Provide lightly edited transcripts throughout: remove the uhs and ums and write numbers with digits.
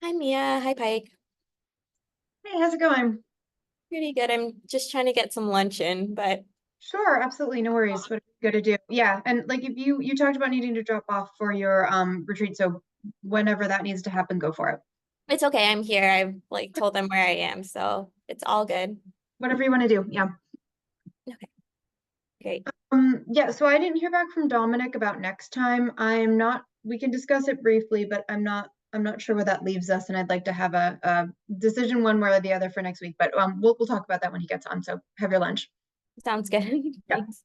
Hi Mia, hi Pike. Hey, how's it going? Pretty good. I'm just trying to get some lunch in, but Sure, absolutely, no worries. What are you gonna do? Yeah, and like if you talked about needing to drop off for your retreat, so whenever that needs to happen, go for it. it's okay. I'm here. I've like told them where I am, so it's all good. Whatever you want to do. Yeah. Okay, great. Yeah, so I didn't hear back from Dominic about next time. We can discuss it briefly, but I'm not sure where that leaves us, and I'd like to have a decision one way or the other for next week. But we'll talk about that when he gets on. So have your lunch. Sounds good. Yeah. Thanks.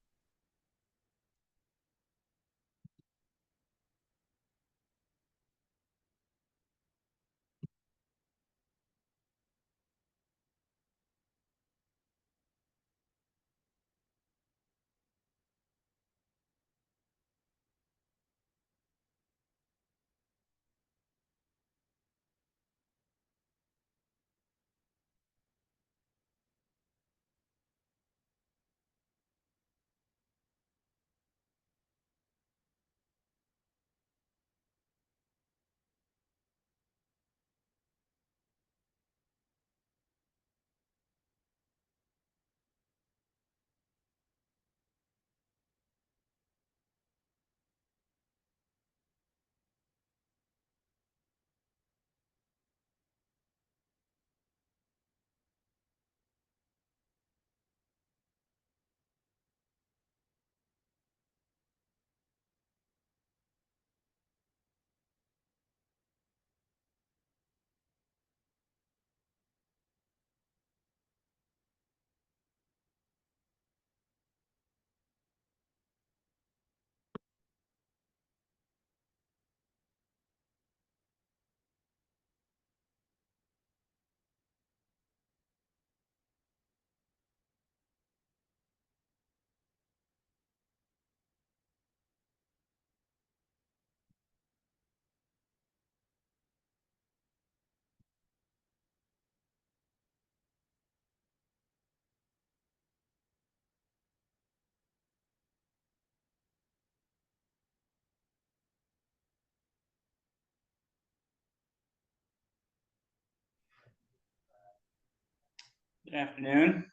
Good afternoon.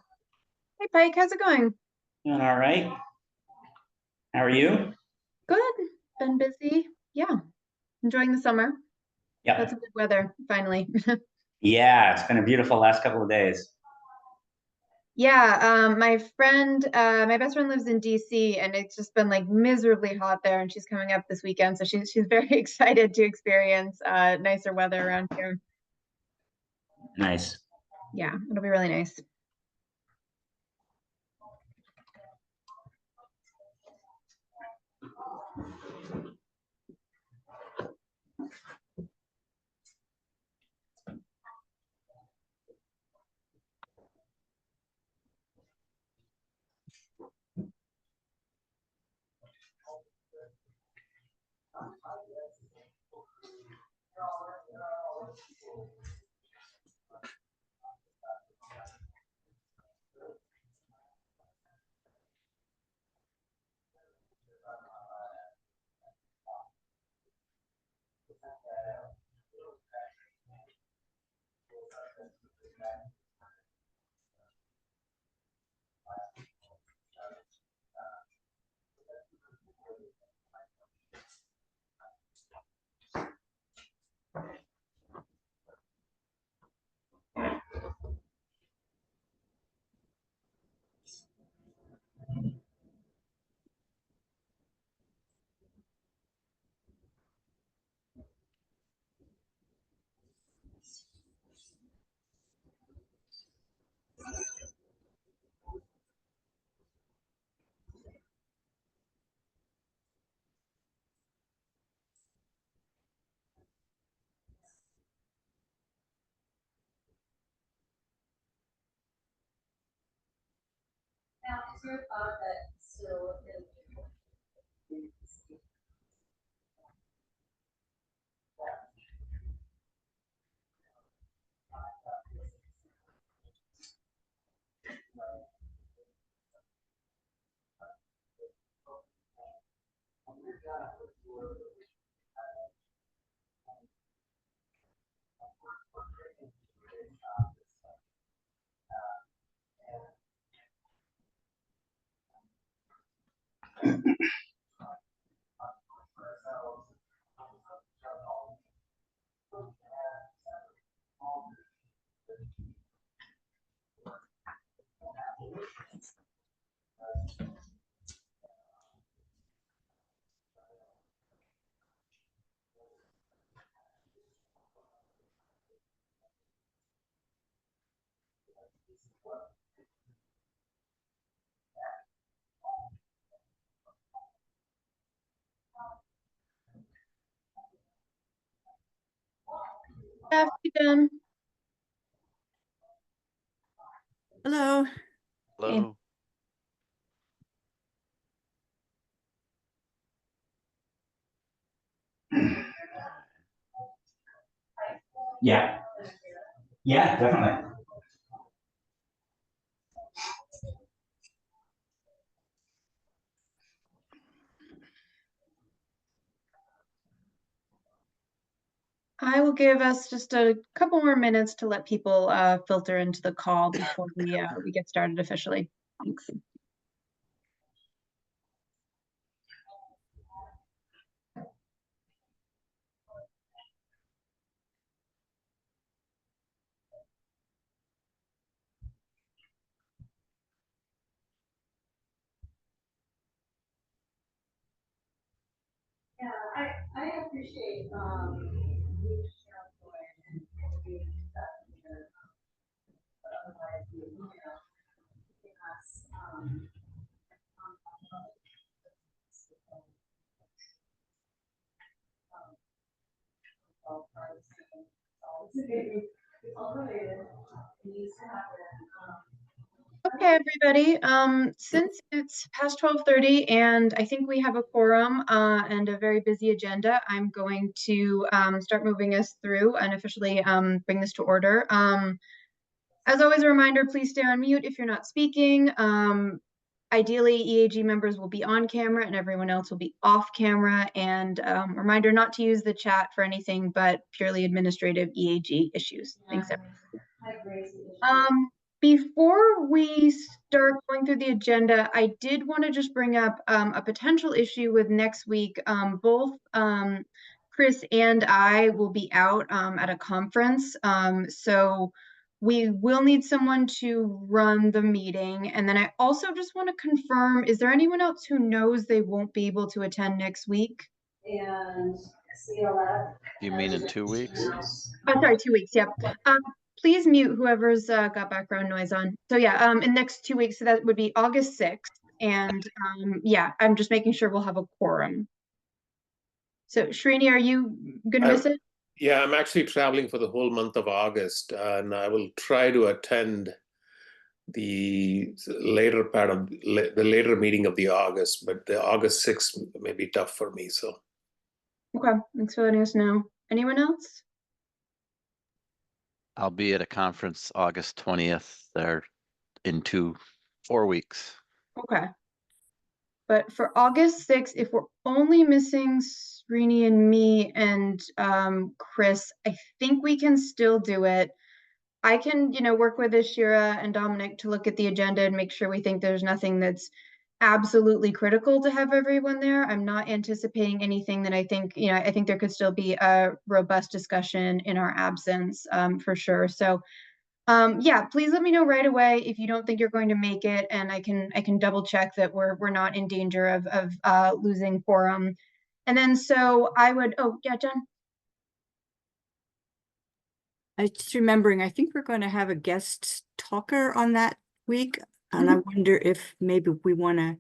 Hey, Pike, how's it going? Doing all right. How are you? Good. Been busy. Yeah, enjoying the summer. Got Yep. some good weather finally. Yeah, it's been a beautiful last couple of days. Yeah, my best friend lives in DC, and it's just been like miserably hot there, and she's coming up this weekend, so she's very excited to experience nicer weather around here. Nice. Yeah, it'll be really nice. Have you done? Hello. Hello. Yeah. Yeah, definitely. I will give us just a couple more minutes to let people filter into the call before we get started officially. Thanks. Yeah, I appreciate, you sharing the way and being that here. But otherwise, you know, giving us, it's all related, it needs to happen, Okay, everybody, since it's past 12:30 and I think we have a quorum and a very busy agenda, I'm going to start moving us through and officially bring this to order. As always, a reminder, please stay on mute if you're not speaking. Ideally, EAG members will be on camera and everyone else will be off camera. And reminder not to use the chat for anything but purely administrative EAG issues. Thanks, everyone. high grades. The issue. Before we start going through the agenda, I did want to just bring up a potential issue with next week. Both Chris and I will be out at a conference. So we will need someone to run the meeting. And then I also just want to confirm, is there anyone else who knows they won't be able to attend next week? And CLF. You mean in 2 weeks? Oh, sorry, 2 weeks, yep. Please mute whoever's got background noise on. So yeah, in next 2 weeks, so that would be August 6th. And yeah, I'm just making sure we'll have a quorum. So Srini, are you gonna miss it? Yeah, I'm actually traveling for the whole month of August, and I will try to attend the later part of the later meeting of the August, but the August 6th may be tough for me. So Okay, thanks for letting us know. Anyone else? I'll be at a conference August 20th there in 4 weeks. Okay. But for August 6th, if we're only missing Srini and me and Chris, I think we can still do it. I can, work with Ashira and Dominic to look at the agenda and make sure we think there's nothing that's absolutely critical to have everyone there. I'm not anticipating anything that I think there could still be a robust discussion in our absence, for sure. So yeah, please let me know right away if you don't think you're going to make it, and I can double check that we're not in danger of losing quorum. And then so I would, oh yeah, Jen. I just remembering, I think we're going to have a guest talker on that week. And I wonder if maybe we want to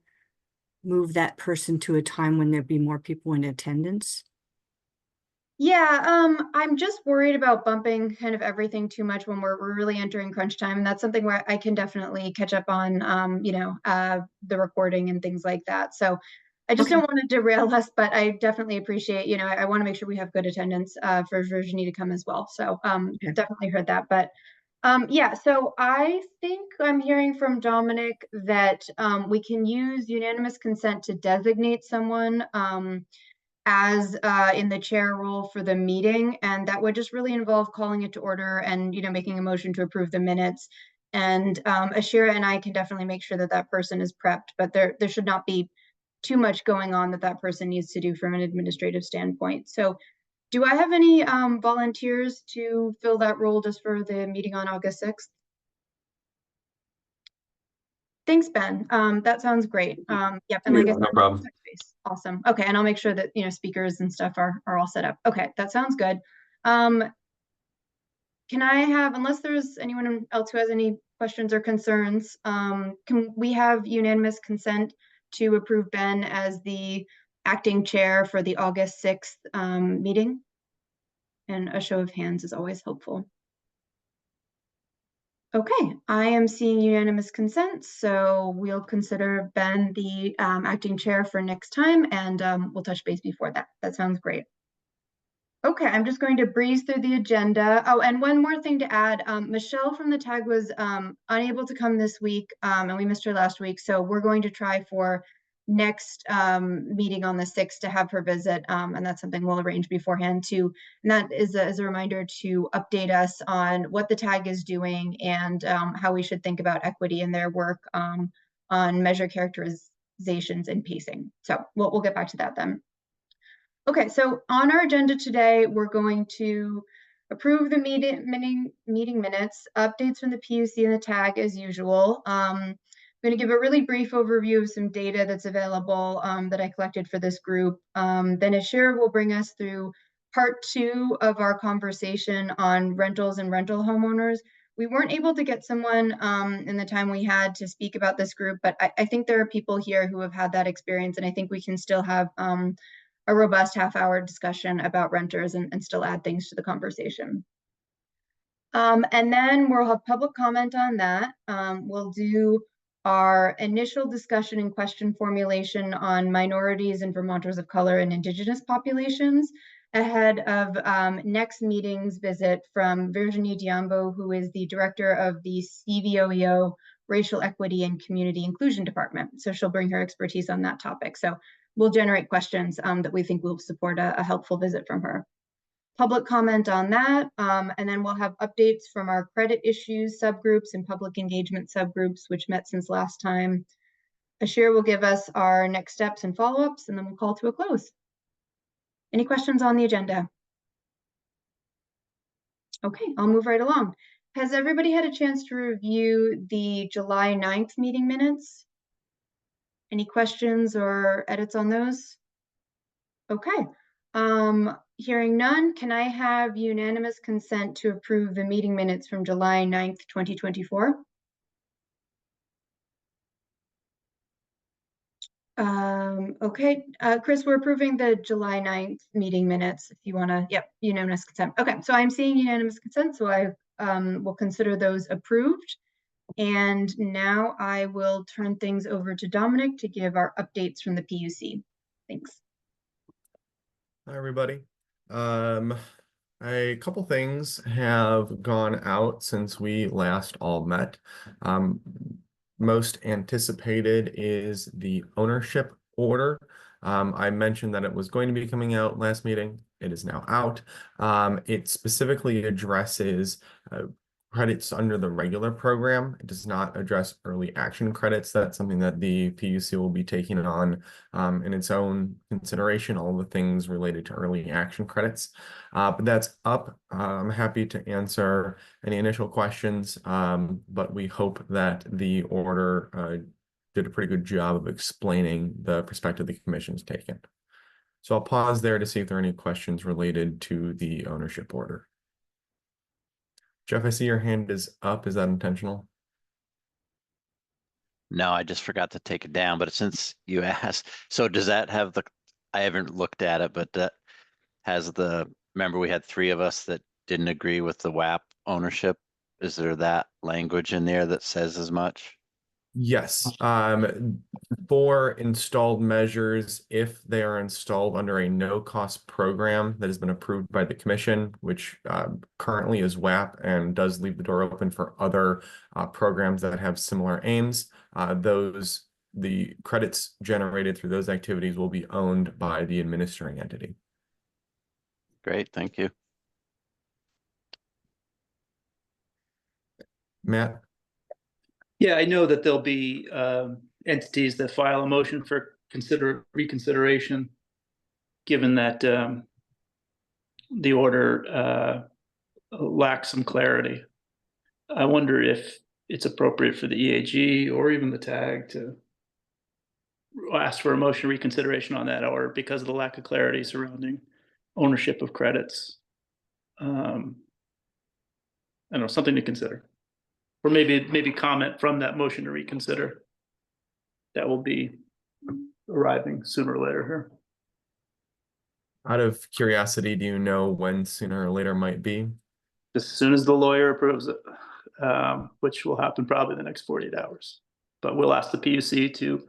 move that person to a time when there'd be more people in attendance. Yeah, I'm just worried about bumping kind of everything too much when we're really entering crunch time. And that's something where I can definitely catch up on, the recording and things like that. So I just Okay. don't want to derail us, but I definitely appreciate, I want to make sure we have good attendance for Virginie to come as well. So Okay. definitely heard that. But yeah, so I think I'm hearing from Dominic that we can use unanimous consent to designate someone as in the chair role for the meeting, and that would just really involve calling it to order and making a motion to approve the minutes. And Ashira and I can definitely make sure that that person is prepped, but there should not be too much going on that that person needs to do from an administrative standpoint. So do I have any volunteers to fill that role just for the meeting on August 6th? Thanks, Ben. That sounds great. Yep, and like I Yeah, said, no problem. touch base. Awesome. Okay, and I'll make sure that, you know, speakers and stuff are all set up. Okay, that sounds good. Can I have, unless there's anyone else who has any questions or concerns, can we have unanimous consent to approve Ben as the acting chair for the August 6th meeting? And a show of hands is always helpful. Okay, I am seeing unanimous consent, so we'll consider Ben the acting chair for next time, and we'll touch base before that. That sounds great. Okay, I'm just going to breeze through the agenda. Oh, and one more thing to add. Michelle from the TAG was unable to come this week, and we missed her last week. So we're going to try for next meeting on the 6th to have her visit, and that's something we'll arrange beforehand too. And that is a reminder to update us on what the TAG is doing and how we should think about equity in their work on measure characterizations and pacing. So we'll get back to that then. Okay, so on our agenda today, we're going to approve the meeting minutes, updates from the PUC and the TAG as usual. I'm going to give a really brief overview of some data that's available that I collected for this group. Then Ashira will bring us through part 2 of our conversation on rentals and rental homeowners. We weren't able to get someone in the time we had to speak about this group, but I think there are people here who have had that experience, and I think we can still have a robust half-hour discussion about renters and still add things to the conversation. And then we'll have public comment on that. We'll do our initial discussion and question formulation on minorities and Vermonters of color and Indigenous populations ahead of next meeting's visit from Virginie Diambo, who is the director of the CVOEO Racial Equity and Community Inclusion Department. So she'll bring her expertise on that topic. So we'll generate questions that we think will support a helpful visit from her. Public comment on that, and then we'll have updates from our credit issues subgroups and public engagement subgroups, which met since last time. Ashir will give us our next steps and follow-ups, and then we'll call to a close. Any questions on the agenda? Okay, I'll move right along. Has everybody had a chance to review the July 9th meeting minutes? Any questions or edits on those? Okay, hearing none, can I have unanimous consent to approve the meeting minutes from July 9th, 2024? Okay, Chris, we're approving the July 9th meeting minutes if you want to, yep, unanimous consent. Okay, so I'm seeing unanimous consent, so I will consider those approved. And now I will turn things over to Dominic to give our updates from the PUC. Thanks. Hi, everybody. A couple things have gone out since we last all met. Most anticipated is the ownership order. I mentioned that it was going to be coming out last meeting. It is now out. It specifically addresses credits under the regular program. It does not address early action credits. That's something that the PUC will be taking on in its own consideration, all the things related to early action credits. But that's up. I'm happy to answer any initial questions, but we hope that the order did a pretty good job of explaining the perspective the commission's taken. So I'll pause there to see if there are any questions related to the ownership order. Jeff, I see your hand is up. Is that intentional? No, I just forgot to take it down, but since you asked, so does that have I haven't looked at it, but that has remember we had 3 of us that didn't agree with the WAP ownership. Is there that language in there that says as much? Yes. For installed measures, if they are installed under a no-cost program that has been approved by the commission, which currently is WAP and does leave the door open for other programs that have similar aims, the credits generated through those activities will be owned by the administering entity. Great, thank you. Matt? Yeah, I know that there'll be entities that file a motion for reconsideration, given that the order lacks some clarity. I wonder if it's appropriate for the EAG or even the TAG to ask for a motion reconsideration on that order because of the lack of clarity surrounding ownership of credits. I don't know, something to consider. Or maybe comment from that motion to reconsider. That will be arriving sooner or later here. Out of curiosity, do you know when sooner or later might be? As soon as the lawyer approves it, which will happen probably the next 48 hours. But we'll ask the PUC to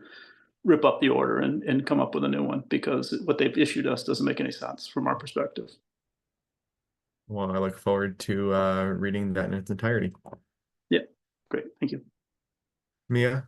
rip up the order and come up with a new one because what they've issued us doesn't make any sense from our perspective. Well, I look forward to reading that in its entirety. Yeah, great, thank you. Mia?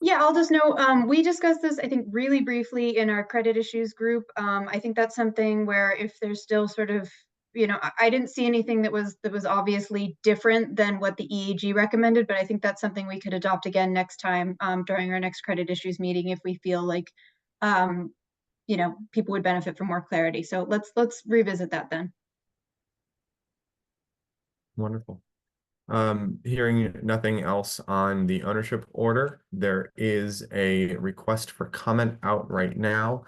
Yeah, I'll just know, we discussed this, I think, really briefly in our credit issues group. I think that's something where if there's still sort of, you know, I didn't see anything that was obviously different than what the EAG recommended, but I think that's something we could adopt again next time, during our next credit issues meeting if we feel like, you know, people would benefit from more clarity. So let's revisit that then. Wonderful. Hearing nothing else on the ownership order, there is a request for comment out right now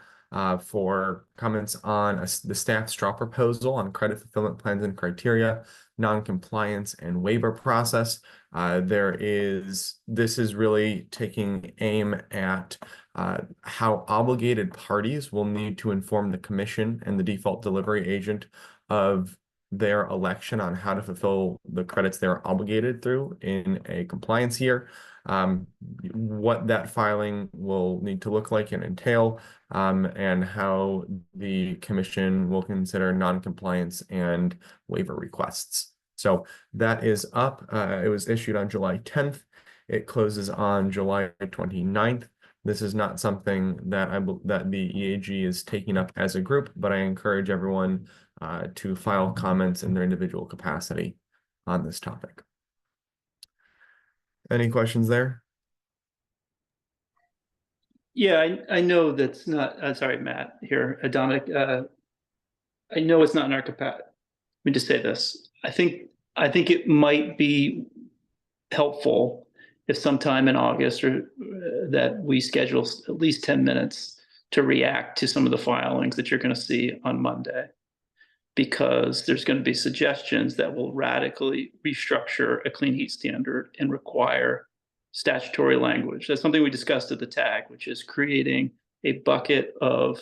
for comments on the staff straw proposal on credit fulfillment plans and criteria, non-compliance and waiver process. This is really taking aim at how obligated parties will need to inform the commission and the default delivery agent of their election on how to fulfill the credits they're obligated through in a compliance year, what that filing will need to look like and entail, and how the commission will consider non-compliance and waiver requests. So that is up. It was issued on July 10th. It closes on July 29th. This is not something that that the EAG is taking up as a group, but I encourage everyone to file comments in their individual capacity on this topic. Any questions there? Yeah, I know that's not, sorry, Matt here, Dominic. I know it's not in our capacity. Let me just say this. I think it might be helpful if sometime in August or that we schedule at least 10 minutes to react to some of the filings that you're going to see on Monday, because there's going to be suggestions that will radically restructure a clean heat standard and require statutory language. That's something we discussed at the TAG, which is creating a bucket of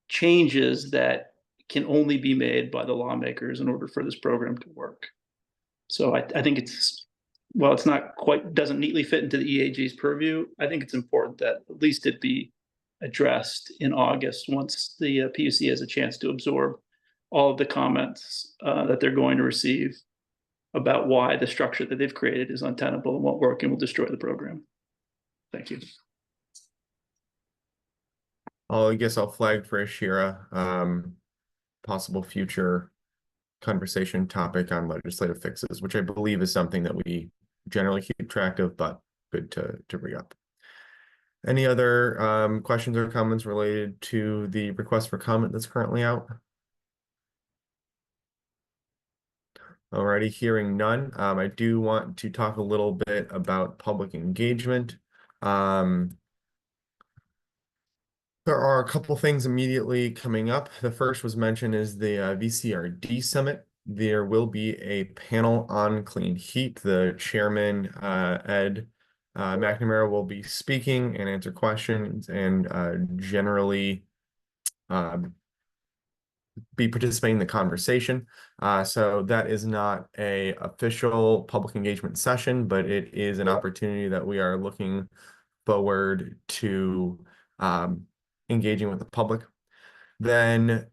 changes that can only be made by the lawmakers in order for this program to work. So I think it's, well, it's not quite, doesn't neatly fit into the EAG's purview. I think it's important that at least it be addressed in August once the PUC has a chance to absorb all of the comments that they're going to receive about why the structure that they've created is untenable and won't work and will destroy the program. Thank you. I guess I'll flag for Ashira possible future conversation topic on legislative fixes, which I believe is something that we generally keep track of, but good to bring up. Any other questions or comments related to the request for comment that's currently out? Alrighty, hearing none. I do want to talk a little bit about public engagement. There are a couple things immediately coming up. The first was mentioned is the VCRD Summit. There will be a panel on clean heat. The chairman, Ed McNamara, will be speaking and answer questions and generally be participating in the conversation. So that is not a official public engagement session, but it is an opportunity that we are looking forward to engaging with the public. Then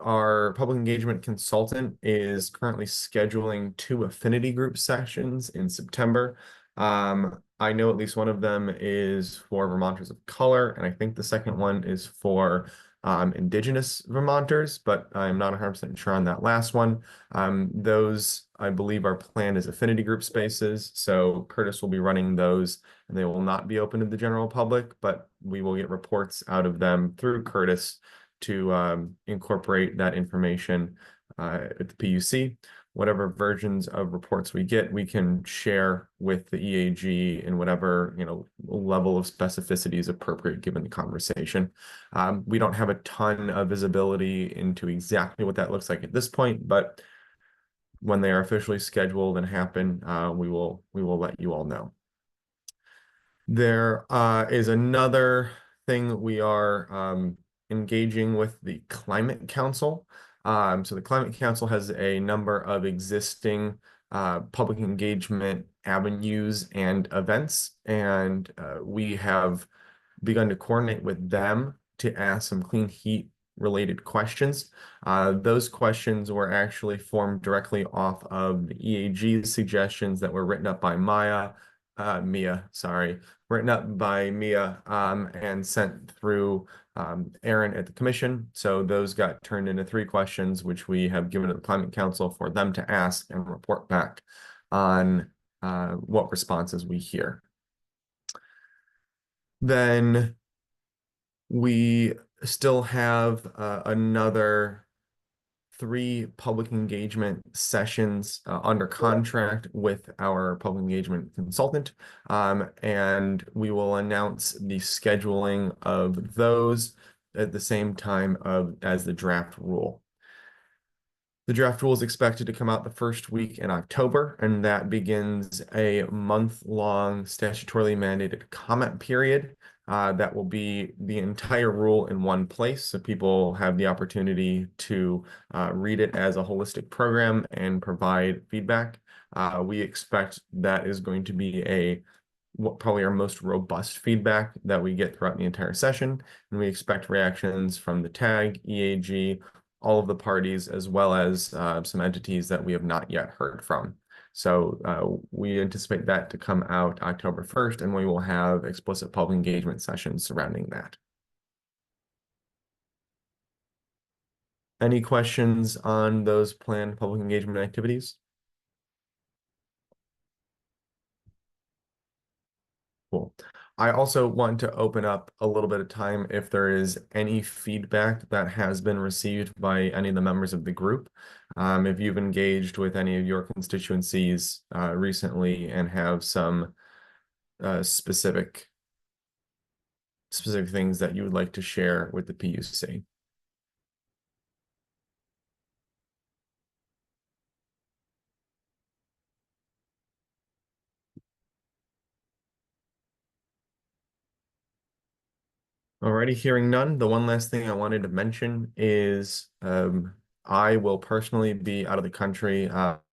our public engagement consultant is currently scheduling 2 affinity group sessions in September. I I know at least one of them is for Vermonters of color, and I think the second one is for Indigenous Vermonters, but I'm not 100% sure on that last one. Those, I believe, are planned as affinity group spaces, so Curtis will be running those, and they will not be open to the general public, but we will get reports out of them through Curtis to incorporate that information at the PUC. Whatever versions of reports we get, we can share with the EAG in whatever, level of specificity is appropriate given the conversation. We don't have a ton of visibility into exactly what that looks like at this point, but when they are officially scheduled and happen, we will let you all know. There is another thing we are engaging with the Climate Council. So the Climate Council has a number of existing public engagement avenues and events, and we have begun to coordinate with them to ask some clean heat related questions. Those questions were actually formed directly off of the EAG's suggestions that were written up by Mia, sorry, written up by Mia and sent through Aaron at the commission. So those got turned into 3 questions, which we have given to the Climate Council for them to ask and report back on what responses we hear. Then we still have another 3 public engagement sessions under contract with our public engagement consultant, and we will announce the scheduling of those at the same time as the draft rule. The draft rule is expected to come out the first week in October, and that begins a month-long statutorily mandated comment period. That will be the entire rule in one place, so people have the opportunity to read it as a holistic program and provide feedback. We expect that is going to be probably our most robust feedback that we get throughout the entire session, and we expect reactions from the TAG, EAG, all of the parties, as well as some entities that we have not yet heard from. So we anticipate that to come out October 1st, and we will have explicit public engagement sessions surrounding that. Any questions on those planned public engagement activities? Cool. I also want to open up a little bit of time if there is any feedback that has been received by any of the members of the group. If you've engaged with any of your constituencies recently and have some specific things that you would like to share with the PUC. Alrighty, hearing none. The one last thing I wanted to mention is I will personally be out of the country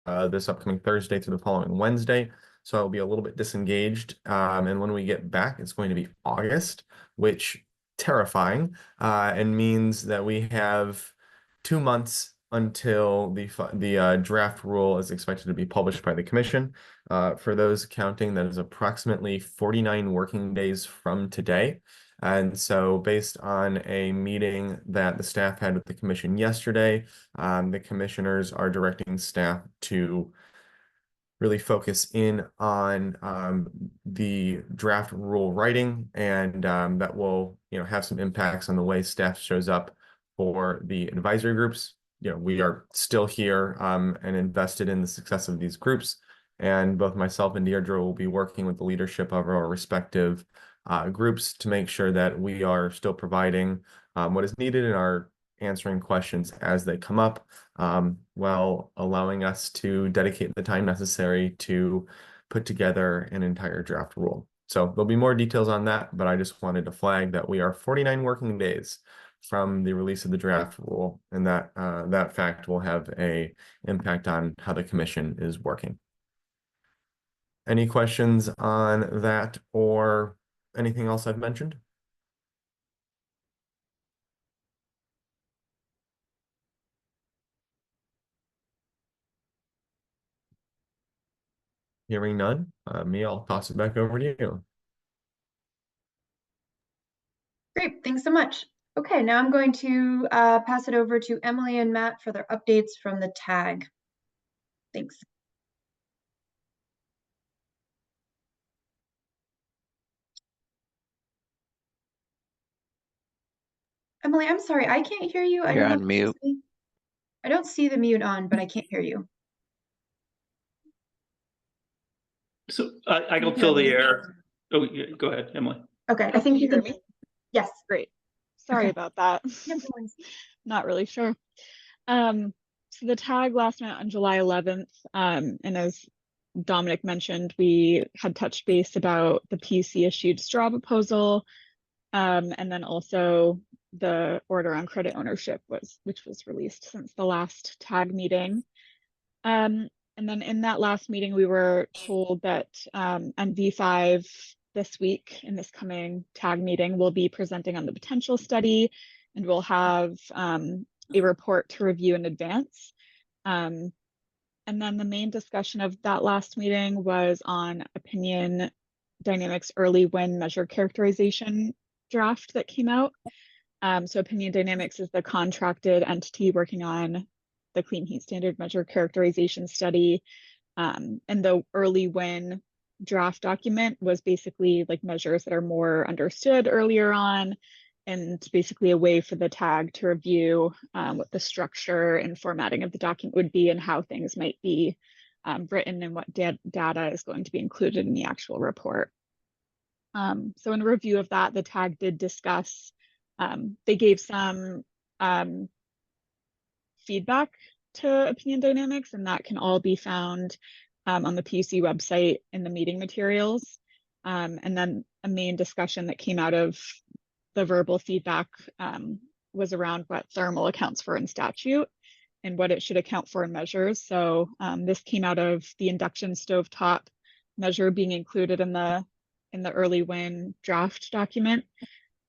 this upcoming Thursday through the following Wednesday. So I'll be a little bit disengaged. And when we get back, it's going to be August, which terrifying, and means that we have 2 months until the draft rule is expected to be published by the commission. For those counting, that is approximately 49 working days from today. And so based on a meeting that the staff had with the commission yesterday, the commissioners are directing staff to really focus in on the draft rule writing, and that will have some impacts on the way staff shows up for the advisory groups. We are still here and invested in the success of these groups, and both myself and Deirdre will be working with the leadership of our respective groups to make sure that we are still providing what is needed and are answering questions as they come up, while allowing us to dedicate the time necessary to put together an entire draft rule. So there'll be more details on that, but I just wanted to flag that we are 49 working days from the release of the draft rule, and that fact will have an impact on how the commission is working. Any questions on that or anything else I've mentioned? Hearing none, Mia, I'll toss it back over to you. Great, thanks so much. Okay, now I'm going to pass it over to Emily and Matt for their updates from the tag. Thanks. Emily, I'm sorry, I can't hear you. I You're don't know on if you mute. see- I don't see the mute on, but I can't hear you. So I you can hear fill the me? air. Oh, yeah, go ahead, Emily. Okay, I Oh, think can you hear can- me? Yes. Great. Sorry Okay. about that. Yeah, no worries. Not really sure. So the tag last met on July 11th, and as Dominic mentioned, we had touched base about the PUC issued straw proposal, and then also the order on credit ownership which was released since the last tag meeting. And then in that last meeting, we were told that NV5 this week in this coming tag meeting will be presenting on the potential study, and we'll have a report to review in advance. And then the main discussion of that last meeting was on Opinion Dynamics early win measure characterization draft that came out. So Opinion Dynamics is the contracted entity working on the Clean Heat Standard measure characterization study. And the early win draft document was basically like measures that are more understood earlier on, and basically a way for the tag to review what the structure and formatting of the document would be and how things might be written and what data is going to be included in the actual report. So in a review of that, the tag did discuss, they gave some feedback to Opinion Dynamics, and that can all be found on the PUC website in the meeting materials. And then a main discussion that came out of the verbal feedback was around what thermal accounts for in statute and what it should account for in measures. So this came out of the induction stovetop measure being included in the early win draft document.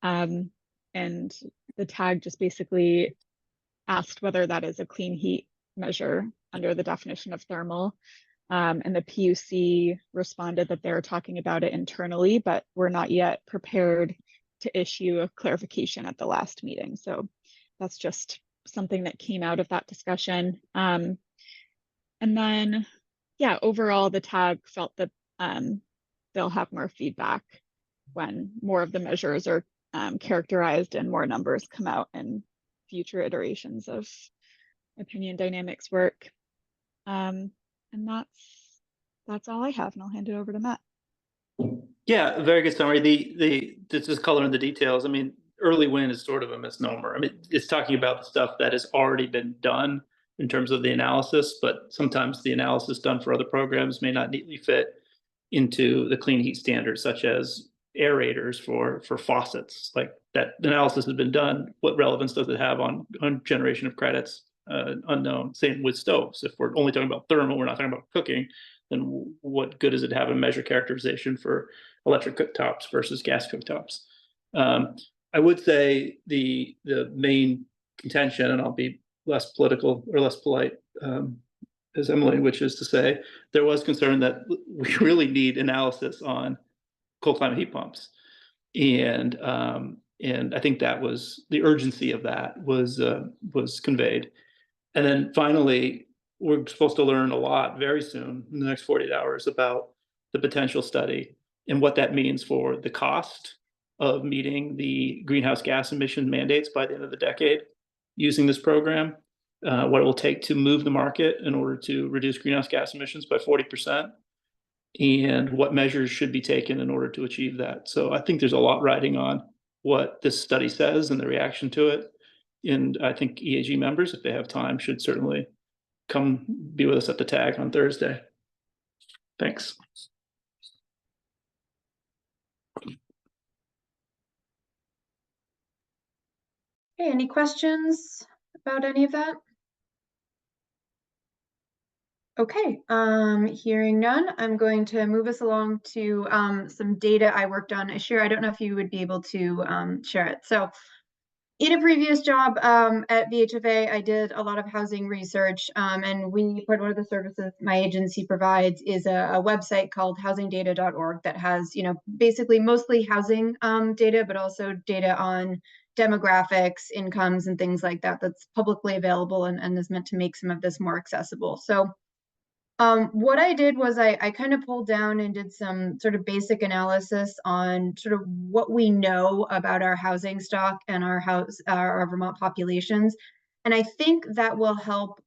And the tag just basically asked whether that is a clean heat measure under the definition of thermal. And the PUC responded that they're talking about it internally, but we're not yet prepared to issue a clarification at the last meeting. So that's just something that came out of that discussion. And then, yeah, overall, the tag felt that they'll have more feedback when more of the measures are characterized and more numbers come out in future iterations of Opinion Dynamics work. And that's all I have, and I'll hand it over to Matt. Yeah, a very good summary. This is color in the details. I mean, early win is sort of a misnomer. I mean, it's talking about the stuff that has already been done in terms of the analysis, but sometimes the analysis done for other programs may not neatly fit into the clean heat standards, such as aerators for faucets. Like that analysis has been done. What relevance does it have on generation of credits? Unknown. Same with stoves. If we're only talking about thermal, we're not talking about cooking, then what good does it have a measure characterization for electric cooktops versus gas cooktops? I would say the main contention, and I'll be less political or less polite as Emily, which is to say, there was concern that we really need analysis on cold climate heat pumps, and I think that was the urgency of that was conveyed. And then finally, we're supposed to learn a lot very soon in the next 48 hours about the potential study and what that means for the cost of meeting the greenhouse gas emission mandates by the end of the decade using this program, what it will take to move the market in order to reduce greenhouse gas emissions by 40%, and what measures should be taken in order to achieve that. So I think there's a lot riding on what this study says and the reaction to it. And I think EAG members, if they have time, should certainly come be with us at the tag on Thursday. Thanks. Okay, any questions about any of that? Okay, hearing none, I'm going to move us along to some data I worked on. Ashir, I don't know if you would be able to share it. So In a previous job at VHFA, I did a lot of housing research, and one of the services my agency provides is a website called housingdata.org that has, basically mostly housing data, but also data on demographics, incomes, and things like that that's publicly available and is meant to make some of this more accessible. So what I did was I kind of pulled down and did some sort of basic analysis on sort of what we know about our housing stock and our Vermont populations. And I think that will help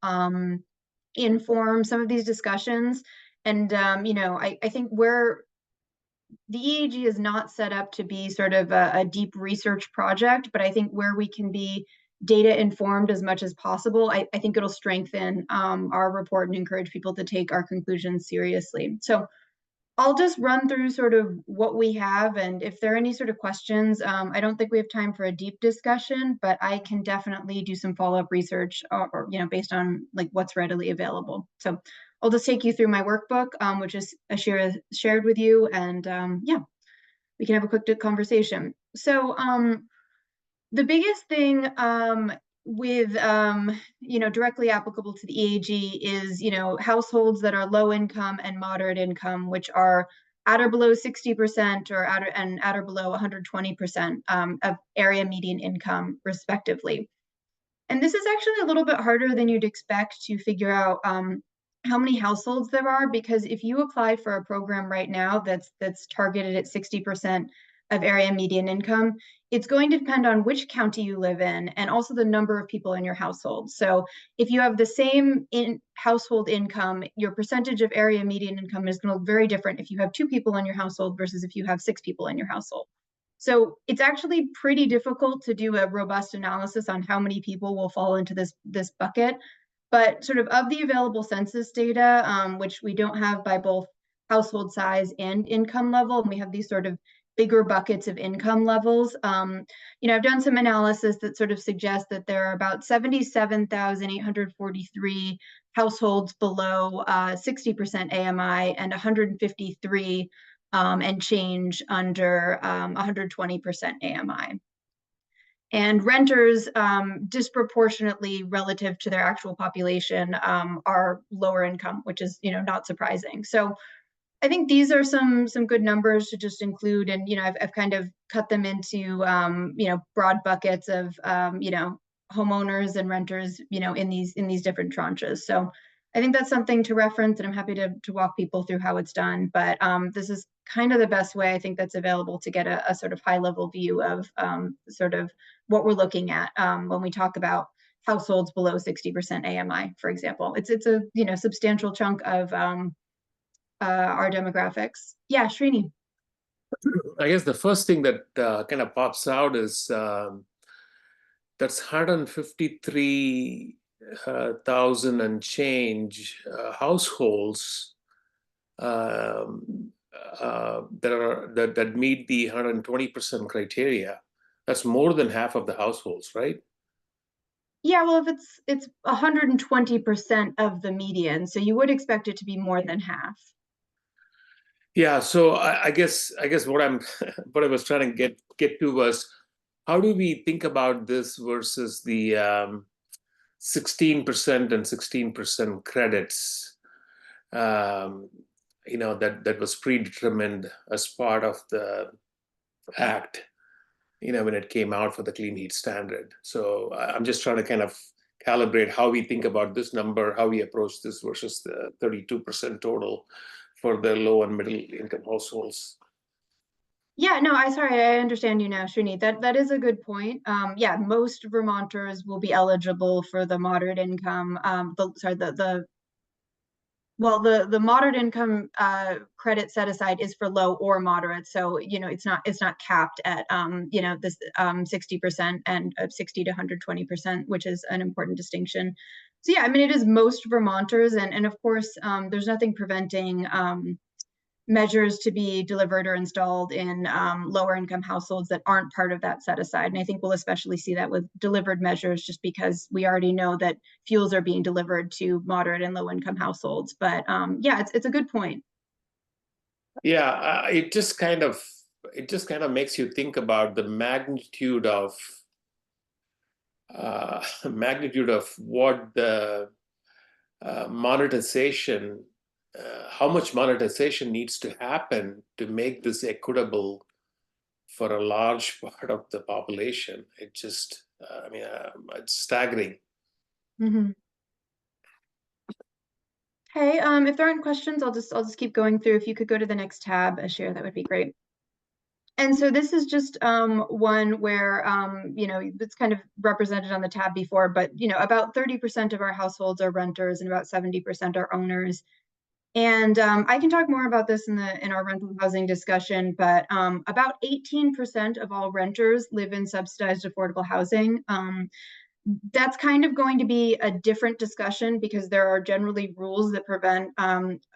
inform some of these discussions. And, I think the EAG is not set up to be sort of a deep research project, but I think where we can be data informed as much as possible, I think it'll strengthen our report and encourage people to take our conclusions seriously. So I'll just run through sort of what we have, and if there are any sort of questions, I don't think we have time for a deep discussion, but I can definitely do some follow-up research or based on like what's readily available. So I'll just take you through my workbook, which is shared with you, and yeah, we can have a quick conversation. So the biggest thing with directly applicable to the EAG is households that are low income and moderate income, which are at or below 60% or at or below 120% of area median income, respectively. And this is actually a little bit harder than you'd expect to figure out how many households there are, because if you apply for a program right now that's targeted at 60% of area median income, it's going to depend on which county you live in and also the number of people in your household. So if you have the same household income, your percentage of area median income is going to look very different if you have 2 people in your household versus if you have 6 people in your household. So it's actually pretty difficult to do a robust analysis on how many people will fall into this bucket. But sort of the available census data, which we don't have by both household size and income level, and we have these sort of bigger buckets of income levels. I've done some analysis that sort of suggests that there are about 77,843 households below 60% AMI and 153 and change under 120% AMI. And renters disproportionately relative to their actual population are lower income, which is not surprising. So I think these are some good numbers to just include, and I've kind of cut them into broad buckets of homeowners and renters in these different tranches. So I think that's something to reference, and I'm happy to walk people through how it's done. But this is kind of the best way I think that's available to get a sort of high level view of sort of what we're looking at when we talk about households below 60% AMI, for example. It's a substantial chunk of our demographics. Yeah, Srini. I guess the first thing that kind of pops out is that's 153,000 and change households that meet the 120% criteria. That's more than half of the households, right? Yeah, well, if it's 120% of the median, so you would expect it to be more than half. Yeah, so I guess what I was trying to get to was, how do we think about this versus the 16% and 16% credits, that was predetermined as part of the act, when it came out for the clean heat standard. So I'm just trying to kind of calibrate how we think about this number, how we approach this versus the 32% total for the low and middle income households. Yeah, no, I understand you now, Srini. That is a good point. Yeah, most Vermonters will be eligible for the moderate income. The moderate income credit set aside is for low or moderate, so it's not capped at this 60% and 60 to 120%, which is an important distinction. So yeah, I mean, it is most Vermonters, and of course there's nothing preventing measures to be delivered or installed in lower income households that aren't part of that set aside. And I think we'll especially see that with delivered measures, just because we already know that fuels are being delivered to moderate and low income households. But yeah, it's a good point. Yeah, it just kind of makes you think about the magnitude of magnitude of what the monetization, how much monetization needs to happen to make this equitable for a large part of the population. It just, I mean, it's staggering. Mm-hmm. Okay, if there aren't questions, I'll just keep going through. If you could go to the next tab, Ashir, that would be great. And so this is just one where, you know, it's kind of represented on the tab before, but, you know, about 30% of our households are renters and about 70% are owners. And I can talk more about this in our rental housing discussion, but about 18% of all renters live in subsidized affordable housing. That's kind of going to be a different discussion because there are generally rules that prevent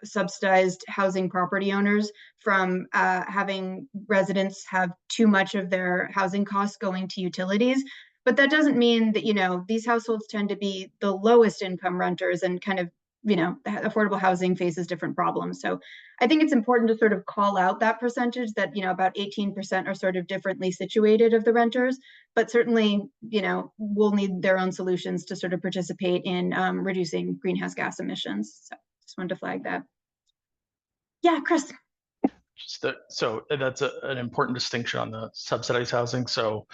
subsidized housing property owners from having residents have too much of their housing costs going to utilities. But that doesn't mean that, you know, these households tend to be the lowest income renters, and kind of, you know, affordable housing faces different problems. So I think it's important to sort of call out that percentage that, you know, about 18% are sort of differently situated of the renters, but certainly, you know, will need their own solutions to sort of participate in reducing greenhouse gas emissions. So just wanted to flag that. Yeah, Chris. So that's an important distinction on the subsidized housing. So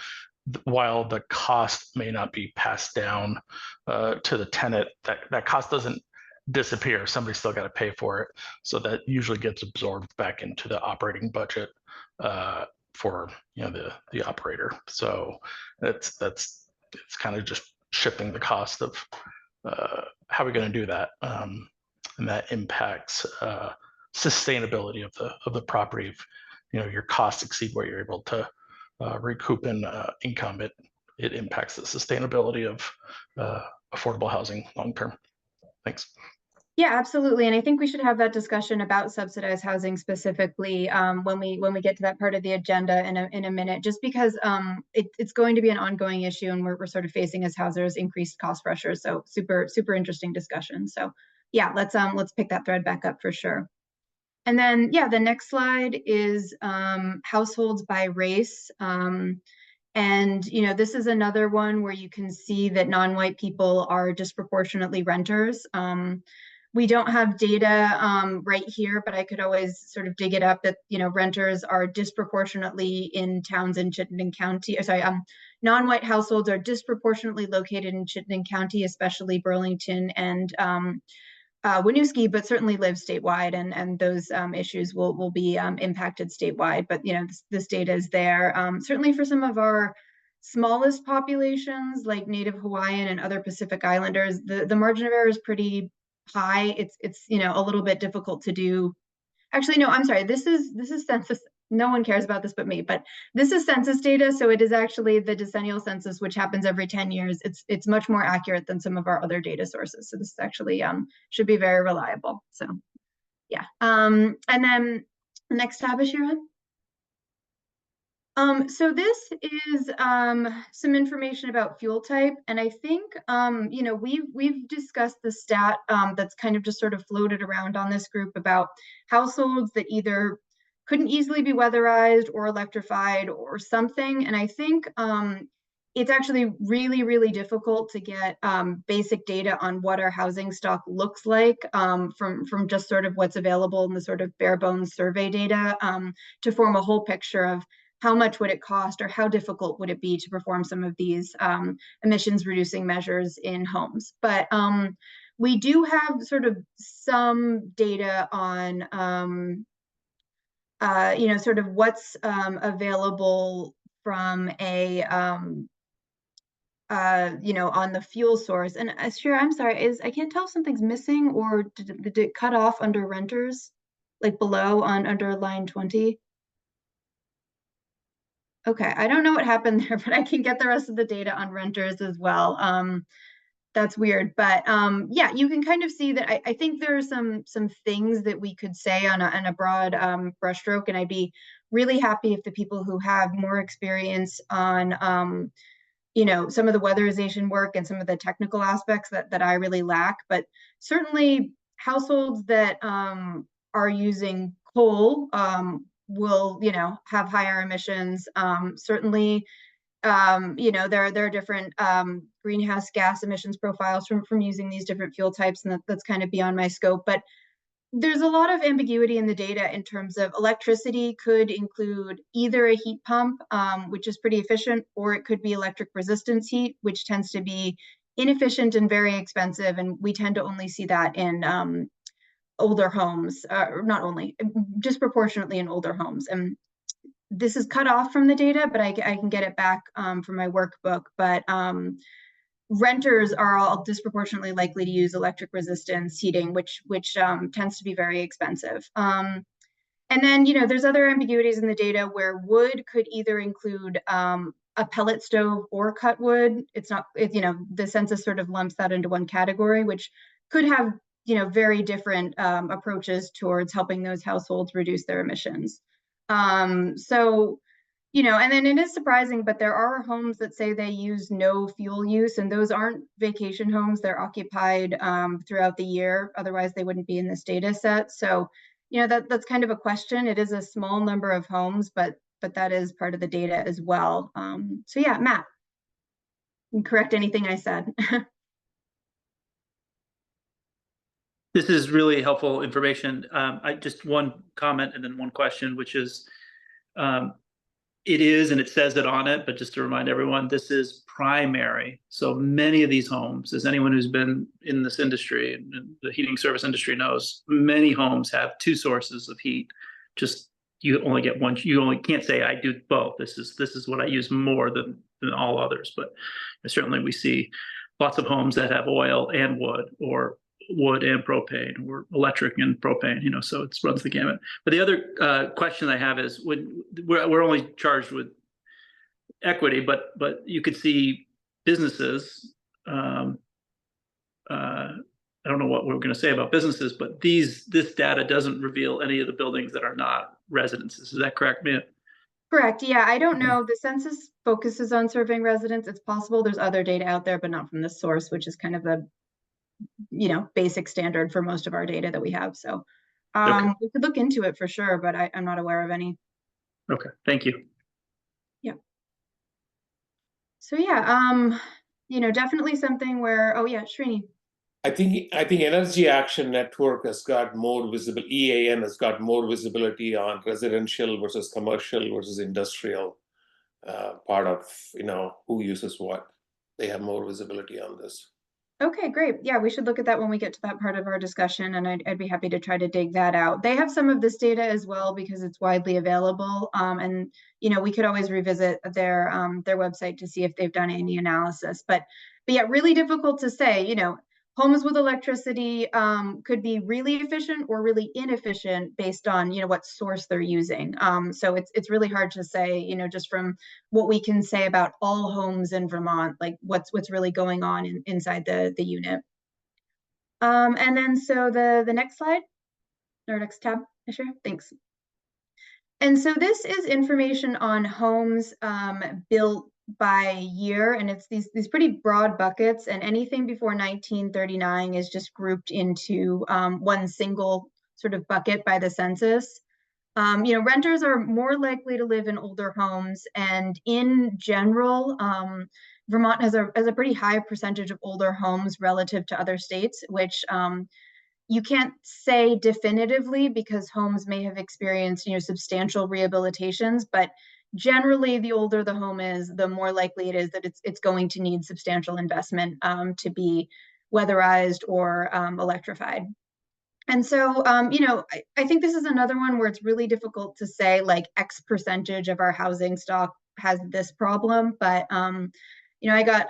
while the cost may not be passed down to the tenant, that cost doesn't disappear. Somebody's still got to pay for it. So that usually gets absorbed back into the operating budget for, you know, the operator. So it's kind of just shifting the cost of how we're going to do that, and that impacts sustainability of the property. If, you know, your costs exceed what you're able to recoup in income, it impacts the sustainability of affordable housing long term. Thanks. Yeah, absolutely. And I think we should have that discussion about subsidized housing specifically when we get to that part of the agenda in a minute, just because it's going to be an ongoing issue, and we're sort of facing as housers increased cost pressures. So super interesting discussion. So yeah, let's pick that thread back up for sure. And then, yeah, the next slide is households by race. And, you know, this is another one where you can see that non-white people are disproportionately renters. We don't have data right here, but I could always sort of dig it up that, you know, renters are disproportionately in towns in Chittenden County. Sorry, non-white households are disproportionately located in Chittenden County, especially Burlington and Winooski, but certainly live statewide, and those issues will be impacted statewide. But, you know, this data is there. Certainly for some of our smallest populations, like Native Hawaiian and other Pacific Islanders, the margin of error is pretty high. It's you know, a little bit difficult to do. Actually, no, I'm sorry. This is census. No one cares about this but me, but this is census data. So it is actually the decennial census, which happens every 10 years. It's much more accurate than some of our other data sources. So this actually should be very reliable. So yeah. And then the next tab is Sharon. So this is some information about fuel type, and I think you know, we've discussed the stat that's kind of just sort of floated around on this group about households that either couldn't easily be weatherized or electrified or something, and I think it's actually really difficult to get basic data on what our housing stock looks like from just sort of what's available in the sort of bare bones survey data to form a whole picture of how much would it cost or how difficult would it be to perform some of these emissions reducing measures in homes. But we do have sort of some data on, you know, sort of what's available from a, you know, on the fuel source. And sure, I'm sorry, I can't tell if something's missing or did it cut off under renters, like below under line 20? Okay, I don't know what happened there, but I can get the rest of the data on renters as well. That's weird, but yeah, you can kind of see that I think there are some things that we could say on a broad brushstroke, and I'd be really happy if the people who have more experience on you know, some of the weatherization work and some of the technical aspects that I really lack, but certainly households that are using coal will, you know, have higher emissions. Certainly You know, there are different greenhouse gas emissions profiles from using these different fuel types, and that's kind of beyond my scope. But there's a lot of ambiguity in the data in terms of electricity could include either a heat pump, which is pretty efficient, or it could be electric resistance heat, which tends to be inefficient and very expensive. And we tend to only see that in older homes, not only, disproportionately in older homes. And this is cut off from the data, but I can get it back from my workbook. But renters are all disproportionately likely to use electric resistance heating, which tends to be very expensive. And then, you know, there's other ambiguities in the data where wood could either include a pellet stove or cut wood. It's not, you know, the census sort of lumps that into one category, which could have, you know, very different approaches towards helping those households reduce their emissions. So, you know, and then it is surprising, but there are homes that say they use no fuel use, and those aren't vacation homes. They're occupied throughout the year. Otherwise, they wouldn't be in this data set. So, you know, that's kind of a question. It is a small number of homes, but that is part of the data as well. So yeah, Matt, you can correct anything I said. This is really helpful information. I just one comment and then one question, which is, it is, and it says it on it, but just to remind everyone, this is primary. So many of these homes, as anyone who's been in this industry, and the heating service industry knows, many homes have two sources of heat. Just you only get one. You only can't say I do both. This is what I use more than all others. But certainly we see lots of homes that have oil and wood, or wood and propane, or electric and propane, you know, so it runs the gamut. But the other question I have is, when we're only charged with equity, but you could see businesses, I don't know what we're going to say about businesses, but this data doesn't reveal any of the buildings that are not residences. Is that correct, Mia? Correct. Yeah, I don't know. The census focuses on serving residents. It's possible there's other data out there, but not from this source, which is kind of the, you know, basic standard for most of our data that we have. So Okay. we could look into it for sure, but I'm not aware of any. Okay, thank you. Yeah. So yeah, you know, definitely something where, oh yeah, Srini. I think Energy Action Network has got more visible, EAN has got more visibility on residential versus commercial versus industrial part of, you know, who uses what. They have more visibility on this. Okay, great. Yeah, we should look at that when we get to that part of our discussion, and I'd be happy to try to dig that out. They have some of this data as well because it's widely available, and you know, we could always revisit their website to see if they've done any analysis. But yeah, really difficult to say. You know, homes with electricity could be really efficient or really inefficient based on, you know, what source they're using. So it's really hard to say, you know, just from what we can say about all homes in Vermont, like what's really going on inside the unit. And then so the next slide, or next tab, sure, thanks. And so this is information on homes built by year, and it's these pretty broad buckets, and anything before 1939 is just grouped into one single sort of bucket by the census. You know, renters are more likely to live in older homes, and in general, Vermont has a pretty high percentage of older homes relative to other states, which you can't say definitively because homes may have experienced, you know, substantial rehabilitations, but generally the older the home is, the more likely it is that it's going to need substantial investment to be weatherized or electrified. And so, you know, I think this is another one where it's really difficult to say like X percentage of our housing stock has this problem. But, you know, I got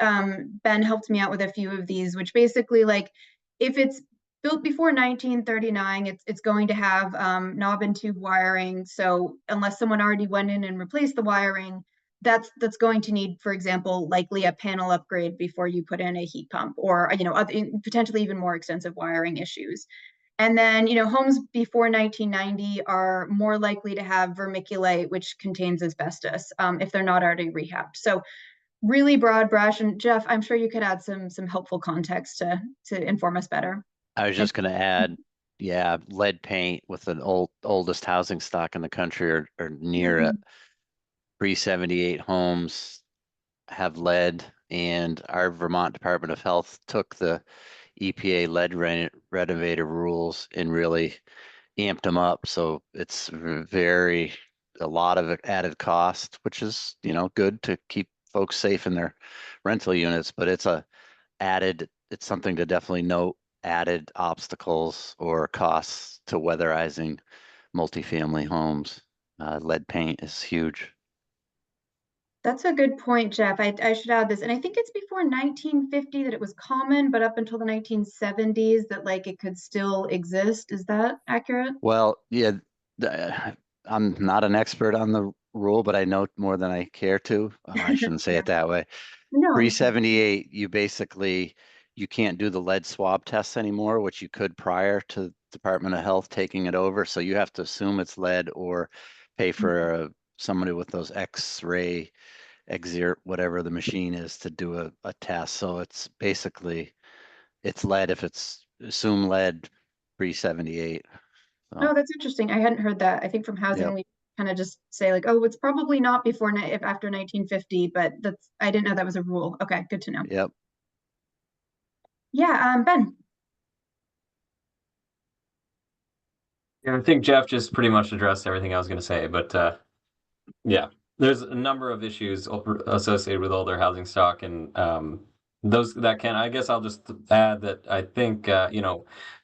Ben helped me out with a few of these, which basically like if it's built before 1939, it's going to have knob and tube wiring. So unless someone already went in and replaced the wiring, that's going to need, for example, likely a panel upgrade before you put in a heat pump, or, you know, potentially even more extensive wiring issues. And then, you know, homes before 1990 are more likely to have vermiculite, which contains asbestos, if they're not already rehabbed. So really broad brush. And Jeff, I'm sure you could add some helpful context to inform us better. I was just gonna add, yeah, lead paint with an oldest housing stock in the country or near it. Pre-78 homes, have lead, and our Vermont Department of Health took the EPA lead renovator rules and really amped them up. So it's a lot of added cost, which is, good to keep folks safe in their rental units, but it's something to definitely note, added obstacles or costs to weatherizing multifamily homes. Lead paint is huge. That's a good point, Jeff. I should add this, and I think it's before 1950 that it was common, but up until the 1970s that like it could still exist. Is that accurate? Well, yeah, I'm not an expert on the rule, but I know more than I care to. I shouldn't say it that way. No. Pre-78, you can't do the lead swab tests anymore, which you could prior to Department of Health taking it over. So you have to assume it's lead or pay for somebody with those X-ray, whatever the machine is, to do a test. So it's basically, it's lead if it's assumed lead pre-78. Oh, that's interesting. I hadn't heard that. I think from housing, Yep. we kind of just say like, oh, it's probably not before if after 1950, but I didn't know that was a rule. Okay, good to know. Yep. Yeah, Ben. Yeah, I think Jeff just pretty much addressed everything I was going to say, but yeah, there's a number of issues associated with older housing stock, and those that can, I guess I'll just add that I think,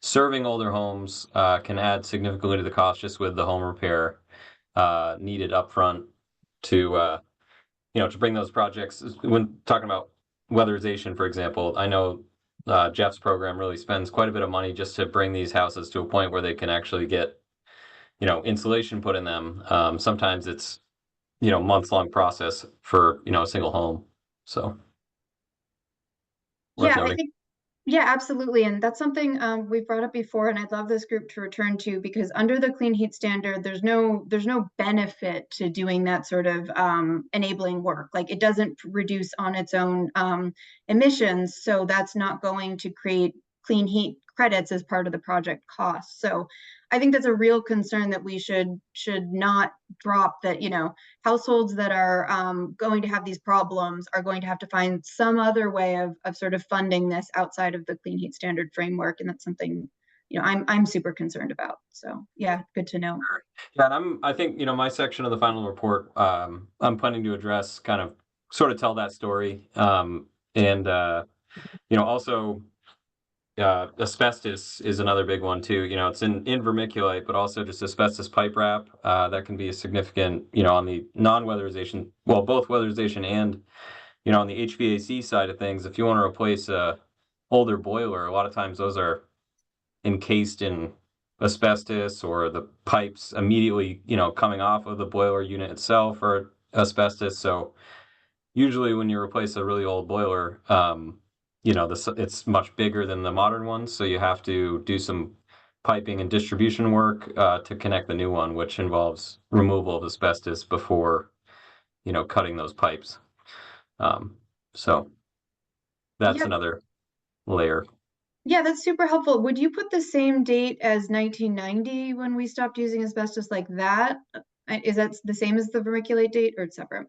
serving older homes can add significantly to the cost just with the home repair needed upfront to, to bring those projects. When talking about weatherization, for example, I know Jeff's program really spends quite a bit of money just to bring these houses to a point where they can actually get, insulation put in them. Sometimes it's, months-long process for, a single home. So. worth Yeah, I noting. think, yeah, absolutely. And that's something we've brought up before, and I'd love this group to return to, because under the clean heat standard, there's no benefit to doing that sort of enabling work. Like it doesn't reduce on its own emissions, so that's not going to create clean heat credits as part of the project cost. So I think that's a real concern that we should not drop, that, households that are going to have these problems are going to have to find some other way of sort of funding this outside of the clean heat standard framework. And that's something, I'm super concerned about. So yeah, good to know. Yeah, and I think, my section of the final report, I'm planning to address, kind of sort of tell that story. And also, asbestos is another big one too. It's in vermiculite, but also just asbestos pipe wrap. That can be a significant, on the non-weatherization, well, both weatherization and, on the HVAC side of things. If you want to replace a older boiler, a lot of times those are encased in asbestos, or the pipes immediately, coming off of the boiler unit itself are asbestos. So usually when you replace a really old boiler, it's much bigger than the modern ones, so you have to do some piping and distribution work to connect the new one, which involves removal of asbestos before, cutting those pipes. So that's Yep. another layer. Yeah, that's super helpful. Would you put the same date as 1990 when we stopped using asbestos like that? Is that the same as the vermiculite date, or it's separate?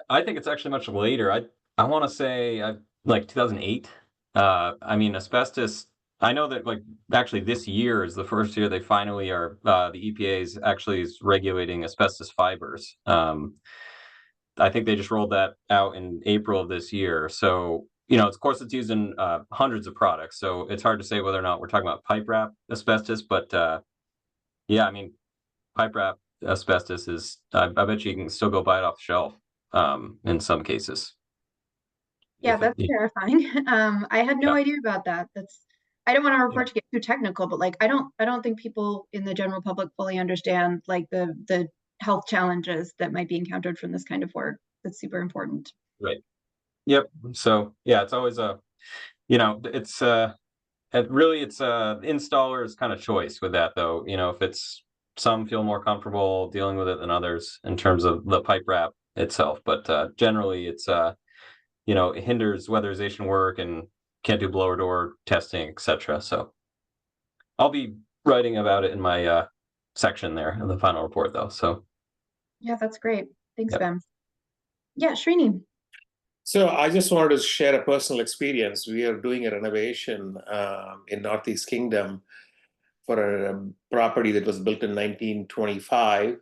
I think it's actually much later. I want to say like 2008. I mean, asbestos, I know that actually this year is the first year they finally are, the EPA is regulating asbestos fibers. I think they just rolled that out in April of this year. So, of course it's used in hundreds of products. So it's hard to say whether or not we're talking about pipe wrap asbestos, but yeah, I mean, pipe wrap asbestos is, I bet you can still go buy it off the shelf in some cases. Yeah, that's terrifying. I had no idea about that. I don't want our report to get too technical, but I don't think people in the general public fully understand the health challenges that might be encountered from this kind of work. That's super important. Right. Yep. So yeah, it's always it's installer's kind of choice with that, though. If it's, some feel more comfortable dealing with it than others in terms of the pipe wrap itself, but generally it's it hinders weatherization work and can't do blower door testing, etc. So I'll be writing about it in my section there in the final report, though. So yeah, that's great. Thanks, Yep. Ben. Yeah, Srini. So I just wanted to share a personal experience. We are doing a renovation in Northeast Kingdom for a property that was built in 1925.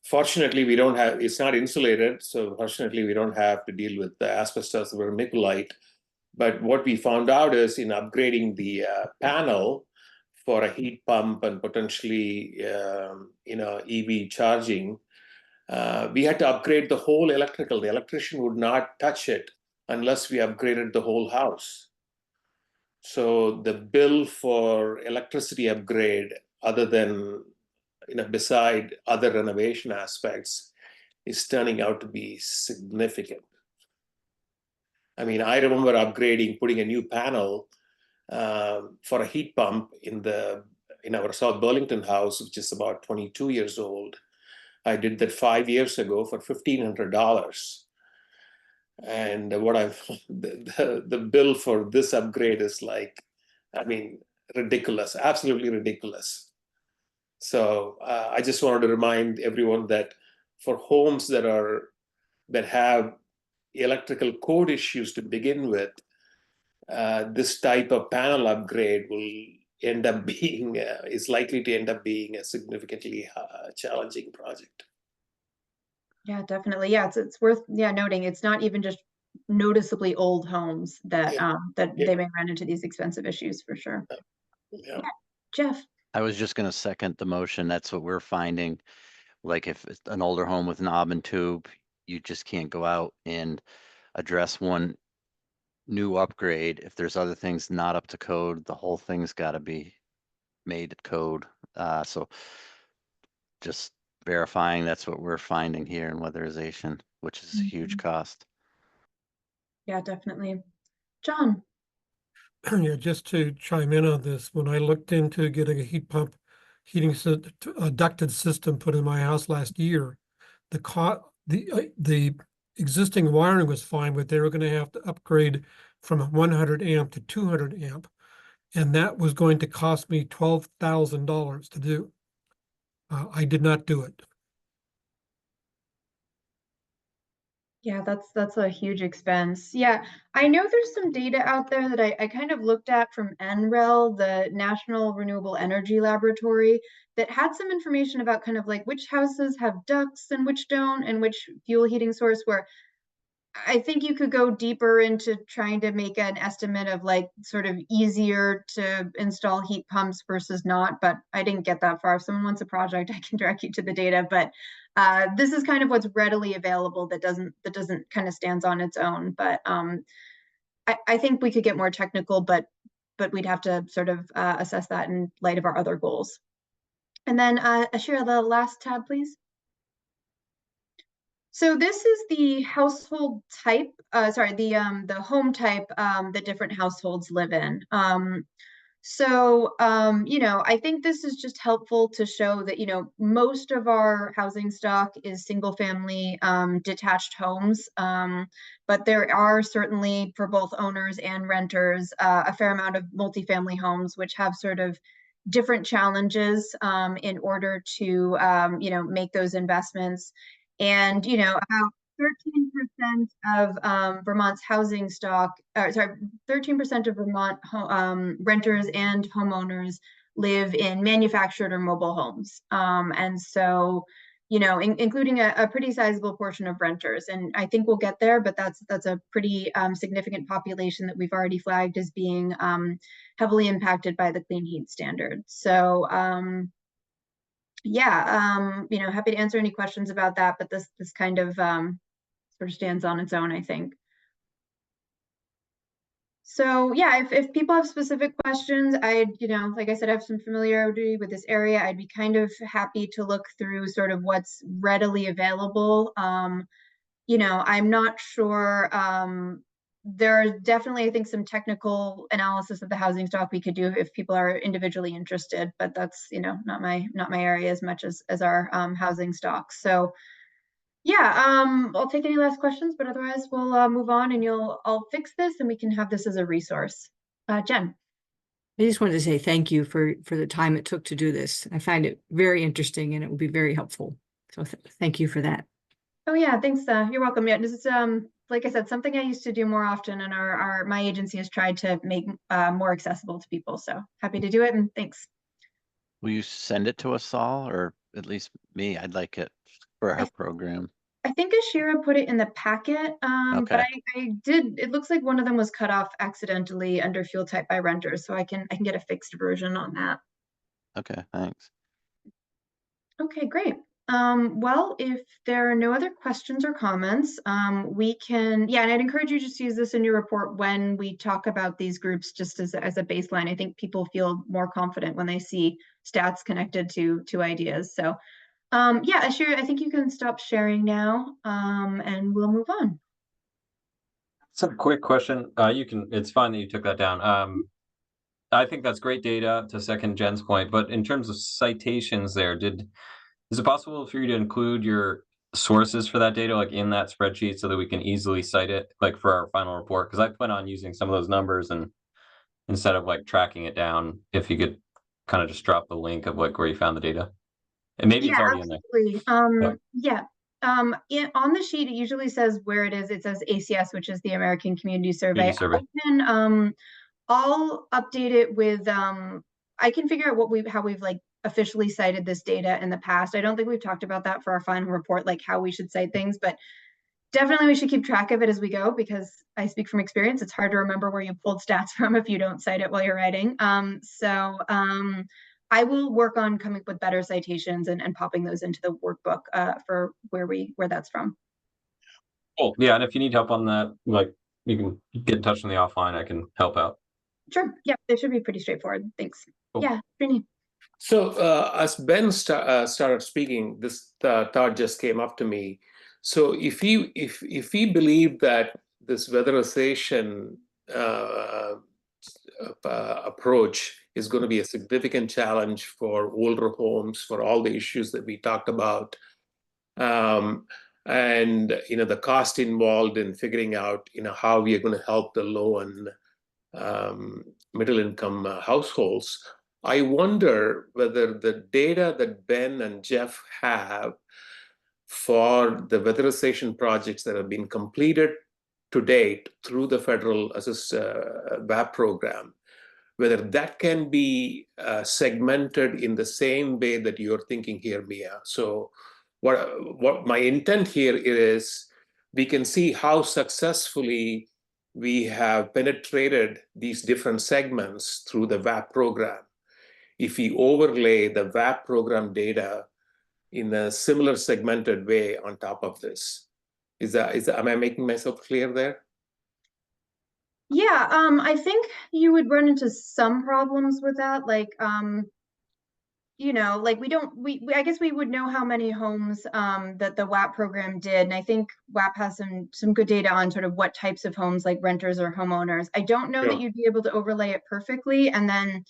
Fortunately, we don't have, it's not insulated, so fortunately we don't have to deal with the asbestos or vermiculite. But what we found out is in upgrading the panel for a heat pump and potentially, EV charging, we had to upgrade the whole electrical. The electrician would not touch it unless we upgraded the whole house. So the bill for electricity upgrade, other than, beside other renovation aspects, is turning out to be significant. I mean, I remember upgrading, putting a new panel for a heat pump in our South Burlington house, which is about 22 years old. I did that 5 years ago for $1,500. And the bill for this upgrade is ridiculous, absolutely ridiculous. So I just wanted to remind everyone that for homes that have electrical code issues to begin with, this type of panel upgrade is likely to end up being a significantly challenging project. Yeah, definitely. Yeah, it's worth noting. It's not even just noticeably old homes that they may run into these expensive issues for sure. Yeah. Jeff. I was just gonna second the motion. That's what we're finding. Like if it's an older home with knob and tube, you just can't go out and address one new upgrade. If there's other things not up to code, the whole thing's gotta be made at code. So just verifying that's what we're finding here in weatherization, which is a huge cost. Yeah, definitely. John. Yeah, just to chime in on this, when I looked into getting a heat pump, a ducted system put in my house last year, the existing wiring was fine, but they were going to have to upgrade from 100 amp to 200 amp, and that was going to cost me $12,000 to do. I did not do it. Yeah, that's a huge expense. Yeah, I know there's some data out there that I kind of looked at from NREL, the National Renewable Energy Laboratory, that had some information about kind of like which houses have ducts and which don't, and which fuel heating source, where I think you could go deeper into trying to make an estimate of like sort of easier to install heat pumps versus not, but I didn't get that far. If someone wants a project, I can direct you to the data, but this is kind of what's readily available that doesn't kind of stands on its own. But I think we could get more technical, but we'd have to sort of assess that in light of our other goals. And then Ashira, the last tab, please. So this is the household type, the home type that different households live in. I think this is just helpful to show that, most of our housing stock is single family detached homes, but there are certainly for both owners and renters a fair amount of multifamily homes which have sort of different challenges in order to, make those investments. And, about 13% of Vermont's housing stock, 13% of Vermont renters and homeowners live in manufactured or mobile homes. And so, including a pretty sizable portion of renters. And I think we'll get there, but that's a pretty significant population that we've already flagged as being heavily impacted by the clean heat standard. So, happy to answer any questions about that, but this kind of sort of stands on its own, I think. So yeah, if people have specific questions, like I said, I have some familiarity with this area. I'd be kind of happy to look through sort of what's readily available. I'm not sure. There's definitely, I think, some technical analysis of the housing stock we could do if people are individually interested, but that's, not my area as much as our housing stock. So yeah, I'll take any last questions, but otherwise we'll move on and I'll fix this and we can have this as a resource. Jen. I just wanted to say thank you for the time it took to do this. I find it very interesting and it will be very helpful. So thank you for that. Oh yeah, thanks. You're welcome. Yeah, this is like I said, something I used to do more often, and my agency has tried to make more accessible to people. So happy to do it, and thanks. Will you send it to us all, or at least me? I'd like it for our program. I think Ashira put it in the packet, but Okay. I did. It looks like one of them was cut off accidentally under fuel type by renters, so I can get a fixed version on that. Okay, thanks. Okay, great. Well, if there are no other questions or comments, we can, yeah, and I'd encourage you just to use this in your report when we talk about these groups, just as a baseline. I think people feel more confident when they see stats connected to ideas. So, yeah, Ashira, I think you can stop sharing now, and we'll move on. So a quick question. It's fine that you took that down. I think that's great data, to second Jen's point, but in terms of citations there, is it possible for you to include your sources for that data, like in that spreadsheet, so that we can easily cite it, like for our final report? Because I plan on using some of those numbers, and instead of like tracking it down, if you could kind of just drop the link of like where you found the data. And maybe it's Yeah, already in there. absolutely. Yeah. On the sheet, it usually says where it is. It says ACS, which is the American Community Survey. I'll update it with, I can figure out how we've like officially cited this data in the past. I don't think we've talked about that for our final report, like how we should cite things, but definitely we should keep track of it as we go, because I speak from experience. It's hard to remember where you pulled stats from if you don't cite it while you're writing. I will work on coming up with better citations and popping those into the workbook for where that's from. Cool. Yeah, and if you need help on that, like you can get in touch with me offline. I can help out. Sure. Yeah, they should be pretty straightforward. Thanks. Cool. Yeah, Srini. So as Ben started speaking, this thought just came up to me. So if we believe that this weatherization approach is going to be a significant challenge for older homes, for all the issues that we talked about, and the cost involved in figuring out how we are going to help the low and middle income households, I wonder whether the data that Ben and Jeff have for the weatherization projects that have been completed to date through the federal WAP program, whether that can be segmented in the same way that you're thinking here, Mia. So what my intent here is, we can see how successfully we have penetrated these different segments through the WAP program. If we overlay the WAP program data in a similar segmented way on top of this, am I making myself clear there? Yeah, I think you would run into some problems with that, like like I guess we would know how many homes that the WAP program did, and I think WAP has some good data on sort of what types of homes, like renters or homeowners. I don't know that you'd be able to overlay it perfectly, and then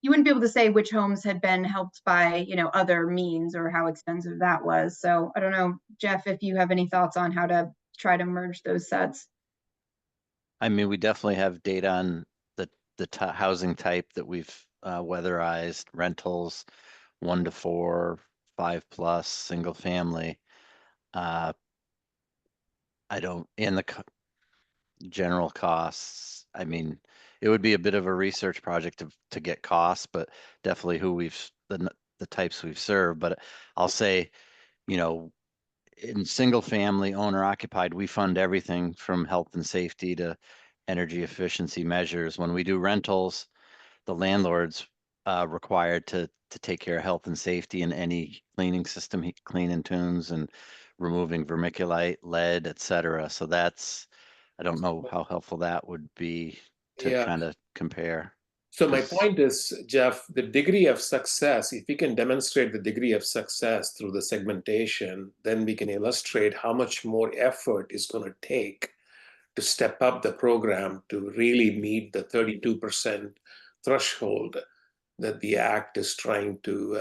you wouldn't be able to say which homes had been helped by other means or how expensive that was. So I don't know, Jeff, if you have any thoughts on how to try to merge those sets. I mean, we definitely have data on the housing type that we've weatherized: rentals, 1 to 4, 5+, single family. I don't, and the general costs. I mean, it would be a bit of a research project to get costs, but definitely the types we've served. But I'll say, in single family owner occupied, we fund everything from health and safety to energy efficiency measures. When we do rentals, the landlord's required to take care of health and safety in any cleaning system, clean and tunes, and removing vermiculite, lead, etc. So I don't know how helpful that would be to kind of compare. So my point is, Jeff, the degree of success, if we can demonstrate the degree of success through the segmentation, then we can illustrate how much more effort it's going to take to step up the program to really meet the 32% threshold that the Act is trying to,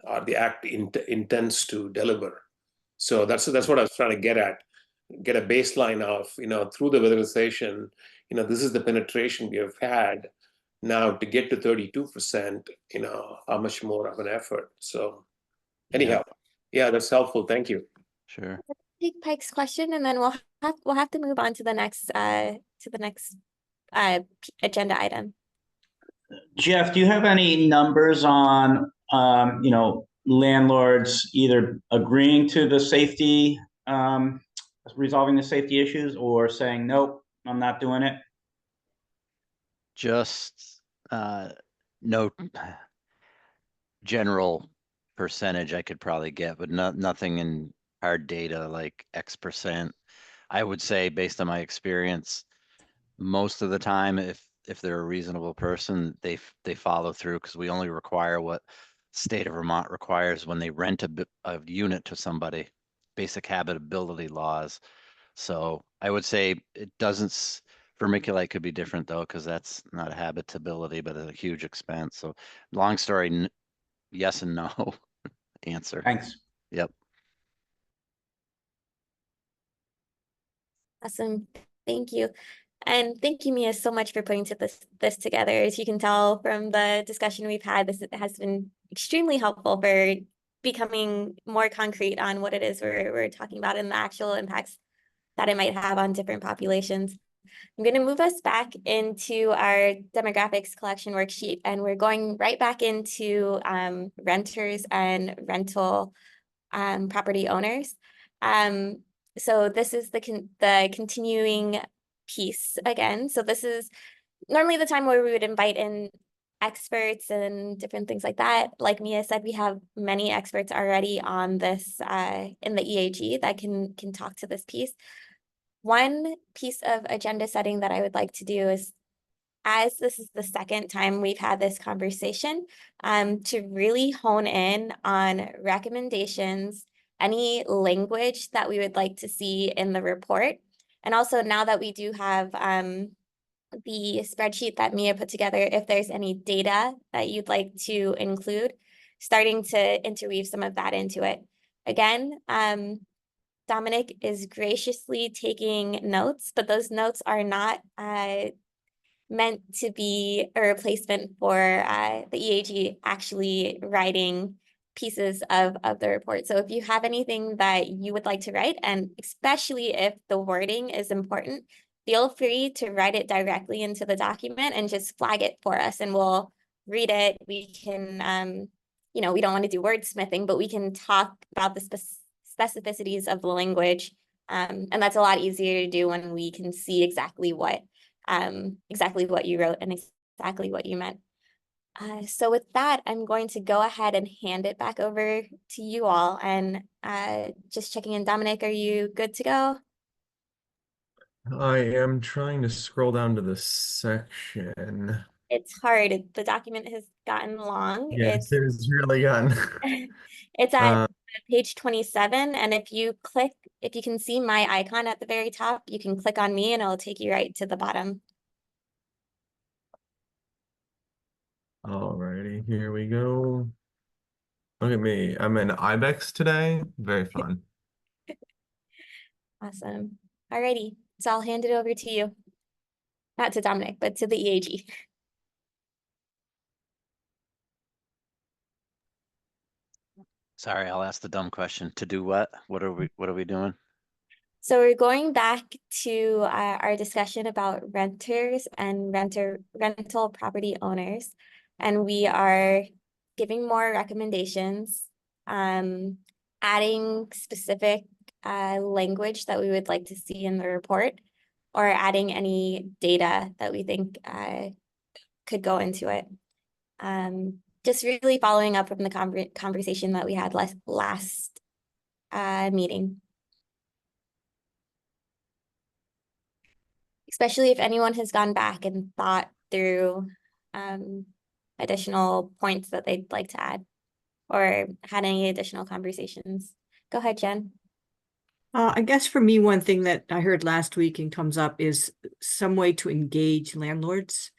or the Act intends to deliver. So that's what I was trying to get at. Get a baseline of, through the weatherization, this is the penetration we have had. Now to get to 32%, how much more of an effort. So anyhow, yeah, that's helpful. Thank you. Sure. take Pike's question and then we'll have to move on to the next agenda item. Jeff, do you have any numbers on, landlords either agreeing to the safety, resolving the safety issues or saying, nope, I'm not doing it? Just, no general percentage I could probably get, but nothing in hard data like X%. I would say based on my experience, most of the time, if they're a reasonable person, they follow through because we only require what state of Vermont requires when they rent a unit to somebody, basic habitability laws. So I would say it doesn't, vermiculite could be different though, because that's not a habitability, but a huge expense. So long story, yes and no answer. Thanks. Yep. Awesome. Thank you. And thank you, Mia, so much for putting this together. As you can tell from the discussion we've had, this has been extremely helpful for becoming more concrete on what it is we're talking about and the actual impacts that it might have on different populations. I'm going to move us back into our demographics collection worksheet, and we're going right back into renters and rental property owners. So this is the continuing piece again. So this is normally the time where we would invite in experts and different things like that. Like Mia said, we have many experts already on this in the EAG that can talk to this piece. One piece of agenda setting that I would like to do is, as this is the second time we've had this conversation, to really hone in on recommendations, any language that we would like to see in the report. And also now that we do have the spreadsheet that Mia put together, if there's any data that you'd like to include, starting to interweave some of that into it. Again, Dominic is graciously taking notes, but those notes are not meant to be a replacement for the EAG actually writing pieces of the report. So if you have anything that you would like to write, and especially if the wording is important, feel free to write it directly into the document and just flag it for us and we'll read it. We can, we don't want to do wordsmithing, but we can talk about the specificities of the language. And that's a lot easier to do when we can see exactly what you wrote and exactly what you meant. So with that, I'm going to go ahead and hand it back over to you all. And just checking in, Dominic, are you good to go? I am trying to scroll down to the section. It's hard. The document has gotten long. Yes, it has really gotten. It's at page 27. And if you can see my icon at the very top, you can click on me and it'll take you right to the bottom. Alrighty, here we go. Look at me. I'm in IBEX today. Very fun. Awesome. Alrighty. So I'll hand it over to you. Not to Dominic, but to the EAG. Sorry, I'll ask the dumb question. To do what? What are we doing? So we're going back to our discussion about renters and rental property owners, and we are giving more recommendations, adding specific language that we would like to see in the report, or adding any data that we think could go into it. Just really following up from the conversation that we had last meeting. Especially if anyone has gone back and thought through additional points that they'd like to add or had any additional conversations. Go ahead, Jen. I guess for me, one thing that I heard last week and comes up is some way to engage landlords.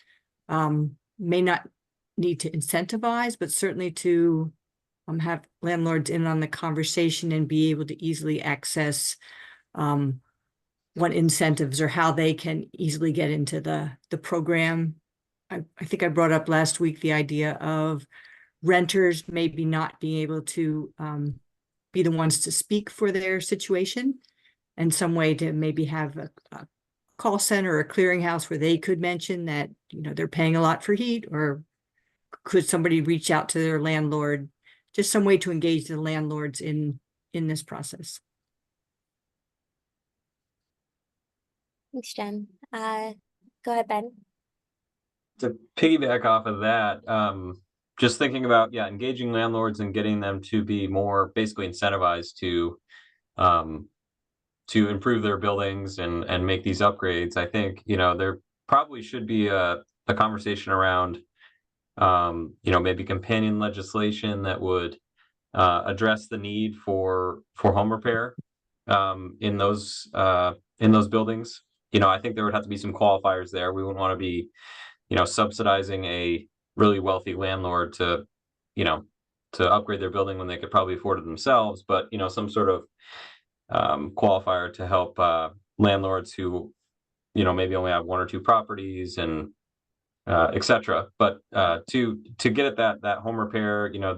May not need to incentivize, but certainly to have landlords in on the conversation and be able to easily access what incentives or how they can easily get into the program. I think I brought up last week the idea of renters maybe not being able to be the ones to speak for their situation and some way to maybe have a call center or a clearinghouse where they could mention that, you know, they're paying a lot for heat, or could somebody reach out to their landlord? Just some way to engage the landlords in this process. Thanks, Jen. Go ahead, Ben. To piggyback off of that, just thinking about, yeah, engaging landlords and getting them to be more basically incentivized to improve their buildings and make these upgrades. I think, you know, there probably should be a conversation around, you know, maybe companion legislation that would address the need for home repair in those buildings. You know, I think there would have to be some qualifiers there. We wouldn't want to be, you know, subsidizing a really wealthy landlord to, you know, to upgrade their building when they could probably afford it themselves. But, you know, some sort of qualifier to help landlords who, you know, maybe only have 1 or 2 properties and etc. But to get at that home repair, you know,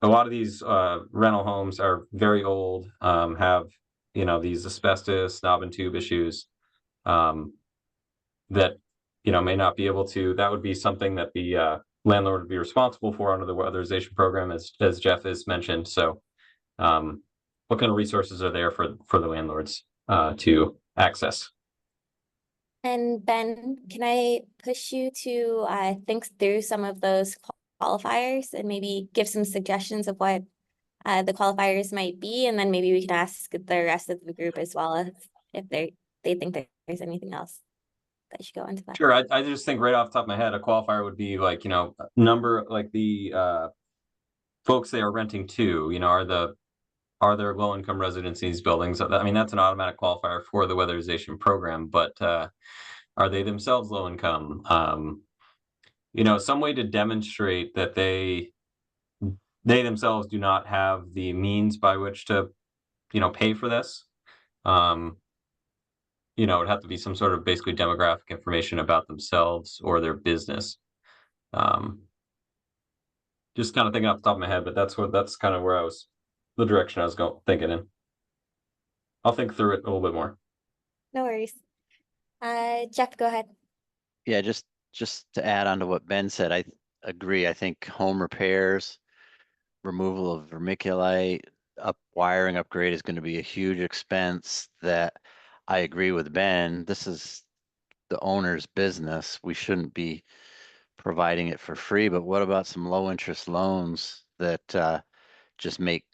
a lot of these rental homes are very old, have, you know, these asbestos, knob and tube issues that, you know, may not be able to. That would be something that the landlord would be responsible for under the weatherization program, as Jeff has mentioned. So what kind of resources are there for the landlords to access? And Ben, can I push you to think through some of those qualifiers and maybe give some suggestions of what the qualifiers might be, and then maybe we can ask the rest of the group as well if they think that there's anything else that should go into that. Sure. I just think right off the top of my head, a qualifier would be like, you know, number, like the folks they are renting to, you know, are there low-income residents in these buildings? I mean, that's an automatic qualifier for the weatherization program, but are they themselves low income? You know, some way to demonstrate that they themselves do not have the means by which to, you know, pay for this. You know, it'd have to be some sort of basically demographic information about themselves or their business. Just kind of thinking off the top of my head, but that's kind of where the direction I was thinking in. I'll think through it a little bit more. No worries. Jeff, go ahead. Yeah, just to add on to what Ben said, I agree. I think home repairs, removal of vermiculite, wiring upgrade is going to be a huge expense that I agree with Ben. This is the owner's business. We shouldn't be providing it for free, but what about some low interest loans that just make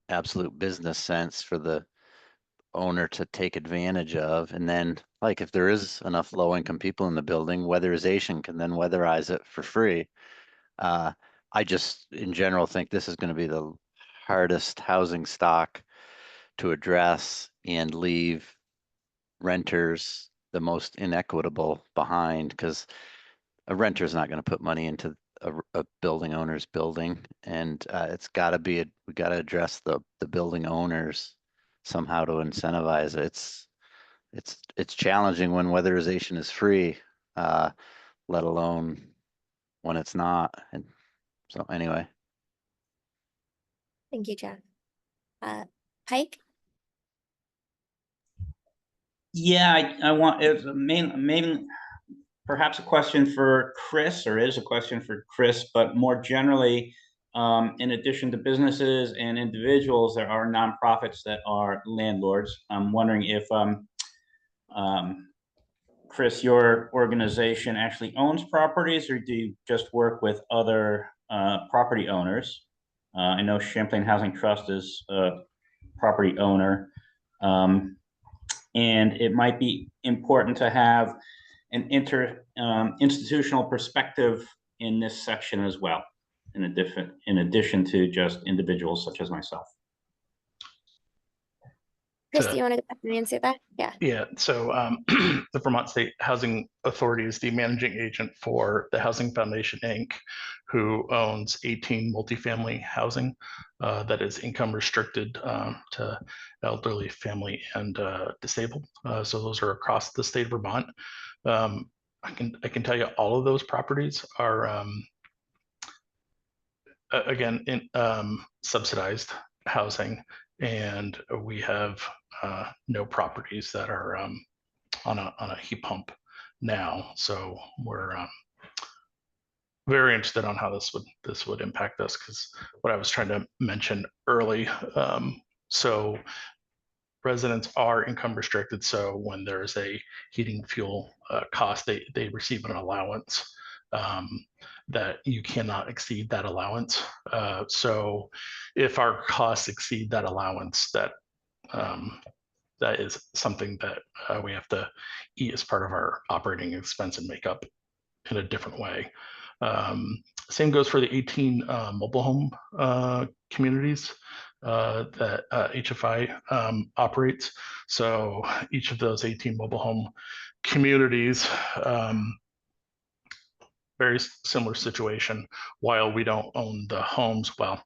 absolute business sense for the owner to take advantage of? And then, like, if there is enough low income people in the building, weatherization can then weatherize it for free. I just in general think this is going to be the hardest housing stock to address and leave renters the most inequitable behind, because a renter is not going to put money into a building owner's building, and it's got to be we got to address the building owners somehow to incentivize it. It's challenging when weatherization is free, let alone when it's not. And so anyway. Thank you, Jeff. Pike? Yeah, I want it's main perhaps a question for Chris, or is a question for Chris, but more generally, in addition to businesses and individuals, there are nonprofits that are landlords. I'm wondering if Chris, your organization actually owns properties, or do you just work with other property owners? I know Champlain Housing Trust is a property owner. And it might be important to have an institutional perspective in this section as well, in addition to just individuals such as myself. Chris, do you want to answer that? Yeah. Yeah, so the Vermont State Housing Authority is the managing agent for the Housing Foundation, Inc., who owns 18 multifamily housing that is income restricted to elderly, family, and disabled. So those are across the state of Vermont. I can tell you all of those properties are again in subsidized housing, and we have no properties that are on a heat pump now. So we're very interested on how this would impact us, because what I was trying to mention early. So residents are income restricted. So when there's a heating fuel cost, they receive an allowance that you cannot exceed that allowance. So if our costs exceed that allowance, that is something that we have to eat as part of our operating expense and make up in a different way. Same goes for the 18 mobile home communities that HFI operates. So each of those 18 mobile home communities, very similar situation. While we don't own the homes, well,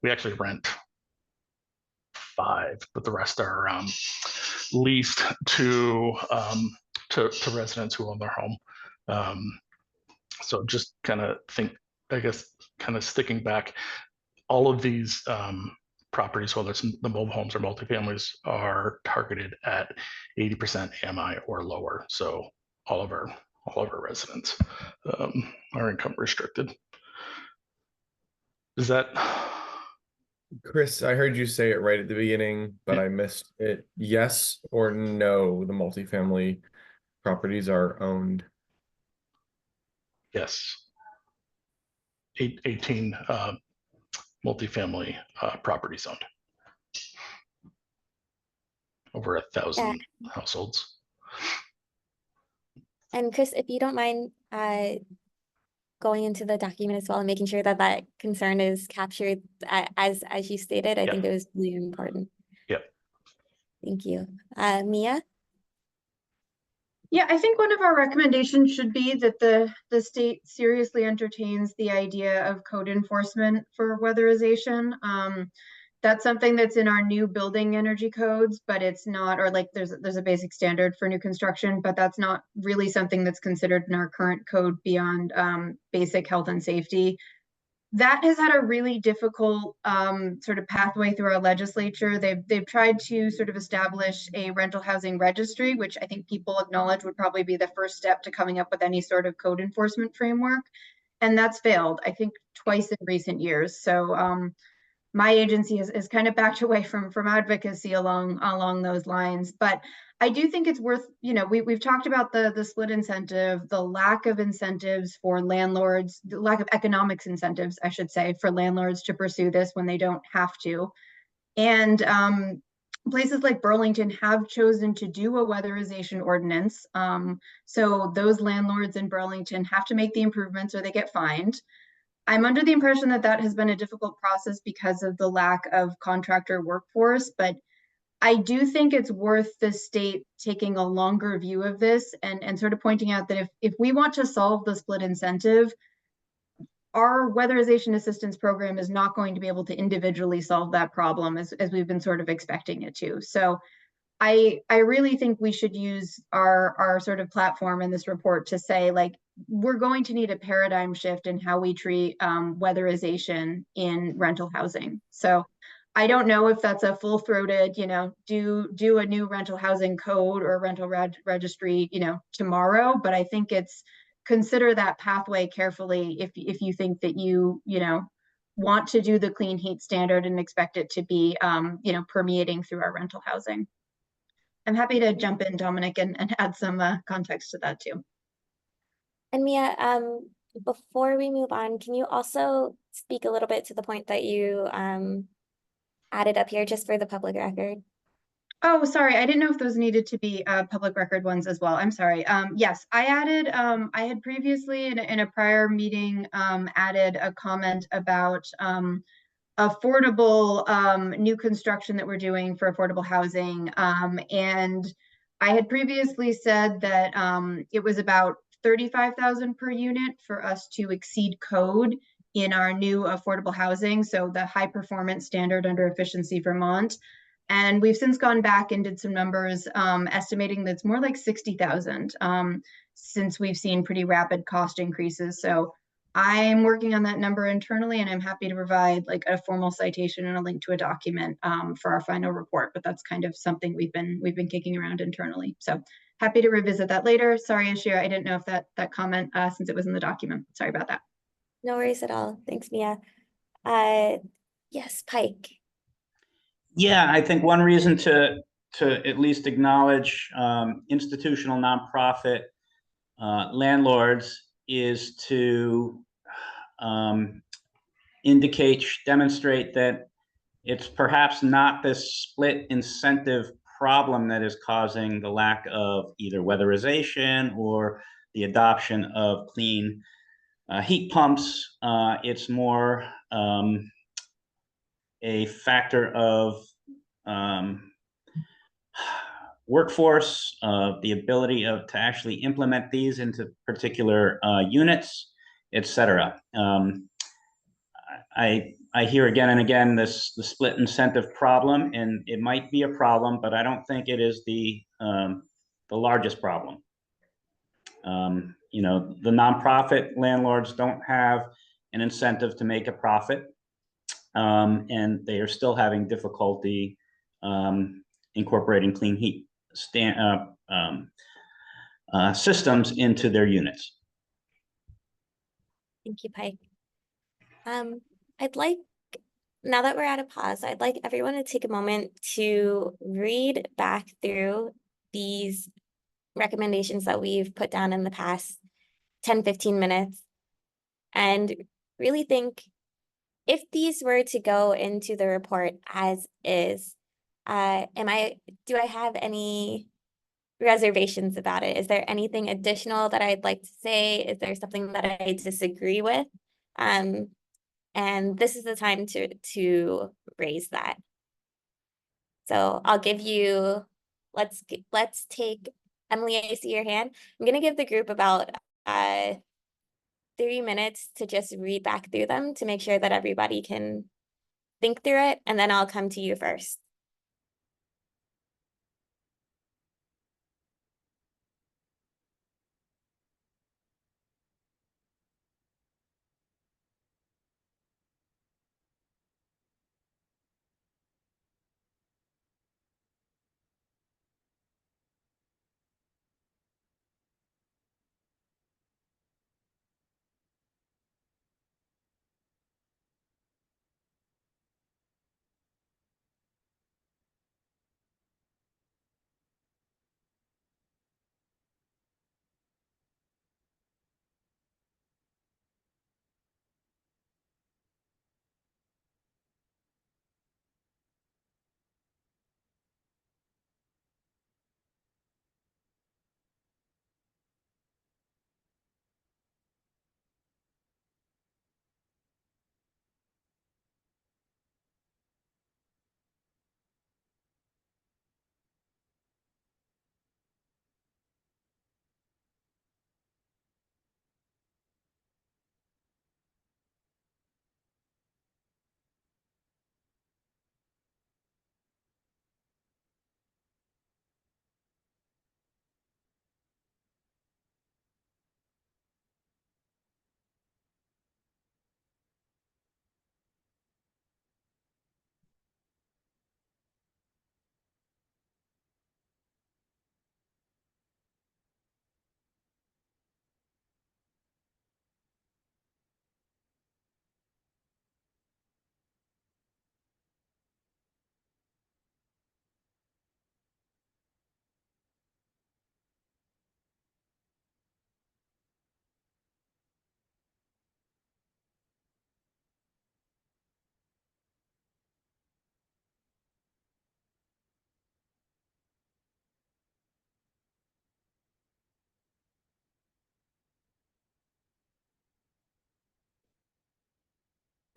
we actually rent 5, but the rest are leased to residents who own their home. So just kind of I guess, kind of sticking back, all of these properties, whether it's the mobile homes or multifamilies, are targeted at 80% AMI or lower. So all of our residents are income restricted. Is that? Chris, I heard you say it right at the beginning, but I missed it. Yes or no, the multifamily properties are owned? Yes. 18 multifamily properties owned. Over 1,000 households. And Chris, if you don't mind going into the document as well and making sure that that concern is captured as you stated, I think it was really important. Yep. Thank you. Mia? Yeah, I think one of our recommendations should be that the state seriously entertains the idea of code enforcement for weatherization. That's something that's in our new building energy codes, but it's not, or like there's a basic standard for new construction, but that's not really something that's considered in our current code beyond basic health and safety. That has had a really difficult sort of pathway through our legislature. They've tried to sort of establish a rental housing registry, which I think people acknowledge would probably be the first step to coming up with any sort of code enforcement framework. And that's failed, I think, twice in recent years. So my agency is kind of backed away from advocacy along those lines. But I do think it's worth, we've talked about the split incentive, the lack of incentives for landlords, the lack of economics incentives, I should say, for landlords to pursue this when they don't have to. And places like Burlington have chosen to do a weatherization ordinance. So those landlords in Burlington have to make the improvements or they get fined. I'm under the impression that that has been a difficult process because of the lack of contractor workforce, but I do think it's worth the state taking a longer view of this and sort of pointing out that if we want to solve the split incentive, our weatherization assistance program is not going to be able to individually solve that problem as we've been sort of expecting it to. So I really think we should use our sort of platform in this report to say, like, we're going to need a paradigm shift in how we treat weatherization in rental housing. So I don't know if that's a full-throated, do a new rental housing code or rental registry, tomorrow, but I think it's consider that pathway carefully if you think that you want to do the clean heat standard and expect it to be, permeating through our rental housing. I'm happy to jump in, Dominic, and add some context to that too. And Mia, before we move on, can you also speak a little bit to the point that you added up here just for the public record? Oh, sorry. I didn't know if those needed to be public record ones as well. I'm sorry. Yes, I added, I had previously in a prior meeting added a comment about affordable new construction that we're doing for affordable housing. And I had previously said that it was about 35,000 per unit for us to exceed code in our new affordable housing. So the high performance standard under Efficiency Vermont. And we've since gone back and did some numbers estimating that's more like 60,000 since we've seen pretty rapid cost increases. So I'm working on that number internally, and I'm happy to provide like a formal citation and a link to a document for our final report. But that's kind of something we've been kicking around internally. So happy to revisit that later. Sorry, Ashir, I didn't know if that comment since it was in the document. Sorry about that. No worries at all. Thanks, Mia. Yes, Pike. Yeah, I think one reason to at least acknowledge institutional nonprofit landlords is to demonstrate that it's perhaps not this split incentive problem that is causing the lack of either weatherization or the adoption of clean heat pumps. It's more a factor of workforce, the ability to actually implement these into particular units, et cetera. I hear again and again the split incentive problem, and it might be a problem, but I don't think it is the largest problem. You know, the nonprofit landlords don't have an incentive to make a profit, and they are still having difficulty incorporating clean heat systems into their units. Thank you, Pike. I'd like, now that we're at a pause, I'd like everyone to take a moment to read back through these recommendations that we've put down in the past 10-15 minutes and really think, if these were to go into the report as is, do I have any reservations about it? Is there anything additional that I'd like to say? Is there something that I disagree with? And this is the time to raise that. So I'll give you, let's take, Emily, I see your hand. I'm gonna give the group about 3 minutes to just read back through them to make sure that everybody can think through it, and then I'll come to you first.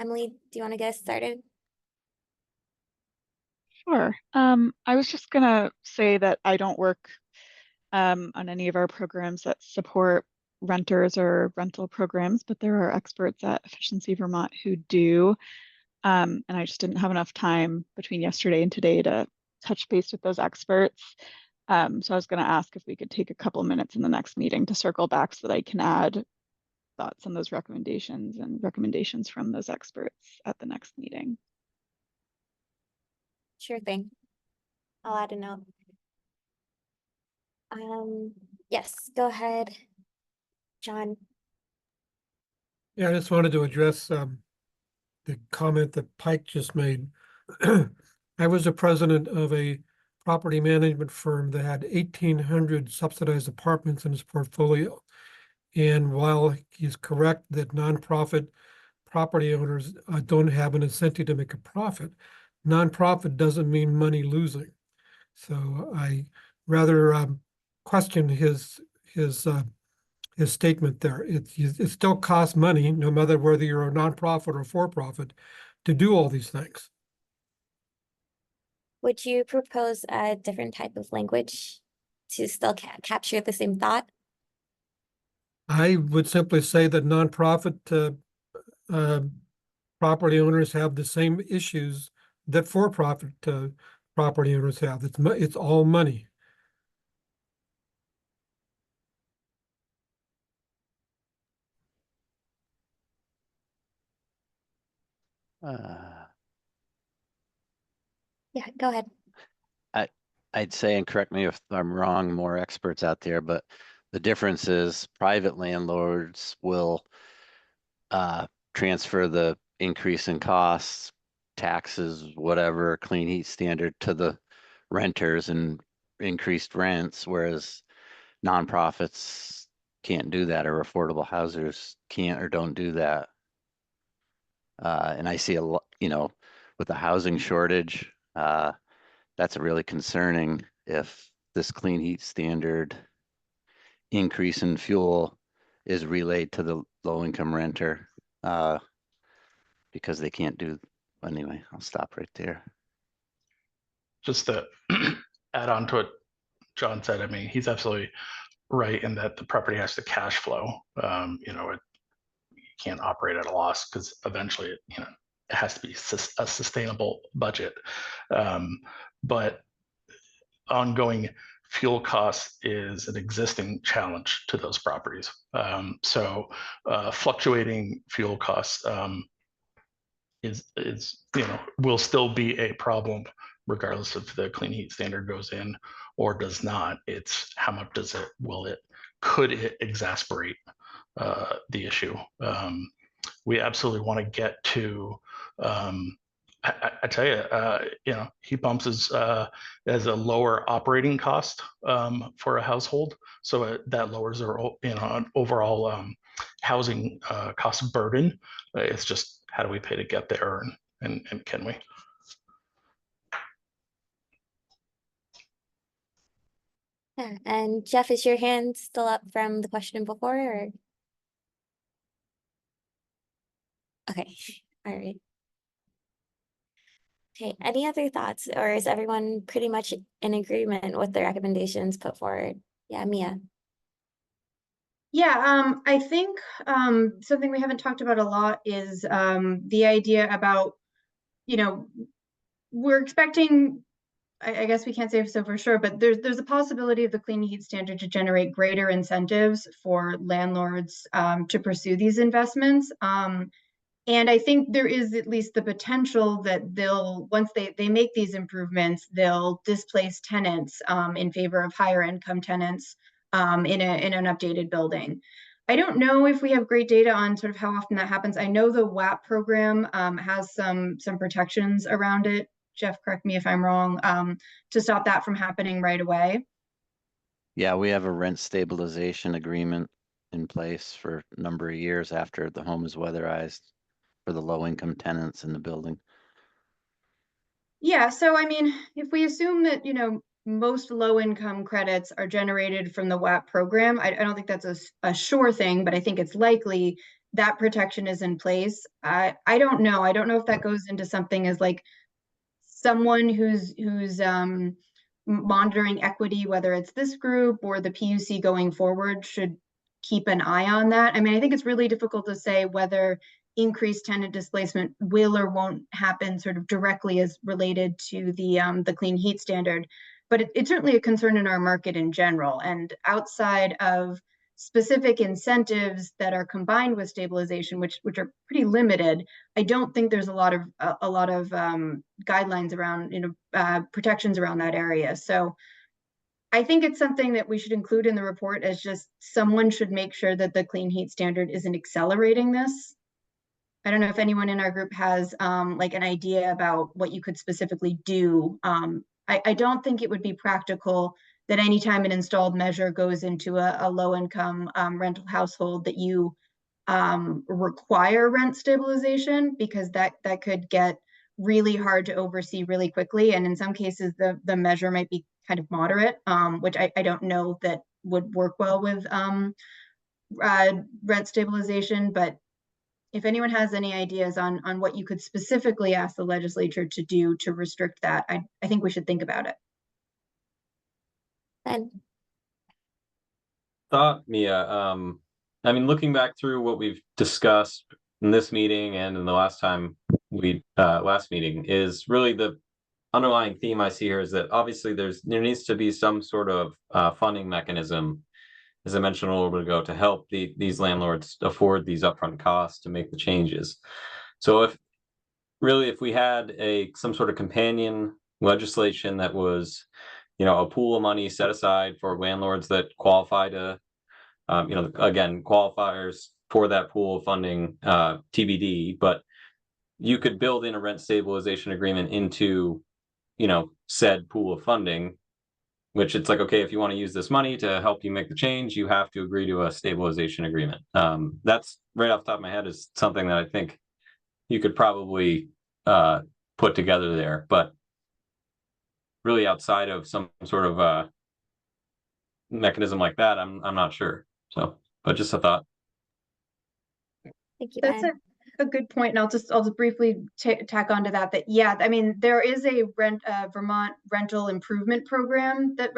Emily, do you want to get us started? Sure. I was just gonna say that I don't work on any of our programs that support renters or rental programs, but there are experts at Efficiency Vermont who do. And I just didn't have enough time between yesterday and today to touch base with those experts. So I was going to ask if we could take a couple minutes in the next meeting to circle back so that I can add thoughts on those recommendations and recommendations from those experts at the next meeting. Sure thing. I'll add a note. Yes, go ahead, John. Yeah, I just wanted to address the comment that Pike just made. I was the president of a property management firm that had 1,800 subsidized apartments in its portfolio. And while he's correct that nonprofit property owners don't have an incentive to make a profit, nonprofit doesn't mean money losing. So I rather question his statement there. It still costs money, no matter whether you're a nonprofit or for-profit, to do all these things. Would you propose a different type of language to still capture the same thought? I would simply say that nonprofit property owners have the same issues that for-profit property owners have. It's all money. Yeah, go ahead. I'd say, and correct me if I'm wrong, more experts out there, but the difference is private landlords will transfer the increase in costs, taxes, whatever, clean heat standard to the renters and increased rents, whereas nonprofits can't do that, or affordable housers can't or don't do that. And I see a lot, with the housing shortage, that's really concerning if this clean heat standard increase in fuel is relayed to the low income renter, because they can't do, anyway, I'll stop right there. Just to add on to what John said, I mean, he's absolutely right in that the property has to cash flow. You can't operate at a loss because eventually, it has to be a sustainable budget. But ongoing fuel costs is an existing challenge to those properties. So fluctuating fuel costs is will still be a problem regardless if the clean heat standard goes in or does not. It's how much could it exacerbate the issue? We absolutely want to get to I tell you, heat pumps is as a lower operating cost for a household, so that lowers their an overall housing cost burden. It's just how do we pay to get there, and can we? Yeah, and Jeff, is your hand still up from the question before, or? Okay, all right. Okay, any other thoughts, or is everyone pretty much in agreement with the recommendations put forward? Yeah, Mia. Yeah, I think something we haven't talked about a lot is the idea about, we're expecting, I guess we can't say so for sure, but there's a possibility of the clean heat standard to generate greater incentives for landlords to pursue these investments. And I think there is at least the potential that once they make these improvements, they'll displace tenants in favor of higher income tenants in an updated building. I don't know if we have great data on sort of how often that happens. I know the WAP program has some protections around it. Jeff, correct me if I'm wrong, to stop that from happening right away. Yeah, we have a rent stabilization agreement in place for a number of years after the home is weatherized for the low income tenants in the building. Yeah, so I mean, if we assume that, most low income credits are generated from the WAP program, I don't think that's a sure thing, but I think it's likely that protection is in place. I don't know. I don't know if that goes into something as like someone who's monitoring equity, whether it's this group or the PUC going forward, should keep an eye on that. I mean, I think it's really difficult to say whether increased tenant displacement will or won't happen sort of directly as related to the clean heat standard, but it's certainly a concern in our market in general. And outside of specific incentives that are combined with stabilization, which are pretty limited, I don't think there's a lot of guidelines around, protections around that area. So I think it's something that we should include in the report, as just someone should make sure that the clean heat standard isn't accelerating this. I don't know if anyone in our group has like an idea about what you could specifically do. I don't think it would be practical that anytime an installed measure goes into a low income rental household that you require rent stabilization, because that could get really hard to oversee really quickly. And in some cases, the measure might be kind of moderate, which I don't know that would work well with rent stabilization. But if anyone has any ideas on what you could specifically ask the legislature to do to restrict that, I think we should think about it. And Thought, Mia, I mean, looking back through what we've discussed in this meeting and in the last meeting, is really the underlying theme I see here is that obviously there needs to be some sort of funding mechanism, as I mentioned a little bit ago, to help these landlords afford these upfront costs to make the changes. So if we had some sort of companion legislation that was, a pool of money set aside for landlords that qualify to, again, qualifiers for that pool of funding, TBD, but you could build in a rent stabilization agreement into, said pool of funding, which it's like, okay, if you want to use this money to help you make the change, you have to agree to a stabilization agreement. That's right off the top of my head is something that I think you could probably put together there, but really outside of some sort of mechanism like that, I'm not sure. So, but just a thought. thank you, That's Anne. a good point, and I'll just briefly tack onto that. Yeah, I mean, there is a Vermont rental improvement program that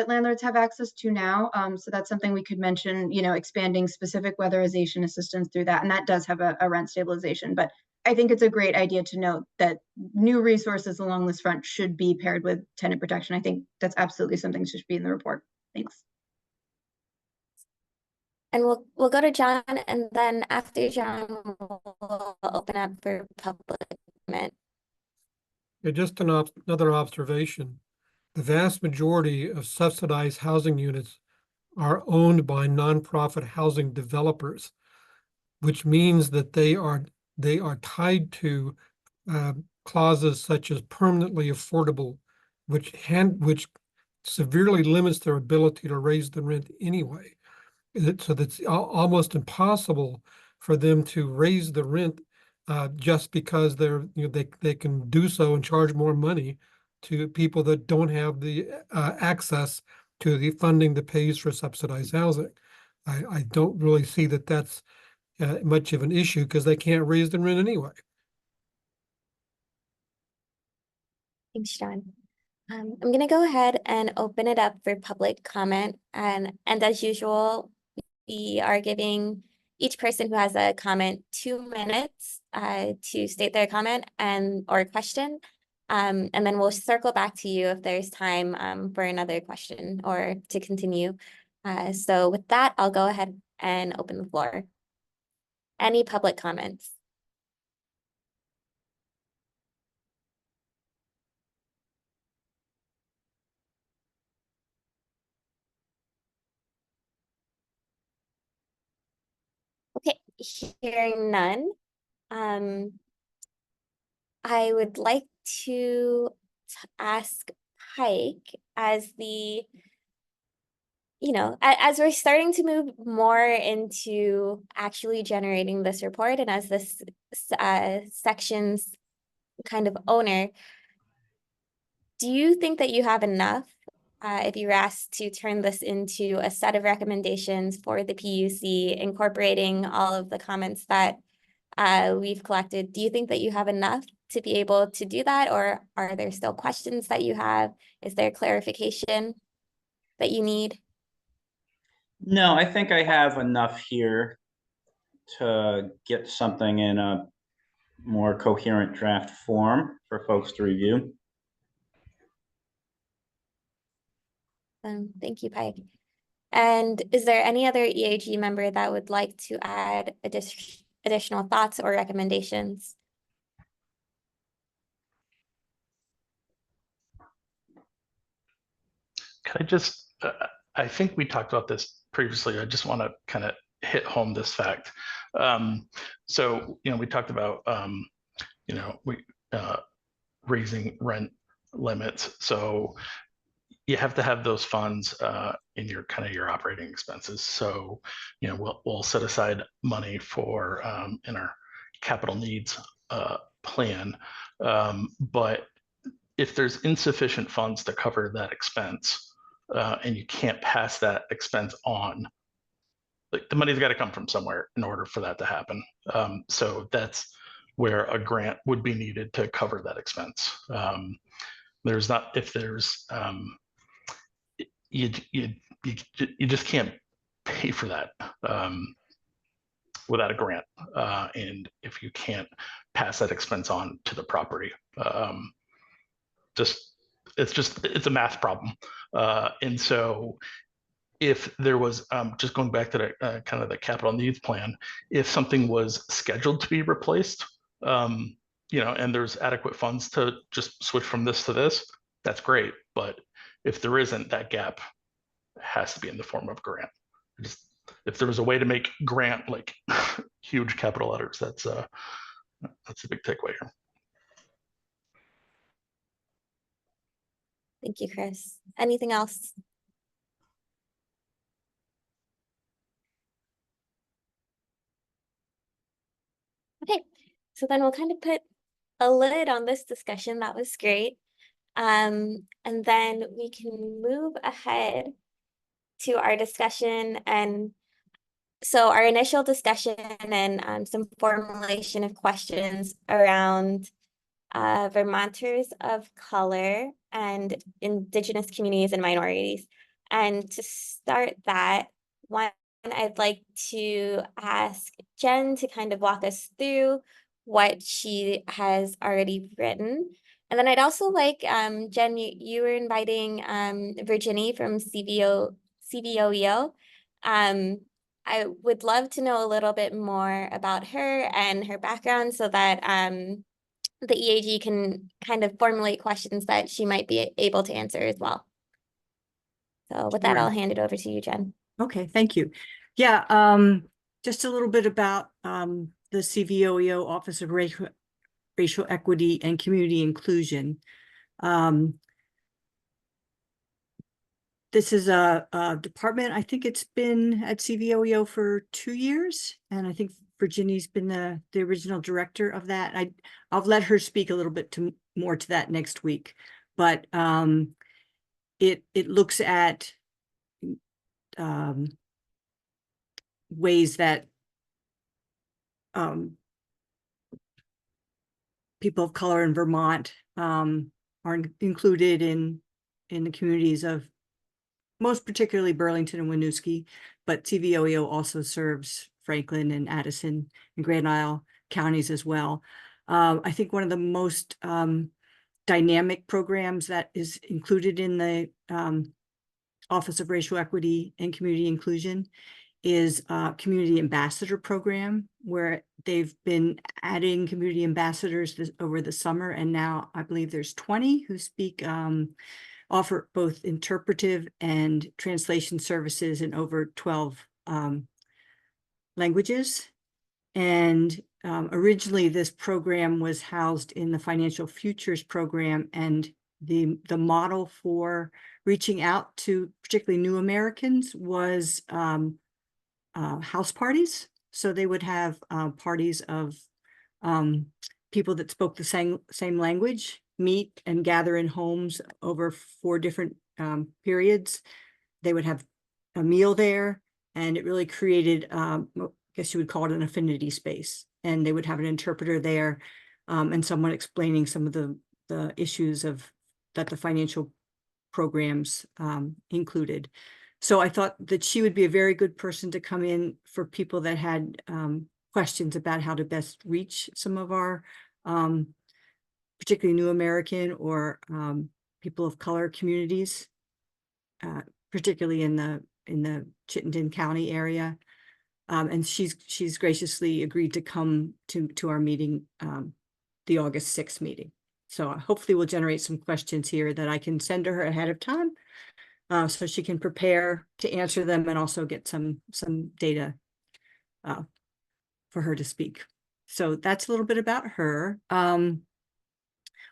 landlords have access to now. So that's something we could mention. Expanding specific weatherization assistance through that, and that does have a rent stabilization. But I think it's a great idea to note that new resources along this front should be paired with tenant protection. I think that's absolutely something that should be in the report. Thanks. And we'll go to John, and then after John, we'll open up for public comment. Yeah, just another observation. The vast majority of subsidized housing units are owned by nonprofit housing developers, which means that they are tied to clauses such as permanently affordable, which severely limits their ability to raise the rent anyway. So that's almost impossible for them to raise the rent just because they can do so and charge more money to people that don't have the access to the funding that pays for subsidized housing. I don't really see that that's much of an issue because they can't raise the rent anyway. Thanks, John. I'm going to go ahead and open it up for public comment. And as usual, we are giving each person who has a comment 2 minutes to state their comment or question. And then we'll circle back to you if there's time for another question or to continue. So with that, I'll go ahead and open the floor. Any public comments? Okay, hearing none. I would like to ask Pike, as as we're starting to move more into actually generating this report, and as this section's kind of owner, do you think that you have enough, if you were asked to turn this into a set of recommendations for the PUC, incorporating all of the comments that we've collected, do you think that you have enough to be able to do that, or are there still questions that you have? Is there clarification that you need? No, I think I have enough here to get something in a more coherent draft form for folks to review. Thank you, Pike. And is there any other EAG member that would like to add additional thoughts or recommendations? Can I just, I think we talked about this previously. I just want to kind of hit home this fact. So, we talked about, raising rent limits. So you have to have those funds in your kind of your operating expenses. So, we'll set aside money for in our capital needs plan. But if there's insufficient funds to cover that expense, and you can't pass that expense on, like the money's got to come from somewhere in order for that to happen. So that's where a grant would be needed to cover that expense. There's not, if there's, you just can't pay for that without a grant. And if you can't pass that expense on to the property, it's a math problem. And so if there was, just going back to the kind of the capital needs plan, if something was scheduled to be replaced, and there's adequate funds to just switch from this to this, that's great. But if there isn't, that gap has to be in the form of grant. If there was a way to make grant like huge capital letters, that's a big takeaway here. Thank you, Chris. Anything else? Okay, so then we'll kind of put a lid on this discussion. That was great. And then we can move ahead to our discussion. And so our initial discussion and some formulation of questions around Vermonters of color and Indigenous communities and minorities. And to start that, one, I'd like to ask Jen to kind of walk us through what she has already written. And then I'd also like, Jen, you were inviting Virginie from CVOEO. I would love to know a little bit more about her and her background so that the EAG can kind of formulate questions that she might be able to answer as well. So with that, I'll hand it over to you, Jen. Okay, thank you. Yeah, just a little bit about the CVOEO Office of Racial Equity and Community Inclusion. This is a department, I think it's been at CVOEO for 2 years, and I think Virginie's been the original director of that. I'll let her speak a little bit more to that next week, but it looks at ways that people of color in Vermont are included in the communities of most particularly Burlington and Winooski, but CVOEO also serves Franklin and Addison and Grand Isle counties as well. I think one of the most dynamic programs that is included in the Office of Racial Equity and Community Inclusion is a community ambassador program, where they've been adding community ambassadors over the summer, and now I believe there's 20 who speak, offer both interpretive and translation services in over 12 languages. And originally this program was housed in the Financial Futures program, and the model for reaching out to particularly new Americans was house parties. So they would have parties of people that spoke the same language meet and gather in homes over 4 different periods. They would have a meal there, and it really created, I guess you would call it an affinity space. And they would have an interpreter there, and someone explaining some of the issues that the financial programs included. So I thought that she would be a very good person to come in for people that had questions about how to best reach some of our particularly new American or people of color communities, particularly in in the Chittenden County area. And she's graciously agreed to come to our meeting, the August 6th meeting. So hopefully we'll generate some questions here that I can send to her ahead of time, so she can prepare to answer them and also get some data for her to speak. So that's a little bit about her.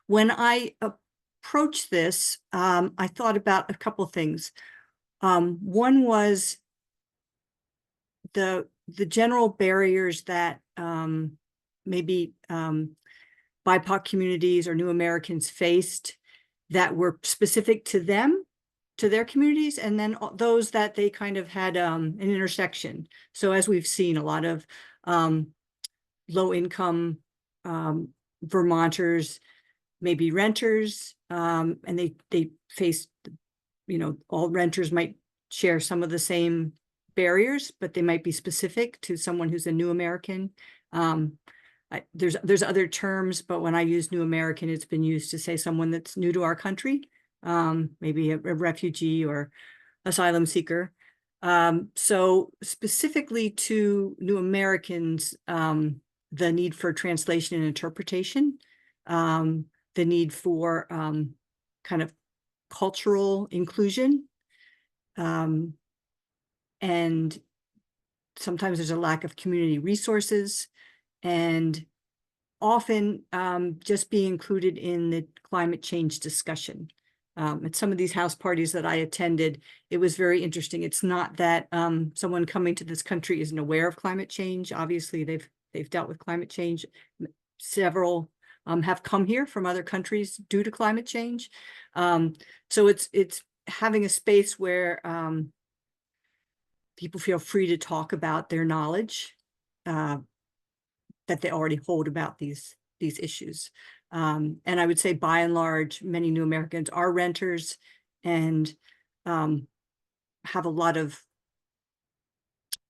When I approached this, I thought about a couple things. One was the general barriers that maybe BIPOC communities or New Americans faced that were specific to them, to their communities, and then those that they kind of had an intersection. So as we've seen, a lot of low income Vermonters, maybe renters, and they face, you know, all renters might share some of the same barriers, but they might be specific to someone who's a New American. There's other terms, but when I use New American, it's been used to say someone that's new to our country, maybe a refugee or asylum seeker. So specifically to New Americans, the need for translation and interpretation, the need for kind of cultural inclusion, and sometimes there's a lack of community resources, and often just be included in the climate change discussion. At some of these house parties that I attended, it was very interesting. It's not that someone coming to this country isn't aware of climate change. Obviously, they've dealt with climate change. Several have come here from other countries due to climate change. So it's having a space where people feel free to talk about their knowledge that they already hold about these issues. And I would say by and large, many New Americans are renters and have a lot of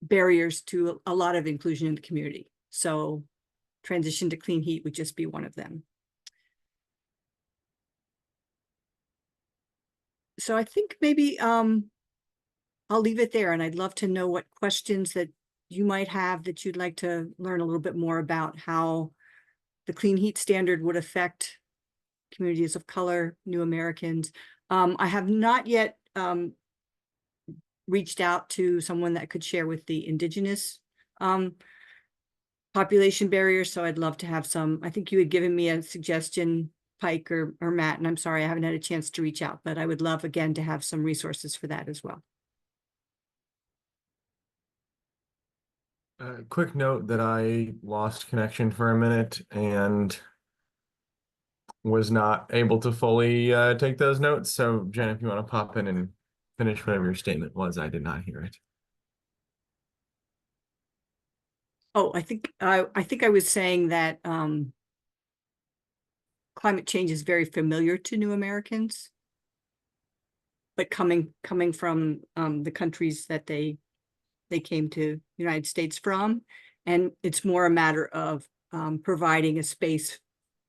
barriers to a lot of inclusion in the community. So transition to clean heat would just be one of them. So I think maybe I'll leave it there, and I'd love to know what questions that you might have that you'd like to learn a little bit more about how the clean heat standard would affect communities of color, New Americans. I have not yet reached out to someone that could share with the Indigenous population barriers, so I'd love to have some. I think you had given me a suggestion, Pike or Matt, and I'm sorry I haven't had a chance to reach out, but I would love again to have some resources for that as well. Quick note that I lost connection for a minute and was not able to fully take those notes. So Jen, if you want to pop in and finish whatever your statement was, I did not hear it. Oh, I think I was saying that climate change is very familiar to New Americans, but coming from the countries that they came to the United States from, and it's more a matter of providing a space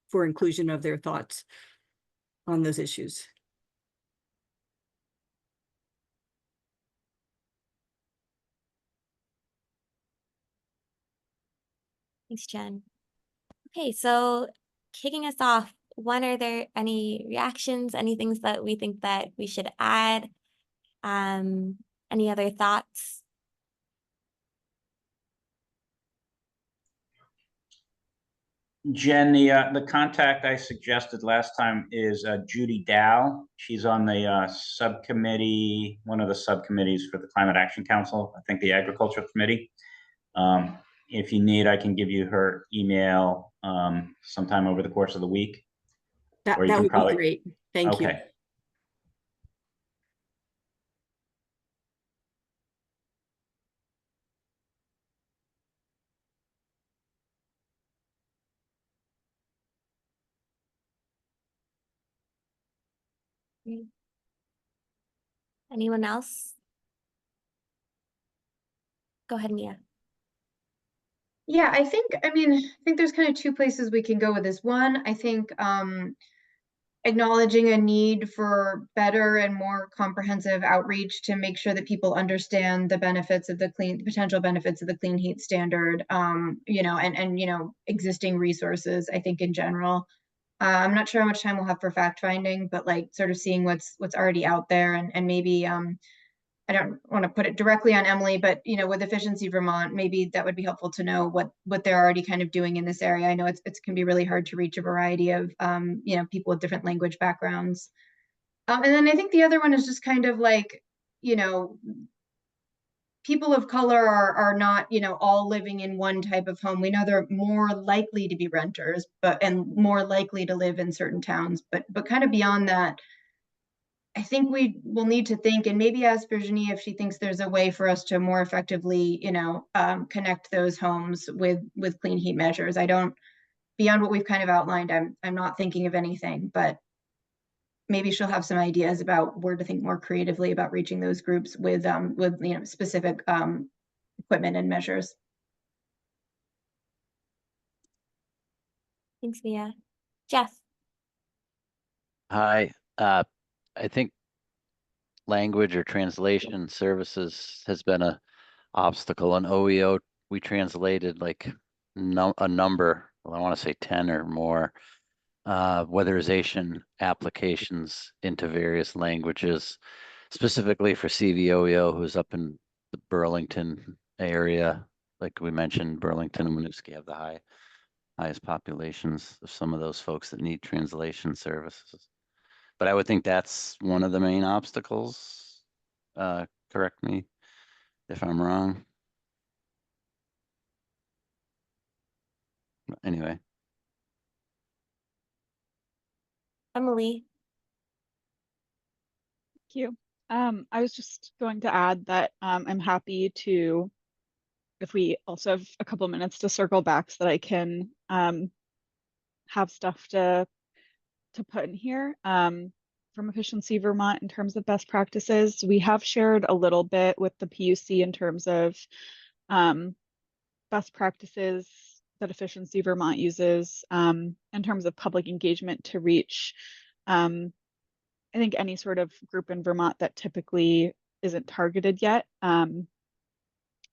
for inclusion of their thoughts on those issues. Thanks, Jen. Okay, so kicking us off, are there any reactions, any things that we think that we should add? Any other thoughts? Jen, the contact I suggested last time is Judy Dow. She's on the subcommittee, one of the subcommittees for the Climate Action Council, I think the Agricultural Committee. If you need, I can give you her email sometime over the course of the week. That would be great. Thank you. Okay. Anyone else? Go ahead, Mia. Yeah, I think there's kind of two places we can go with this. One, I think acknowledging a need for better and more comprehensive outreach to make sure that people understand the benefits of the potential benefits of the clean heat standard, you know, and you know, existing resources, I think in general. I'm not sure how much time we'll have for fact finding, but like sort of seeing what's already out there, and maybe I don't want to put it directly on Emily, but you know, with Efficiency Vermont, maybe that would be helpful to know what they're already kind of doing in this area. I know it can be really hard to reach a variety of you know, people with different language backgrounds. And then I think the other one is just kind of like, you know, people of color are not, you know, all living in one type of home. We know they're more likely to be renters, and more likely to live in certain towns, but kind of beyond that, I think we will need to think, and maybe ask Virginie if she thinks there's a way for us to more effectively, you know, connect those homes with clean heat measures. I don't, beyond what we've kind of outlined, I'm not thinking of anything, but maybe she'll have some ideas about where to think more creatively about reaching those groups with you know, specific equipment and measures. Thanks, Mia. Jeff. Hi, I think language or translation services has been a obstacle. On OEO, we translated like a number, well, I want to say 10 or more weatherization applications into various languages, specifically for CVOEO, who's up in the Burlington area. Like we mentioned, Burlington and Winooski have the highest populations of some of those folks that need translation services. But I would think that's one of the main obstacles. Correct me if I'm wrong. Anyway. Emily. Thank you. I was just going to add that I'm happy to, if we also have a couple minutes to circle back so that I can have stuff to put in here from Efficiency Vermont in terms of best practices. We have shared a little bit with the PUC in terms of best practices that Efficiency Vermont uses in terms of public engagement to reach I think any sort of group in Vermont that typically isn't targeted yet. And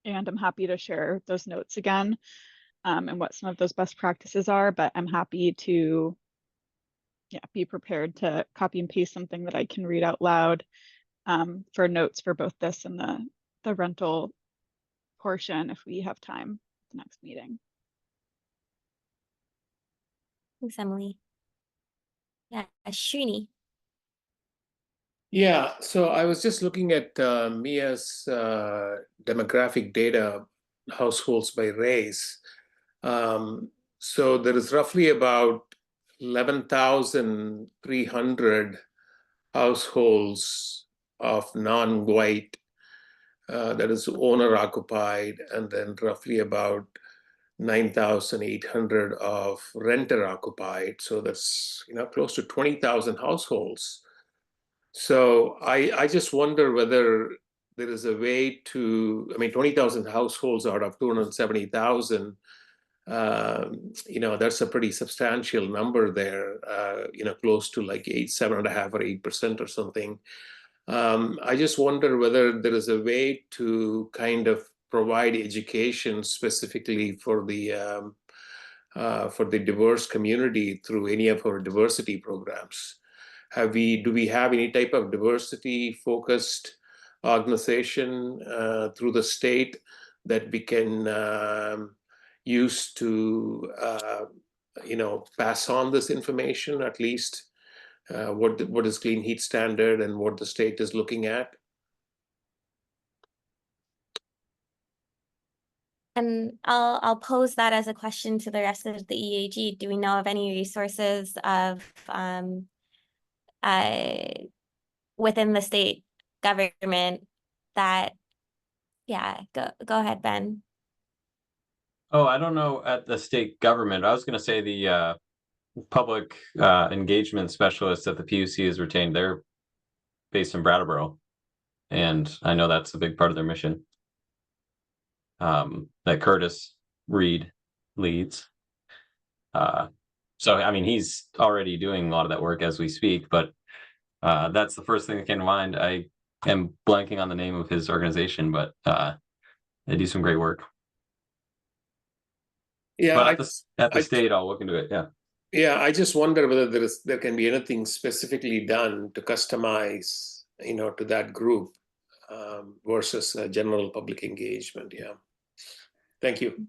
I'm happy to share those notes again and what some of those best practices are, but I'm happy to be prepared to copy and paste something that I can read out loud for notes for both this and the rental portion if we have time at the next meeting. Thanks, Emily. Yeah, Srini. Yeah, so I was just looking at Mia's demographic data, households by race. So there is roughly about 11,300 households of non-white that is owner occupied, and then roughly about 9,800 of renter occupied. So that's, you know, close to 20,000 households. So I just wonder whether there is a way to, I mean, 20,000 households out of 270,000, you know, that's a pretty substantial number there, you know, close to like 7.5% or 8% or something. I just wonder whether there is a way to kind of provide education specifically for the diverse community through any of our diversity programs. Do we have any type of diversity focused organization through the state that we can use to you know, pass on this information, at least what is clean heat standard and what the state is looking at? And I'll pose that as a question to the rest of the EAG. Do we know of any resources of within the state government that, yeah, go ahead, Ben. Oh, I don't know at the state government. I was going to say the public engagement specialist that the PUC has retained. They're based in Brattleboro, and I know that's a big part of their mission. That Curtis Reed leads. So So, I mean, he's already doing a lot of that work as we speak, but that's the first thing that came to mind. I am blanking on the name of his organization, but they do some great work. Yeah, But at the state, I'll look into it. Yeah. Yeah, I just wonder whether there can be anything specifically done to customize, to that group versus general public engagement. Yeah. Thank you.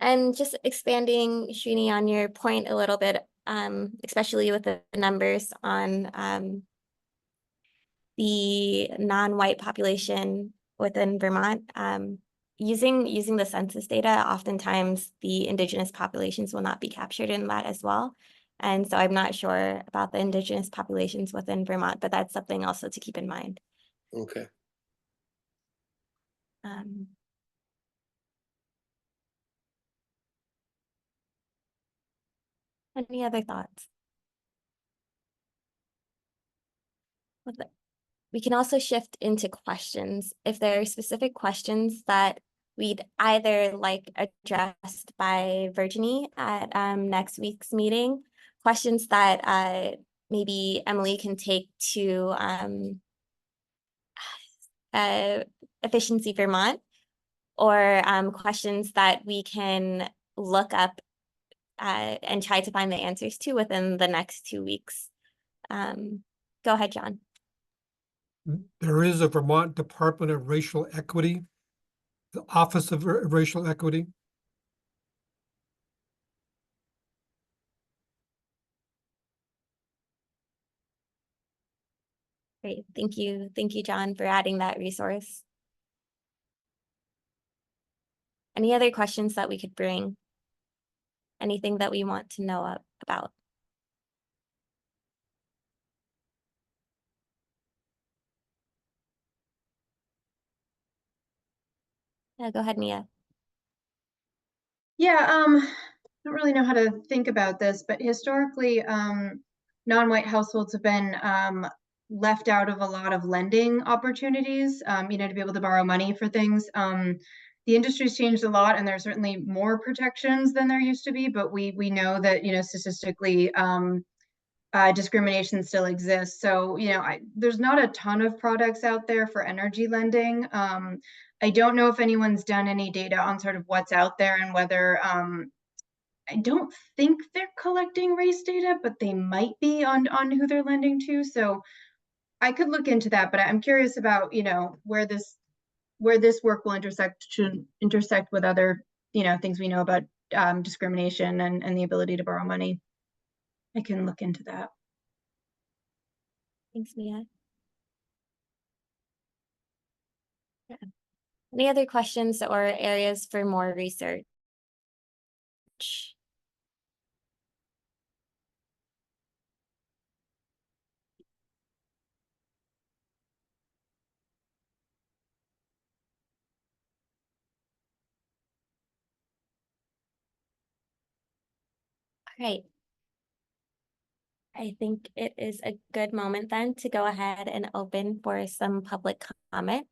And just expanding, Srini, on your point a little bit, especially with the numbers on the non-white population within Vermont, using the census data, oftentimes the indigenous populations will not be captured in that as well. And so I'm not sure about the indigenous populations within Vermont, but that's something also to keep in mind. Okay. Any other thoughts? We can also shift into questions. If there are specific questions that we'd either like addressed by Virginie at next week's meeting, questions that maybe Emily can take to Efficiency Vermont, or questions that we can look up and try to find the answers to within the next 2 weeks. Go ahead, John. There is a Vermont Department of Racial Equity, the Office of Racial Equity. Great, thank you. Thank you, John, for adding that resource. Any other questions that we could bring? Anything that we want to know about? Yeah, go ahead, Mia. Yeah, I don't really know how to think about this, but historically, non-white households have been left out of a lot of lending opportunities, to be able to borrow money for things. The industry's changed a lot, and there's certainly more protections than there used to be, but we know that, statistically, discrimination still exists. So, there's not a ton of products out there for energy lending. I don't know if anyone's done any data on sort of what's out there and whether, I don't think they're collecting race data, but they might be on who they're lending to. So I could look into that, but I'm curious about, where this work will intersect with other, things we know about discrimination and the ability to borrow money. I can look into that. Thanks, Mia. Yeah. Any other questions or areas for more research? All right. I think it is a good moment then to go ahead and open for some public comment.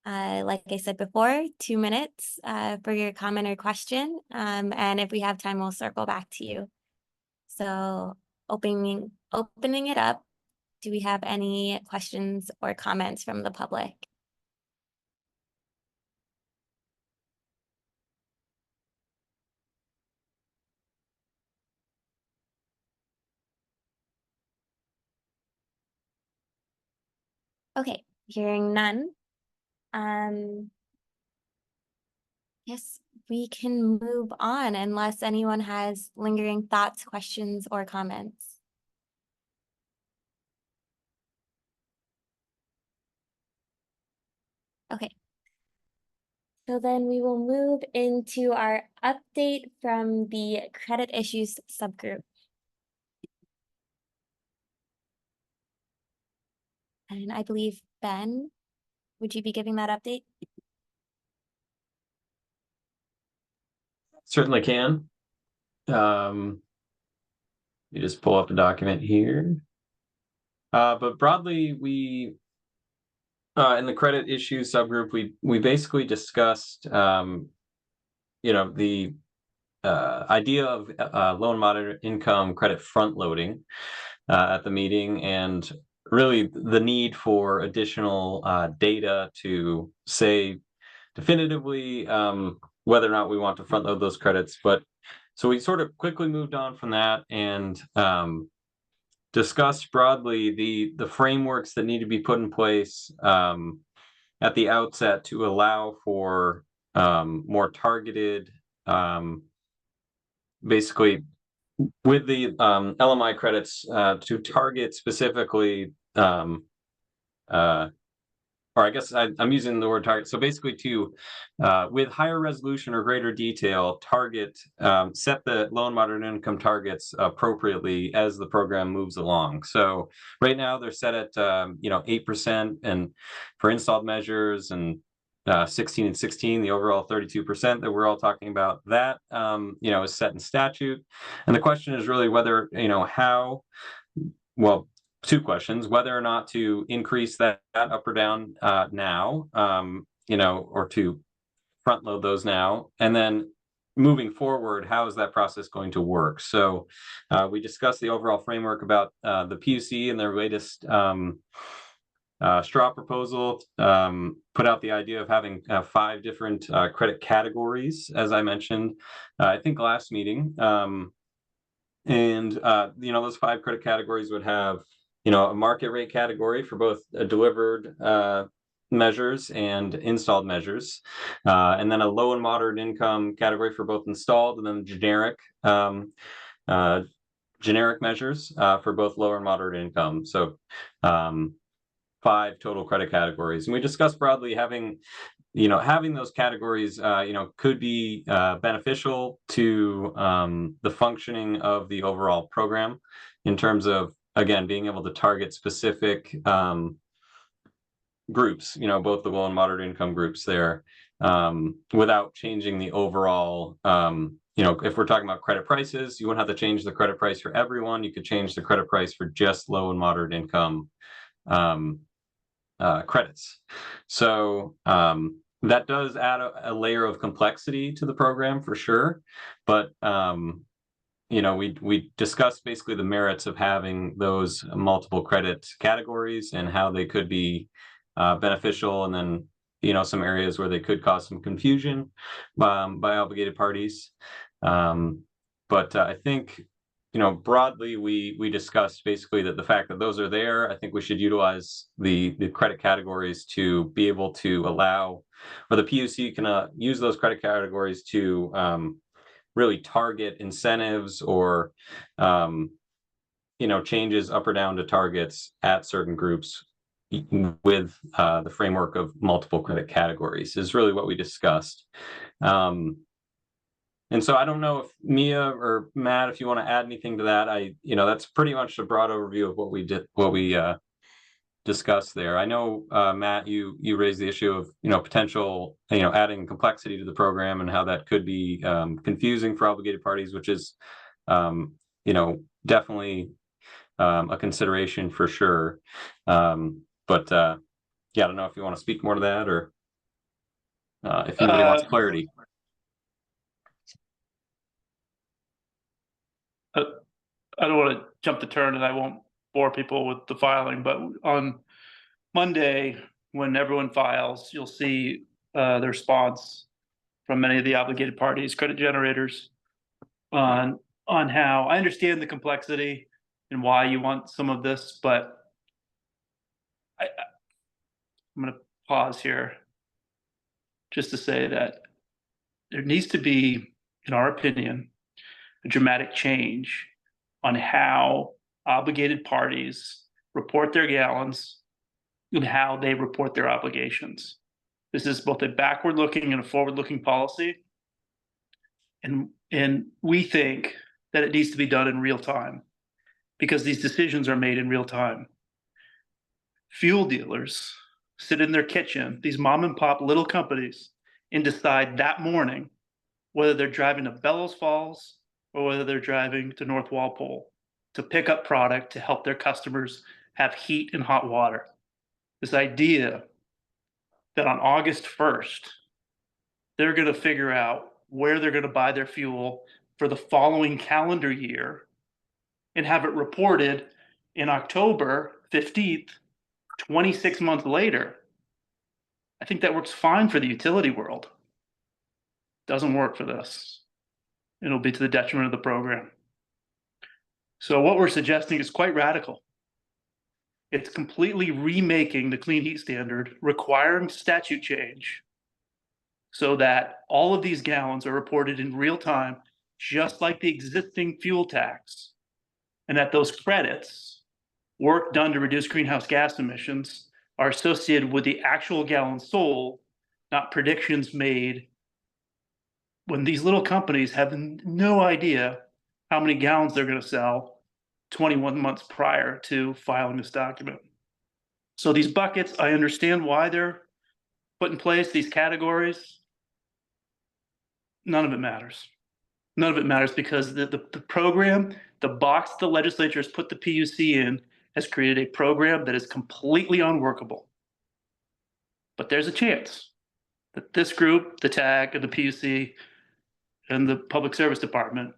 Like I said before, 2 minutes for your comment or question. And if we have time, we'll circle back to you. So opening it up, do we have any questions or comments from the public? Okay, hearing none. Yes, we can move on unless anyone has lingering thoughts, questions, or comments. Okay. So then we will move into our update from the credit issues subgroup. And I believe, Ben, would you be giving that update? Certainly can. You just pull up the document here. But broadly, we in the credit issues subgroup, we basically discussed the idea of low and moderate income credit front loading at the meeting, and really the need for additional data to say definitively whether or not we want to front load those credits. But so we sort of quickly moved on from that and discussed broadly the frameworks that need to be put in place at the outset to allow for more targeted, basically with the LMI credits to target specifically, or I guess I'm using the word target. So basically to, with higher resolution or greater detail, target, set the low and moderate income targets appropriately as the program moves along. So right now they're set at, 8% and for installed measures, and 16 and 16, the overall 32% that we're all talking about, that, is set in statute. And the question is really whether, how, well, two questions: whether or not to increase that up or down now, or to front load those now, and then moving forward, how is that process going to work? So we discussed the overall framework about the PUC and their latest straw proposal, put out the idea of having 5 different credit categories, as I mentioned, I think last meeting. Those 5 credit categories would have a market rate category for both delivered measures and installed measures, and then a low and moderate income category for both installed, and then generic measures for both lower and moderate income. So 5 total credit categories. And we discussed broadly having those categories, could be beneficial to the functioning of the overall program in terms of, again, being able to target specific groups, both the low and moderate income groups there, without changing the overall, if we're talking about credit prices, you wouldn't have to change the credit price for everyone. You could change the credit price for just low and moderate income credits. So that does add a layer of complexity to the program for sure. But we discussed basically the merits of having those multiple credit categories and how they could be beneficial, and then some areas where they could cause some confusion by obligated parties. But I think broadly we discussed basically that the fact that those are there, I think we should utilize the credit categories to be able to allow, or the PUC can use those credit categories to really target incentives or changes up or down to targets at certain groups with the framework of multiple credit categories is really what we discussed. And so I don't know if Mia or Matt, if you want to add anything to that. That's pretty much a broad overview of what we discussed there. I know, Matt, you raised the issue of, potential, adding complexity to the program and how that could be confusing for obligated parties, which is, definitely a consideration for sure. But I don't know if you want to speak more to that, or if anybody wants clarity. I don't want to jump the turn, and I won't bore people with the filing, but on Monday, when everyone files, you'll see the response from many of the obligated parties, credit generators, on how I understand the complexity and why you want some of this, but I'm going to pause here just to say that there needs to be, in our opinion, a dramatic change on how obligated parties report their gallons and how they report their obligations. This is both a backward-looking and a forward-looking policy. And we think that it needs to be done in real time, because these decisions are made in real time. Fuel dealers sit in their kitchen, these mom and pop little companies, and decide that morning whether they're driving to Bellows Falls or whether they're driving to North Walpole to pick up product to help their customers have heat and hot water. This idea that on August 1st, they're going to figure out where they're going to buy their fuel for the following calendar year and have it reported in October 15th, 26 months later. I think that works fine for the utility world. Doesn't work for this. It'll be to the detriment of the program. So what we're suggesting is quite radical. It's completely remaking the clean heat standard, requiring statute change so that all of these gallons are reported in real time, just like the existing fuel tax. And that those credits, work done to reduce greenhouse gas emissions, are associated with the actual gallons sold, not predictions made when these little companies have no idea how many gallons they're going to sell 21 months prior to filing this document. So these buckets, I understand why they're put in place, these categories. None of it matters. None of it matters because the program, the box the legislature has put the PUC in, has created a program that is completely unworkable. But there's a chance that this group, the TAG and the PUC and the Public Service Department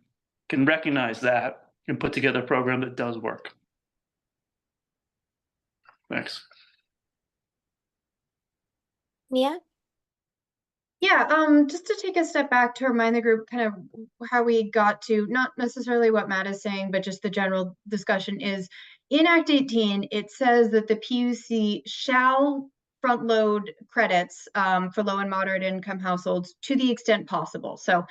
can recognize that and put together a program that does work. Thanks. Mia? Yeah, just to take a step back to remind the group kind of how we got to, not necessarily what Matt is saying, but just the general discussion is, in Act 18, it says that the PUC shall front load credits for low and moderate income households to the extent possible. So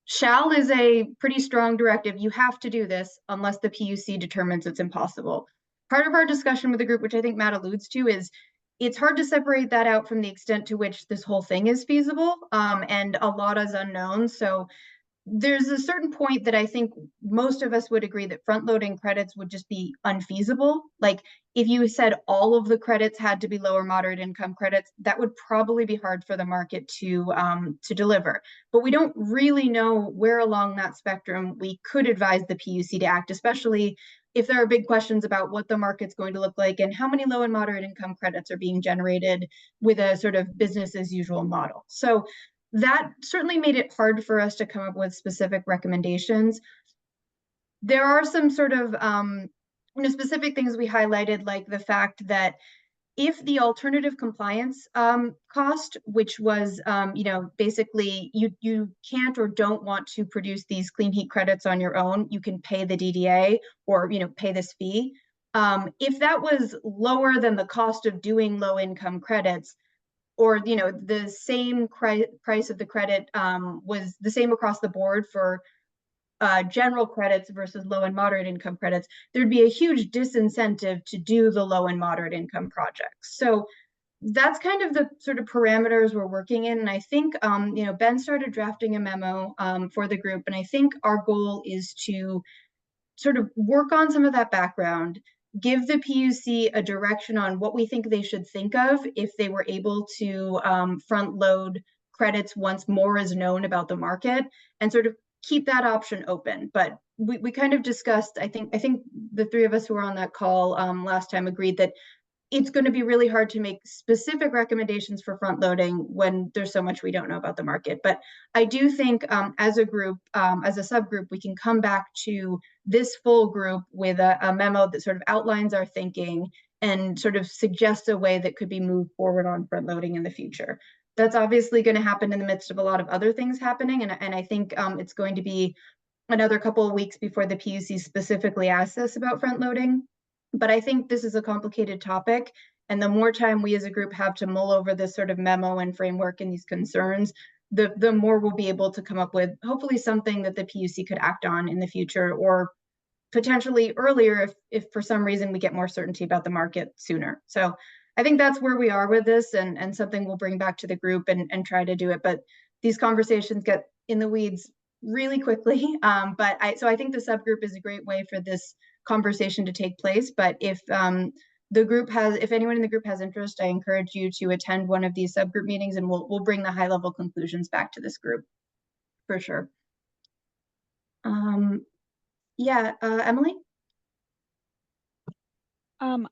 shall is a pretty strong directive. You have to do this unless the PUC determines it's impossible. Part of our discussion with the group, which I think Matt alludes to, is it's hard to separate that out from the extent to which this whole thing is feasible, and a lot is unknown. So there's a certain point that I think most of us would agree that front loading credits would just be unfeasible. Like if you said all of the credits had to be lower moderate income credits, that would probably be hard for the market to deliver. But we don't really know where along that spectrum we could advise the PUC to act, especially if there are big questions about what the market's going to look like and how many low and moderate income credits are being generated with a sort of business as usual model. So that certainly made it hard for us to come up with specific recommendations. There are some sort of specific things we highlighted, like the fact that if the alternative compliance cost, which was, basically you can't or don't want to produce these clean heat credits on your own, you can pay the DDA or, pay this fee. If that was lower than the cost of doing low income credits, or, the same price of the credit was the same across the board for general credits versus low and moderate income credits, there'd be a huge disincentive to do the low and moderate income projects. So that's kind of the sort of parameters we're working in. And I think, Ben started drafting a memo for the group. And I think our goal is to sort of work on some of that background, give the PUC a direction on what we think they should think of if they were able to front load credits once more is known about the market, and sort of keep that option open. But we kind of discussed, I think the three of us who were on that call last time agreed that it's going to be really hard to make specific recommendations for front loading when there's so much we don't know about the market. But I do think as a group, as a subgroup, we can come back to this full group with a memo that sort of outlines our thinking and sort of suggests a way that could be moved forward on front loading in the future. That's obviously going to happen in the midst of a lot of other things happening. And I think it's going to be another couple of weeks before the PUC specifically asks us about front loading. But I think this is a complicated topic. And the more time we as a group have to mull over this sort of memo and framework and these concerns, the more we'll be able to come up with hopefully something that the PUC could act on in the future, or potentially earlier if for some reason we get more certainty about the market sooner. So I think that's where we are with this, and something we'll bring back to the group and try to do it. But these conversations get in the weeds really quickly. So I think the subgroup is a great way for this conversation to take place. But if if anyone in the group has interest, I encourage you to attend one of these subgroup meetings, and we'll bring the high level conclusions back to this group for sure. Emily?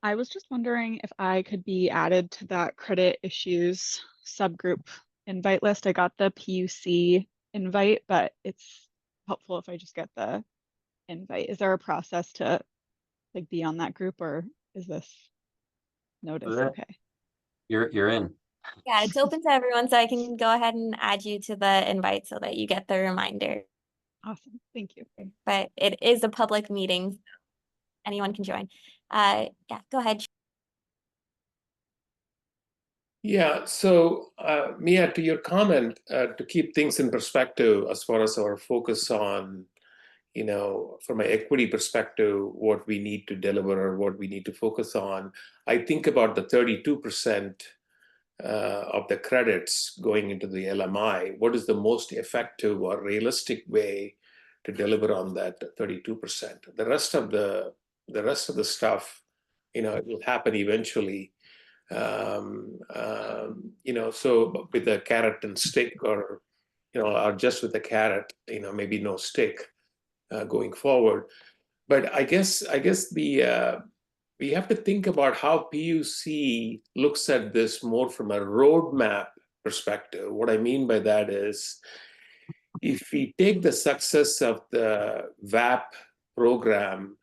I was just wondering if I could be added to that credit issues subgroup invite list. I got the PUC invite, but it's helpful if I just get the invite. Is there a process to like be on that group, or is this notice Yeah. okay? You're in. Yeah, it's open to everyone, so I can go ahead and add you to the invite so that you get the reminder. Awesome, thank you. But it is a public meeting. So anyone can join. Yeah, go ahead. Yeah, so Mia, to your comment, to keep things in perspective as far as our focus on, from an equity perspective, what we need to deliver or what we need to focus on, I think about the 32% of the credits going into the LMI. What is the most effective or realistic way to deliver on that 32%? The rest of the stuff, it will happen eventually. So with the carrot and stick, or just with the carrot, maybe no stick going forward. But I guess we have to think about how PUC looks at this more from a roadmap perspective. What I mean by that is, if we take the success of the VAP program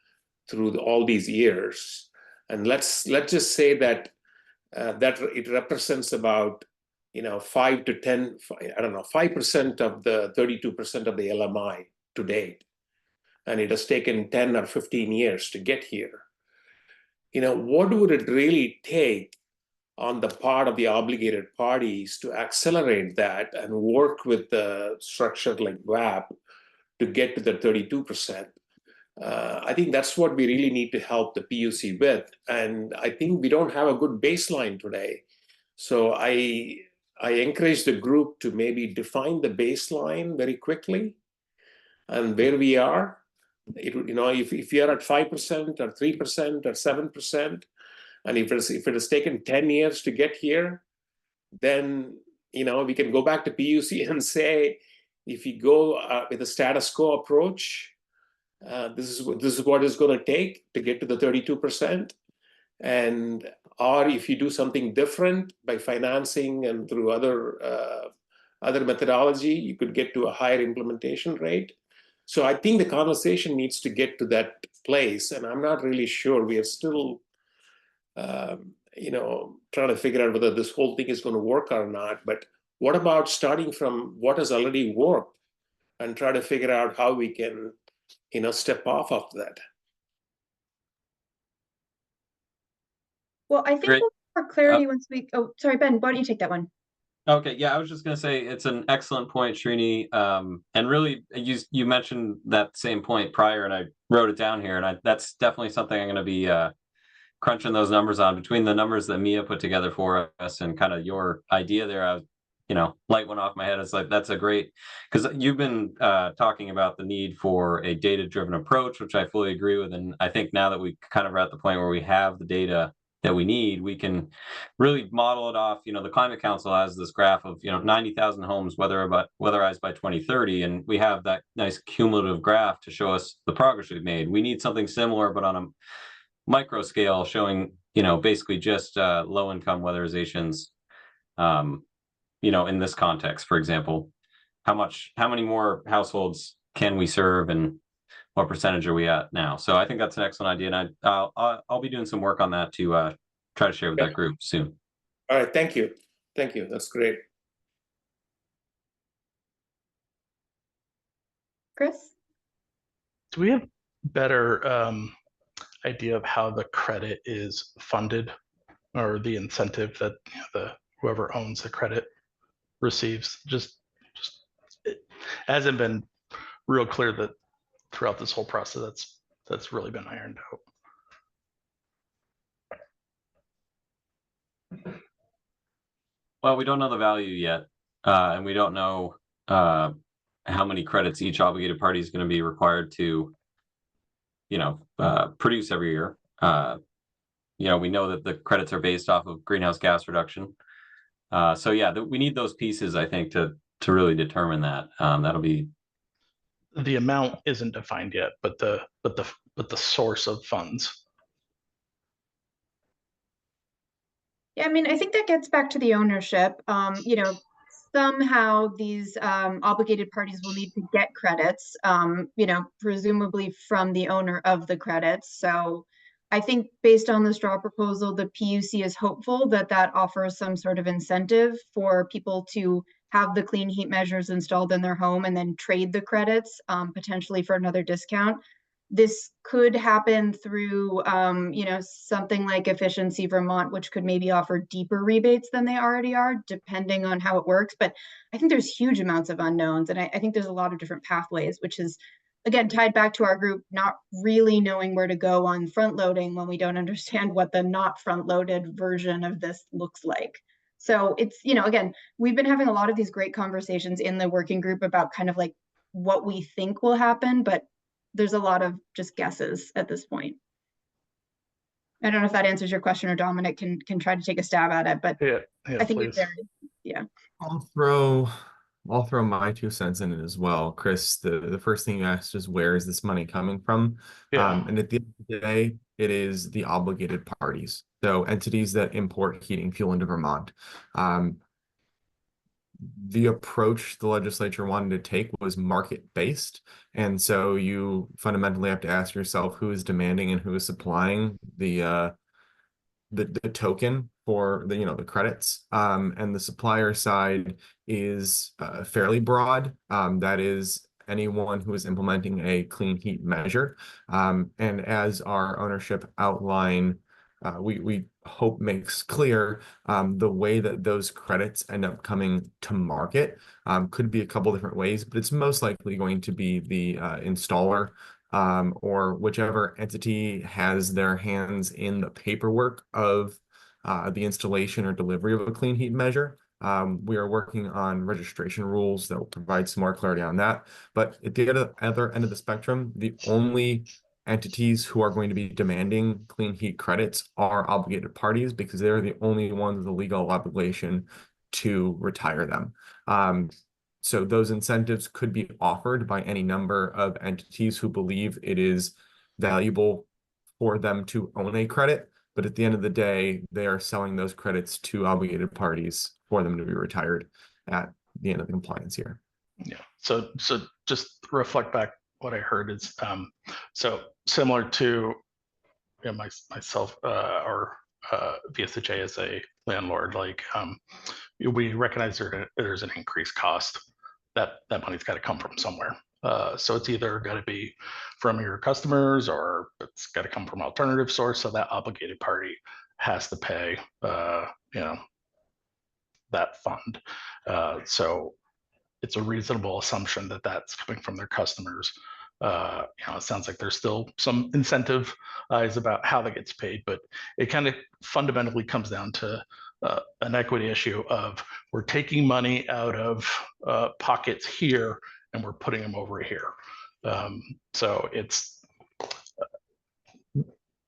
through all these years, and let's just say that it represents about 5 to 10, I don't know, 5% of the 32% of the LMI to date, and it has taken 10 or 15 years to get here. What would it really take on the part of the obligated parties to accelerate that and work with the structure like VAP to get to the 32%? I think that's what we really need to help the PUC with. And I think we don't have a good baseline today. So I encourage the group to maybe define the baseline very quickly and where we are. If you're at 5% or 3% or 7%, and if it has taken 10 years to get here, then we can go back to PUC and say, if you go with a status quo approach, this is what it's going to take to get to the 32%, or if you do something different by financing and through other methodology, you could get to a higher implementation rate. So I think the conversation needs to get to that place, and I'm not really sure. We are still, trying to figure out whether this whole thing is going to work or not. But what about starting from what has already worked and try to figure out how we can step off of that? Well, I think Great. we'll have more clarity once we, oh, sorry, Ben, why don't you take that one? Okay, yeah, I was just gonna say it's an excellent point, Srini. And really, you mentioned that same point prior, and I wrote it down here, and that's definitely something I'm gonna be crunching those numbers on. Between the numbers that Mia put together for us and kind of your idea there, I was, light went off my head. It's like, that's a great, because you've been talking about the need for a data-driven approach, which I fully agree with. And I think now that we kind of are at the point where we have the data that we need, we can really model it off. The Climate Council has this graph of 90,000 homes weatherized by 2030, and we have that nice cumulative graph to show us the progress we've made. We need something similar, but on a micro scale, showing basically just low-income weatherizations. In this context, for example, how many more households can we serve, and what percentage are we at now? So I think that's an excellent idea, and I'll be doing some work on that to try to share with that group soon. All right, thank you. That's great. Chris? Do we have better idea of how the credit is funded, or the incentive that whoever owns the credit receives? Just it hasn't been real clear that throughout this whole process that's really been ironed out. Well, we don't know the value yet, and we don't know how many credits each obligated party is going to be required to produce every year. We know that the credits are based off of greenhouse gas reduction. So yeah, we need those pieces, I think, to really determine that. That'll be. The amount isn't defined yet, but the source of funds. Yeah, I mean, I think that gets back to the ownership. somehow these obligated parties will need to get credits, you know, presumably from the owner of the credits. So I think based on the straw proposal, the PUC is hopeful that that offers some sort of incentive for people to have the clean heat measures installed in their home and then trade the credits potentially for another discount. This could happen through, you know, something like Efficiency Vermont, which could maybe offer deeper rebates than they already are, depending on how it works. But I think there's huge amounts of unknowns, and I think there's a lot of different pathways, which is, again, tied back to our group not really knowing where to go on front loading when we don't understand what the not front loaded version of this looks like. So it's, you know, again, we've been having a lot of these great conversations in the working group about kind of like what we think will happen, but there's a lot of just guesses at this point. I don't know if that answers your question, or Dominic can try to take a stab at it, but Yeah, I think please. it's there. Yeah. I'll throw my 2 cents in it as well. Chris, the first thing you asked is, where is this money coming from? Yeah. And at the end of the day, it is the obligated parties. So entities that import heating fuel into Vermont. The approach the legislature wanted to take was market-based. And so you fundamentally have to ask yourself who is demanding and who is supplying the token for the, you know, the credits. And the supplier side is fairly broad. That is anyone who is implementing a clean heat measure. And as our ownership outline, we hope makes clear, the way that those credits end up coming to market could be a couple different ways, but it's most likely going to be the installer or whichever entity has their hands in the paperwork of the installation or delivery of a clean heat measure. We are working on registration rules that will provide some more clarity on that. But at the other end of the spectrum, the only entities who are going to be demanding clean heat credits are obligated parties, because they're the only ones with a legal obligation to retire them. So those incentives could be offered by any number of entities who believe it is valuable for them to own a credit. But at the end of the day, they are selling those credits to obligated parties for them to be retired at the end of the compliance year. Yeah. So just reflect back what I heard is so similar to, you know, myself or VSHA as a landlord, like we recognize there's an increased cost. That money's got to come from somewhere. So it's either got to be from your customers, or it's got to come from alternative source. So that obligated party has to pay, you know, that fund. So it's a reasonable assumption that that's coming from their customers. You know, it sounds like there's still some incentive is about how that gets paid, but it kind of fundamentally comes down to an equity issue of, we're taking money out of pockets here and we're putting them over here. So it's,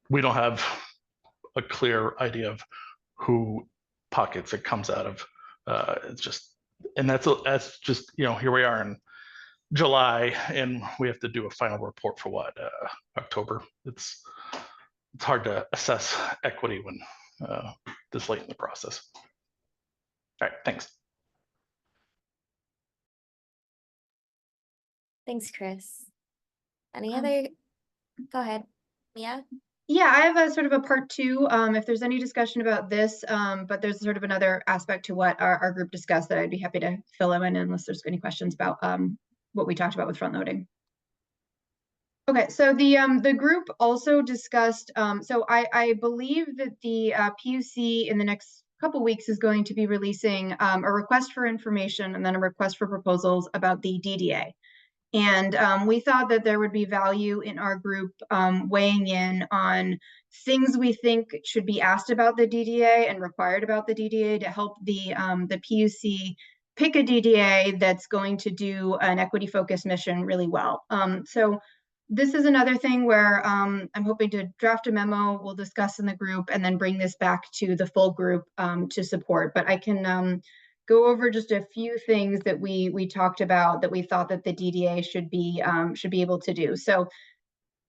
we don't have a clear idea of who pockets it comes out of. It's just, and that's just, you know, here we are in July and we have to do a final report for what, October. It's hard to assess equity when this late in the process. All right, thanks. Thanks, Chris. Any other? Go ahead, Mia. Yeah, I have a sort of a part two, if there's any discussion about this, but there's sort of another aspect to what our group discussed that I'd be happy to fill in unless there's any questions about what we talked about with front loading. Okay, so the group also discussed, so I believe that the PUC in the next couple weeks is going to be releasing a request for information and then a request for proposals about the DDA. And we thought that there would be value in our group weighing in on things we think should be asked about the DDA and required about the DDA to help the PUC pick a DDA that's going to do an equity-focused mission really well. So this is another thing where I'm hoping to draft a memo we'll discuss in the group and then bring this back to the full group to support. But I can go over just a few things that we talked about that we thought that the DDA should be able to do. So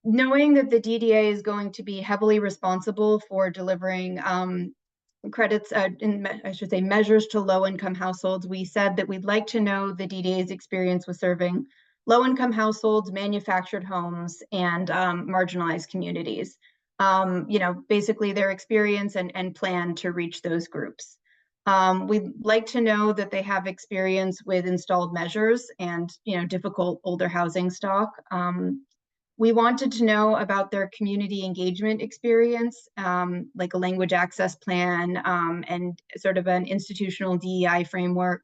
knowing that the DDA is going to be heavily responsible for delivering credits, I should say measures to low-income households. We said that we'd like to know the DDA's experience with serving low-income households, manufactured homes, and marginalized communities. Basically their experience and plan to reach those groups. We'd like to know that they have experience with installed measures and, difficult older housing stock. We wanted to know about their community engagement experience, like a language access plan, and sort of an institutional DEI framework.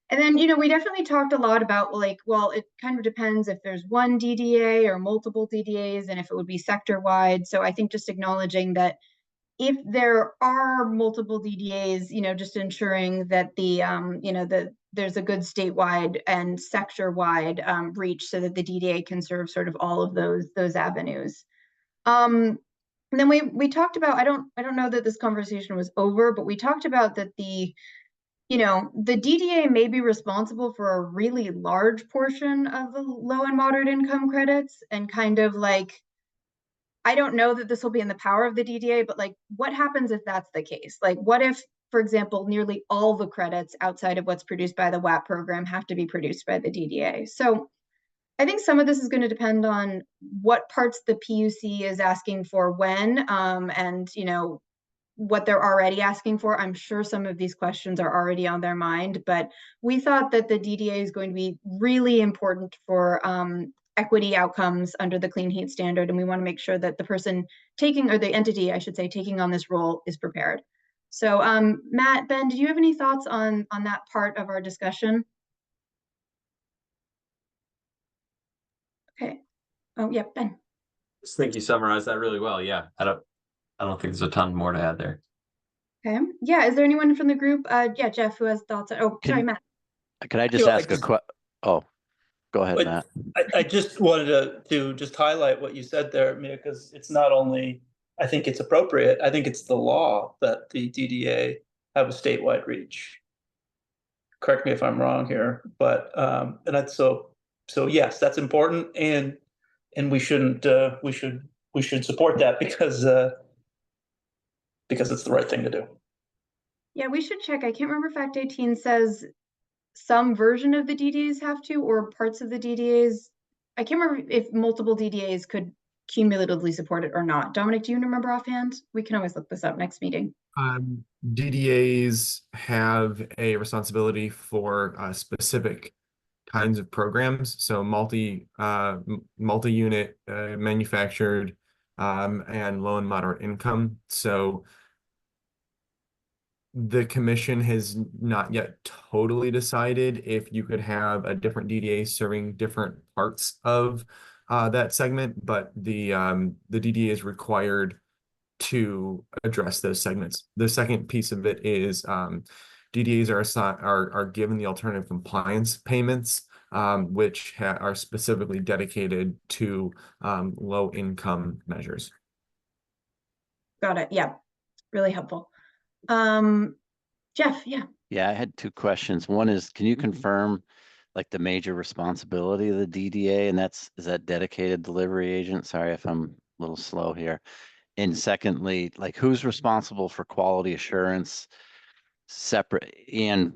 And then, we definitely talked a lot about well, it kind of depends if there's one DDA or multiple DDAs and if it would be sector wide. So I think just acknowledging that if there are multiple DDAs, just ensuring that there's a good statewide and sector-wide reach so that the DDA can serve sort of all of those avenues. And then we talked about, I don't know that this conversation was over, but we talked about that the DDA may be responsible for a really large portion of the low and moderate income credits, and kind of I don't know that this will be in the power of the DDA, but what happens if that's the case? What if, for example, nearly all the credits outside of what's produced by the WAP program have to be produced by the DDA? So I think some of this is going to depend on what parts the PUC is asking for when, and what they're already asking for. I'm sure some of these questions are already on their mind, but we thought that the DDA is going to be really important for equity outcomes under the clean heat standard, and we want to make sure that the person taking, or the entity, I should say, taking on this role is prepared. So Matt, Ben, did you have any thoughts on that part of our discussion? Okay. Oh yeah, Ben. I think you summarized that really well. Yeah, I don't think there's a ton more to add there. Okay. Yeah. Is there anyone from the group? Yeah, Jeff, who has thoughts? Oh, sorry, Matt. Can I just ask oh, go ahead, Matt. I just wanted to just highlight what you said there, Mia, because it's not only, I think it's appropriate, I think it's the law that the DDA have a statewide reach. Correct me if I'm wrong here, but and that's so yes, that's important, and we shouldn't we should support that because it's the right thing to do. Yeah, we should check. I can't remember if Act 18 says some version of the DDAs have to, or parts of the DDAs. I can't remember if multiple DDAs could cumulatively support it or not. Dominic, do you remember offhand? We can always look this up next meeting. DDAs have a responsibility for specific kinds of programs. So multi-unit, manufactured, and low and moderate income. So the commission has not yet totally decided if you could have a different DDA serving different parts of that segment, but the DDA is required to address those segments. The second piece of it is DDAs are given the alternative compliance payments, which are specifically dedicated to low income measures. Got it. Yeah, really helpful. Jeff, yeah. Yeah, I had two questions. One is, can you confirm the major responsibility of the DDA, and is that dedicated delivery agent? Sorry if I'm a little slow here. And secondly, who's responsible for quality assurance separate and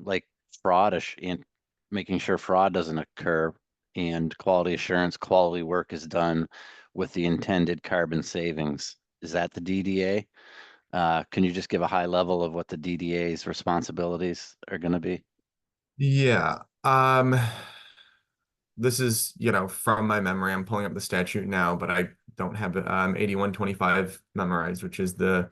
fraud and making sure fraud doesn't occur, and quality assurance, quality work is done with the intended carbon savings? Is that the DDA? Can you just give a high level of what the DDA's responsibilities are going to be? Yeah. This is, from my memory. I'm pulling up the statute now, but I don't have 8125 memorized, which is the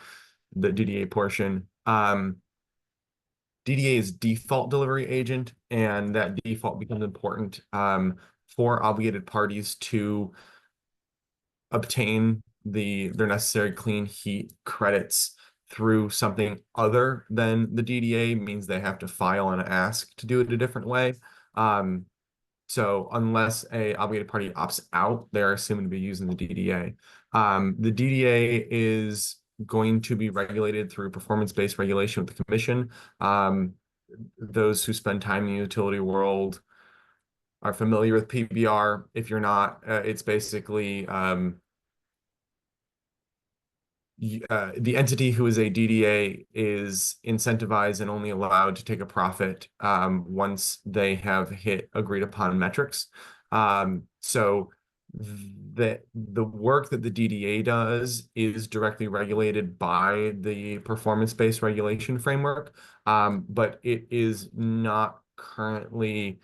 DDA portion. DDA is default delivery agent, and that default becomes important for obligated parties to obtain their necessary clean heat credits through something other than the DDA. Means they have to file and ask to do it a different way. So unless a obligated party opts out, they're assumed to be using the DDA. The DDA is going to be regulated through performance-based regulation with the commission. Those who spend time in the utility world are familiar with PBR. If you're not, it's basically the entity who is a DDA is incentivized and only allowed to take a profit once they have hit agreed upon metrics. So the work that the DDA does is directly regulated by the performance-based regulation framework, but it is not currently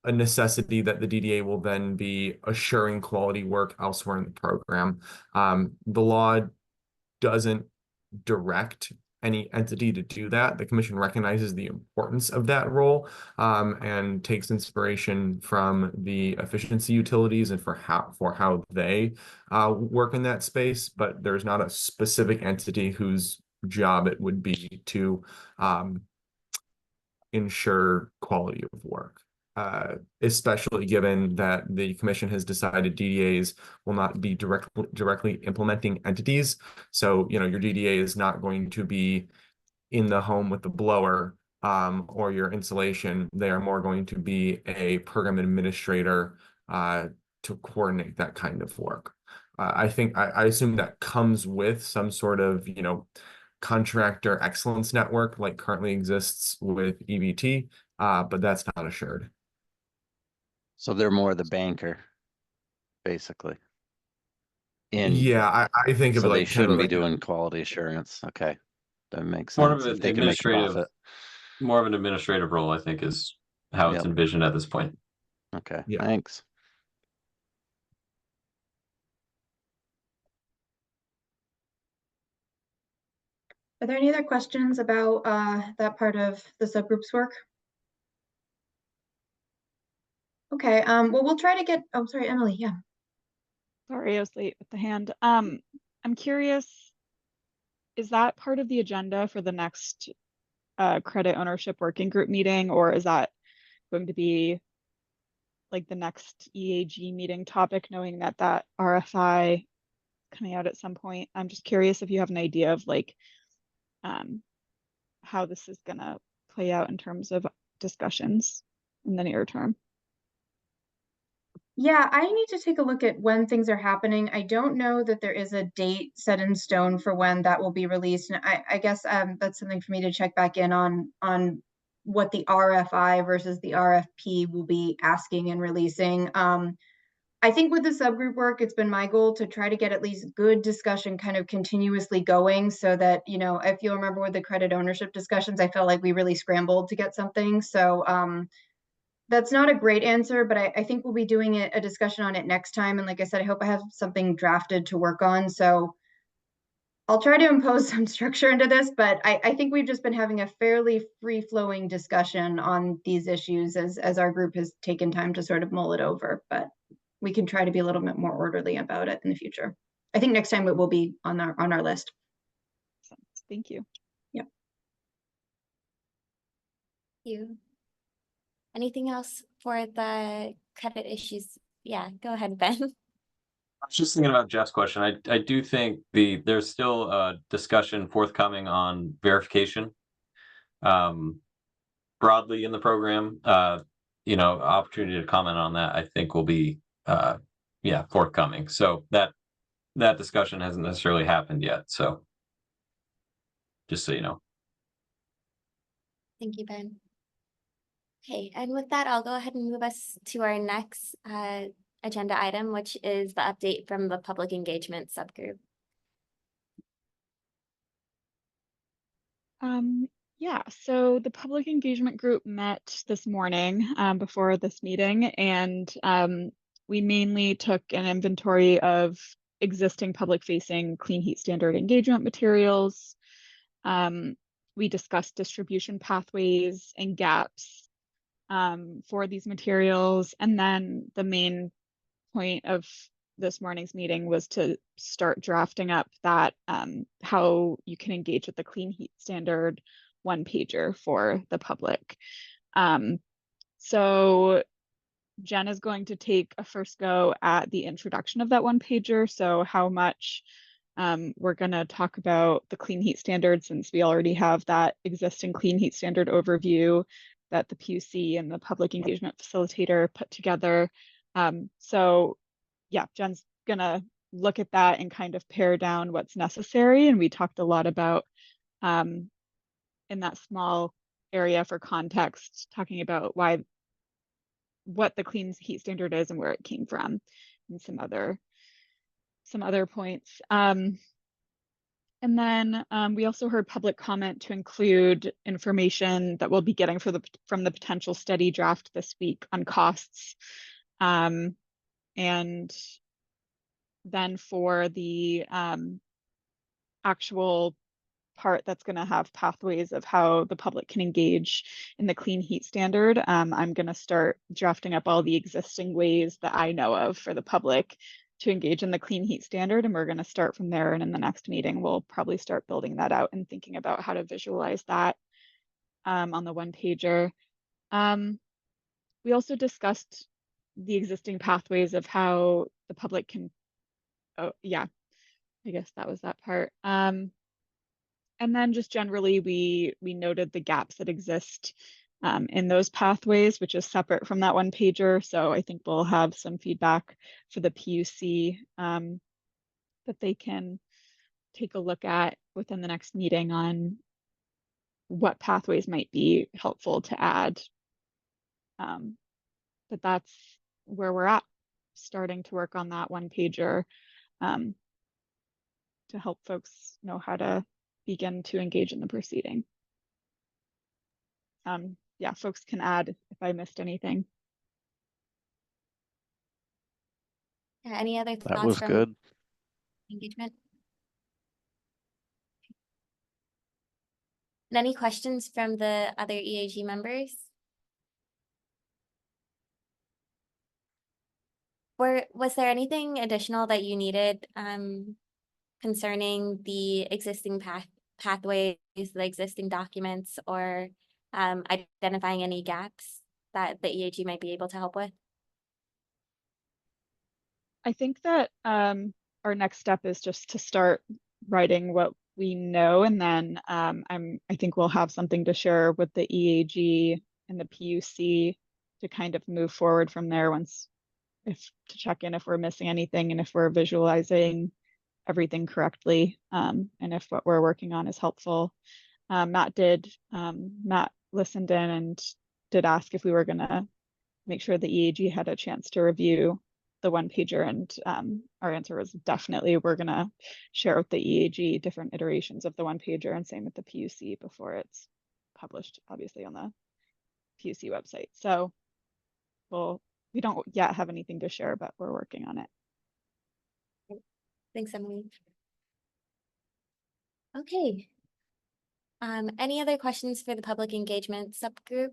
a necessity that the DDA will then be assuring quality work elsewhere in the program. The law doesn't direct any entity to do that. The commission recognizes the importance of that role and takes inspiration from the efficiency utilities and for how they work in that space, but there's not a specific entity whose job it would be to ensure quality of work. Especially given that the commission has decided DDAs will not be directly implementing entities. So, you know, your DDA is not going to be in the home with the blower or your installation. They are more going to be a program administrator to coordinate that kind of work. I assume that comes with some sort of, you know, contractor excellence network like currently exists with EVT, but that's not assured. So they're more the banker, basically. Yeah, I think of so it like they kind of shouldn't be like doing quality assurance. Okay, that makes More sense. of If an they can make administrative, profit. more of an administrative role, I think, is how it's Yep. envisioned at this point. Okay, Yeah. thanks. Are there any other questions about that part of the subgroup's work? Okay, well, we'll try to get, oh, sorry, Emily, yeah. Sorry, I was late with the hand. I'm curious, is that part of the agenda for the next credit ownership working group meeting, or is that going to be like the next EAG meeting topic, knowing that that RFI coming out at some point? I'm just curious if you have an idea of like how this is gonna play out in terms of discussions in the near term. Yeah, I need to take a look at when things are happening. I don't know that there is a date set in stone for when that will be released. And I guess that's something for me to check back in on what the RFI versus the RFP will be asking and releasing. I think with the subgroup work, it's been my goal to try to get at least good discussion kind of continuously going so that, you know, if you'll remember with the credit ownership discussions, I felt like we really scrambled to get something. So that's not a great answer, but I think we'll be doing a discussion on it next time. And like I said, I hope I have something drafted to work on. So I'll try to impose some structure into this, but I think we've just been having a fairly free-flowing discussion on these issues as our group has taken time to sort of mull it over, but we can try to be a little bit more orderly about it in the future. I think next time it will be on our list. Thank you. Yep. Thank you. Anything else for the credit issues? Yeah, go ahead, Ben. I was just thinking about Jeff's question. I do think there's still a discussion forthcoming on verification broadly in the program. You know, opportunity to comment on that, I think, will be forthcoming. So that discussion hasn't necessarily happened yet. So just so you know. Thank you, Ben. Okay, and with that, I'll go ahead and move us to our next agenda item, which is the update from the public engagement subgroup. Yeah, so the public engagement group met this morning before this meeting, and we mainly took an inventory of existing public-facing clean heat standard engagement materials. We discussed distribution pathways and gaps for these materials. And then the main point of this morning's meeting was to start drafting up that how you can engage with the clean heat standard one pager for the public. So Jen is going to take a first go at the introduction of that one pager. So how much we're going to talk about the clean heat standard, since we already have that existing clean heat standard overview that the PUC and the public engagement facilitator put together. So yeah, Jen's gonna look at that and kind of pare down what's necessary. And we talked a lot about in that small area for context, talking about what the clean heat standard is and where it came from, and some other points. And then we also heard public comment to include information that we'll be getting from the potential study draft this week on costs. And then for the actual part that's going to have pathways of how the public can engage in the clean heat standard, I'm going to start drafting up all the existing ways that I know of for the public to engage in the clean heat standard, and we're going to start from there. And in the next meeting, we'll probably start building that out and thinking about how to visualize that on the one pager. We also discussed the existing pathways of how the public can, oh yeah, I guess that was that part. And then just generally, we noted the gaps that exist in those pathways, which is separate from that one pager. So I think we'll have some feedback for the PUC that they can take a look at within the next meeting on what pathways might be helpful to add. But that's where we're at, starting to work on that one pager to help folks know how to begin to engage in the proceeding. Yeah, folks can add if I missed anything. Yeah, any other That thoughts was from good. engagement? And any questions from the other EAG members? Was there anything additional that you needed concerning the existing pathways, the existing documents, or identifying any gaps that the EAG might be able to help with? I think that our next step is just to start writing what we know, and then I think we'll have something to share with the EAG and the PUC to kind of move forward from there to check in if we're missing anything and if we're visualizing everything correctly, and if what we're working on is helpful. Matt listened in and did ask if we were gonna make sure the EAG had a chance to review the one pager, and our answer was definitely. We're gonna share with the EAG different iterations of the one pager, and same with the PUC before it's published, obviously, on the PUC website. So we don't yet have anything to share, but we're working on it. Thanks, Emily. Okay. Any other questions for the public engagement subgroup?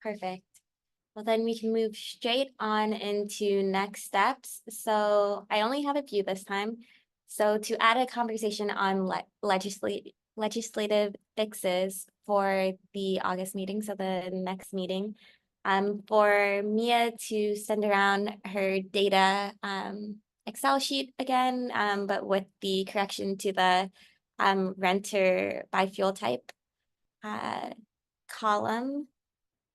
Perfect. Well, then we can move straight on into next steps. So I only have a few this time. So to add a conversation on legislative fixes for the August meeting, so the next meeting, for Mia to send around her data Excel sheet again, but with the correction to the renter by fuel type column,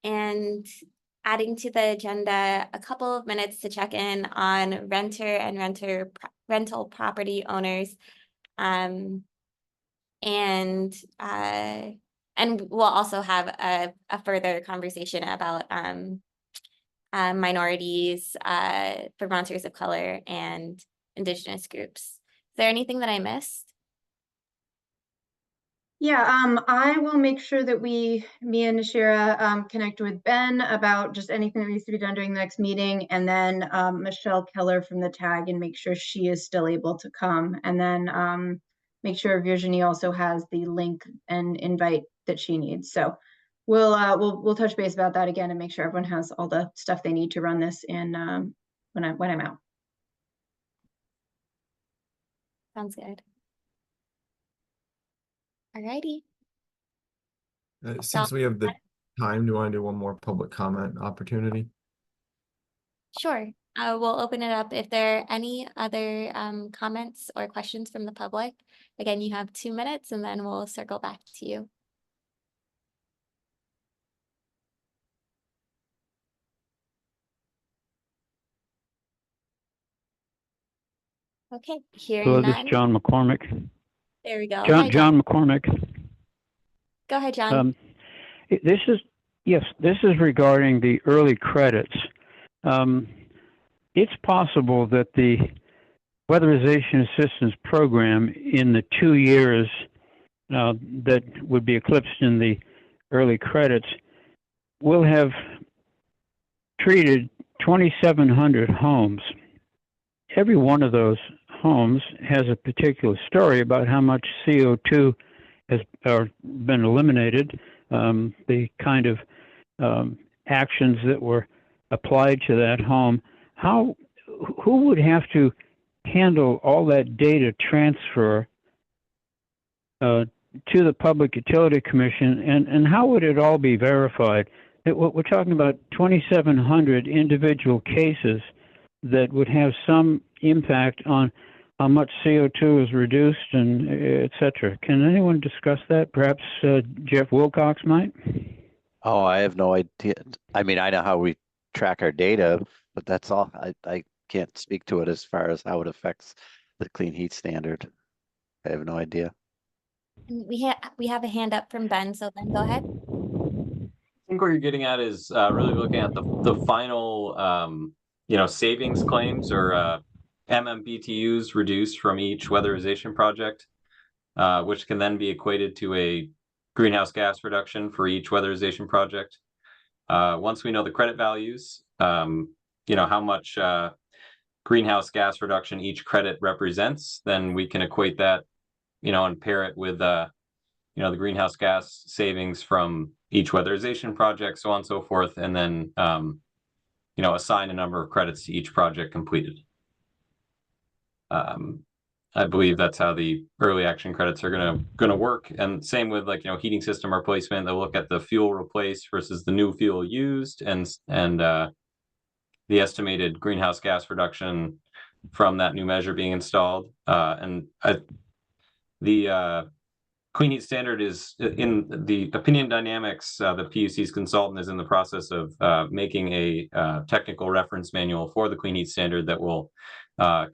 and adding to the agenda a couple of minutes to check in on renter and rental property owners, and we'll also have a further conversation about minorities, Vermonters of color, and Indigenous groups. Is there anything that I missed? Yeah, I will make sure that me and Nashira connect with Ben about just anything that needs to be done during the next meeting, and then Michelle Keller from the TAG, and make sure she is still able to come, and then make sure Virginie also has the link and invite that she needs. So we'll touch base about that again and make sure everyone has all the stuff they need to run this in when I'm out. Sounds good. Alrighty. Since we have the time, do you want to do one more public comment opportunity? Sure. We'll open it up if there are any other comments or questions from the public. Again, you have 2 minutes, and then we'll circle back to you. Okay, hearing Hello, this is none. John McCormick. There we go. Hi, John McCormick. Go ahead, John. This is regarding the early credits. It's possible that the weatherization assistance program in the 2 years that would be eclipsed in the early credits will have treated 2,700 homes. Every one of those homes has a particular story about how much CO2 has been eliminated, the kind of actions that were applied to that home. Who would have to handle all that data transfer to the Public Utility Commission, and how would it all be verified? We're talking about 2,700 individual cases that would have some impact on how much CO2 is reduced and et cetera. Can anyone discuss that? Perhaps Jeff Wilcox might? Oh, I have no idea. I mean, I know how we track our data, but that's all. I can't speak to it as far as how it affects the clean heat standard. I have no idea. We have a hand up from Ben, so Ben, go ahead. I think what you're getting at is really looking at the final, savings claims or MMBTUs reduced from each weatherization project, which can then be equated to a greenhouse gas reduction for each weatherization project. Once we know the credit values, how much greenhouse gas reduction each credit represents, then we can equate that, and pair it with, the greenhouse gas savings from each weatherization project, so on and so forth, and then, assign a number of credits to each project completed. I believe that's how the early action credits are gonna work, and same with heating system replacement. They'll look at the fuel replaced versus the new fuel used, and the estimated greenhouse gas reduction from that new measure being installed. The Clean Heat Standard is in the opinion dynamics. The PUC's consultant is in the process of making a technical reference manual for the Clean Heat Standard that will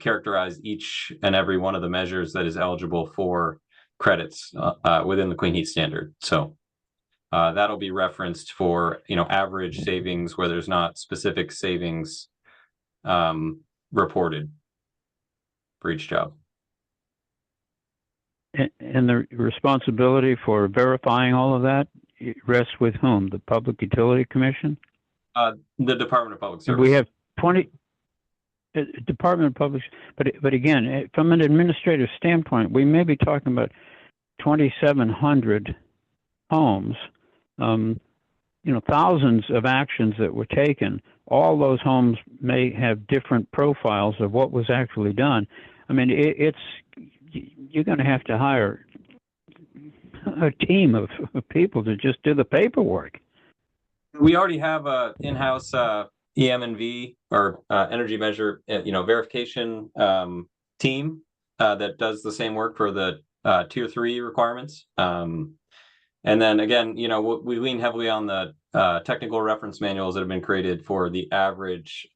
characterize each and every one of the measures that is eligible for credits within the Clean Heat Standard. So that'll be referenced for average savings where there's not specific savings reported for each job. And the responsibility for verifying all of that rests with whom? The Public Utility Commission? The Department of Public Service. We have 20 Department of Public, but again, from an administrative standpoint, we may be talking about 2,700 homes, thousands of actions that were taken. All those homes may have different profiles of what was actually done. I mean, you're going to have to hire a team of people to just do the paperwork. We already have a in-house EM&V or energy measure, verification team that does the same work for the tier 3 requirements. And then again, we lean heavily on the technical reference manuals that have been created for the average,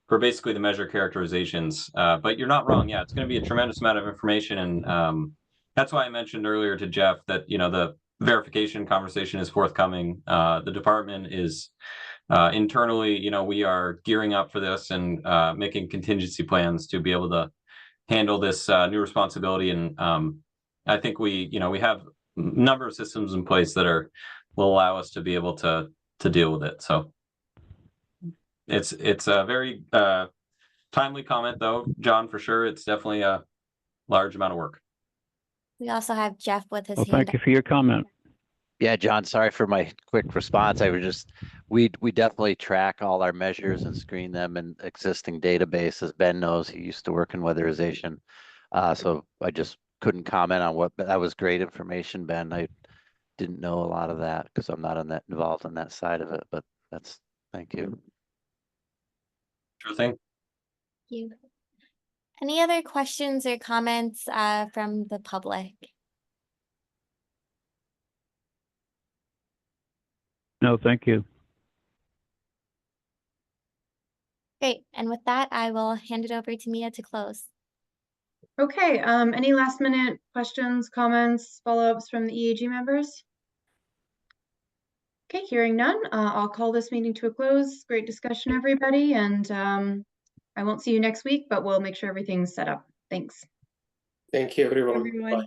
for basically the measure characterizations. But you're not wrong. Yeah, it's going to be a tremendous amount of information. And that's why I mentioned earlier to Jeff that, the verification conversation is forthcoming. The department is internally, we are gearing up for this and making contingency plans to be able to handle this new responsibility. And I think we have a number of systems in place that will allow us to be able to deal with it. So it's a very timely comment, though, John, for sure. It's definitely a large amount of work. We also have Jeff with his Well, hand thank you for your comment. Yeah, John, sorry for my quick response. We definitely track all our measures and screen them in existing databases. Ben knows, he used to work in weatherization. So I just couldn't comment on but that was great information, Ben. I didn't know a lot of that because I'm not involved in that side of it, but thank you. Sure thing. Thank you. Any other questions or comments from the public? No, thank you. Great. And with that, I will hand it over to Mia to close. Okay, any last minute questions, comments, follow-ups from the EAG members? Okay, hearing none, I'll call this meeting to a close. Great discussion, everybody, and I won't see you next week, but we'll make sure everything's set up. Thanks. Thank you, everyone. Everyone. Bye.